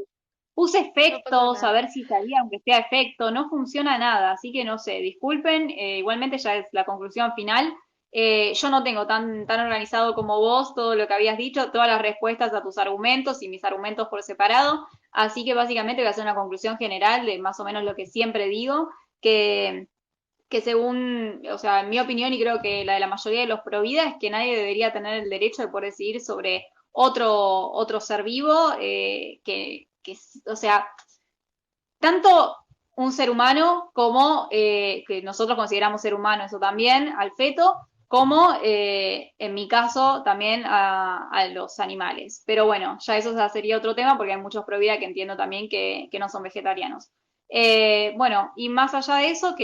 puse
no pasa
efectos, a
nada.
ver si salía, aunque sea efecto, no funciona nada, así que no sé, disculpen, igualmente ya es la conclusión final. Yo no tengo tan organizado como vos todo lo que habías dicho, todas las respuestas a tus argumentos y mis argumentos por separado, así que básicamente voy a hacer una conclusión general de más o menos lo que siempre digo, que según, o sea, en mi opinión y creo que la de la mayoría de los pro vida es que nadie debería tener el derecho de poder decidir sobre otro ser vivo, o sea, tanto un ser humano como, que nosotros consideramos ser humano, eso también, al feto, como en mi caso también a los animales. Pero bueno, ya eso ya sería otro tema porque hay muchos pro vida que entiendo también que no son vegetarianos. Bueno, y más allá de eso,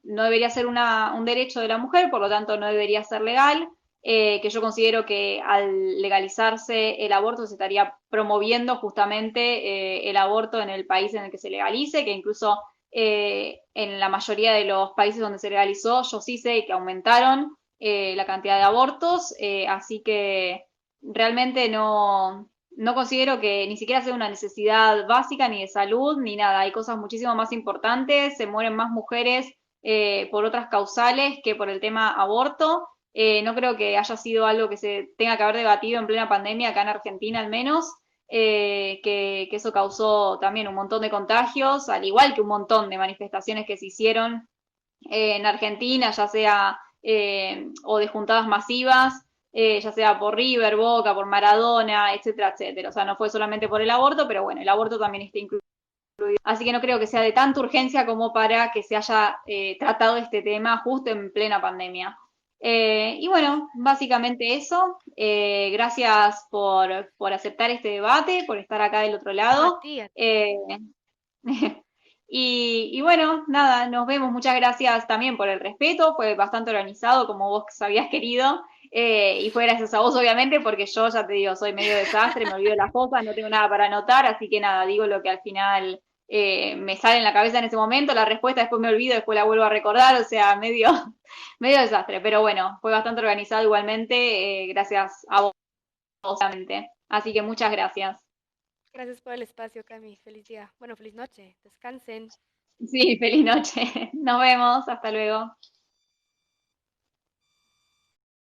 no debería ser un derecho de la mujer, por lo tanto no debería ser legal, que yo considero que al legalizarse el aborto se estaría promoviendo justamente el aborto en el país en el que se legalice, que incluso en la mayoría de los países donde se legalizó, yo sí sé que aumentaron la cantidad de abortos, así que realmente no considero que ni siquiera sea una necesidad básica ni de salud ni nada. Hay cosas muchísimo más importantes, se mueren más mujeres por otras causales que por el tema aborto. No creo que haya sido algo que se tenga que haber debatido en plena pandemia, acá en Argentina al menos, que eso causó también un montón de contagios, al igual que un montón de manifestaciones que se hicieron en Argentina, ya sea o de juntadas masivas, ya sea por River, Boca, por Maradona, etcétera, etcétera. O sea, no fue solamente por el aborto, pero bueno, el aborto también está incluido. Así que no creo que sea de tanta urgencia como para que se haya tratado este tema justo en plena pandemia. Y bueno, básicamente eso. Gracias por aceptar este debate, por estar acá del otro
No,
lado.
a ti,
Eh, y bueno, nada, nos vemos. Muchas gracias también por el respeto. Fue bastante organizado como vos habías querido. Y fue gracias a vos, obviamente, porque yo ya te digo, soy medio desastre, me olvido de las cosas, no tengo nada para anotar, así que nada, digo lo que al final me sale en la cabeza en ese momento, la respuesta después me olvido, después la vuelvo a recordar, o sea, medio, medio desastre. Pero bueno, fue bastante organizado igualmente, gracias a vos, obviamente. Así que muchas gracias.
gracias por el espacio, Cami. Feliz día. Bueno, feliz noche. Descansen.
Sí, feliz noche. Nos vemos, hasta luego.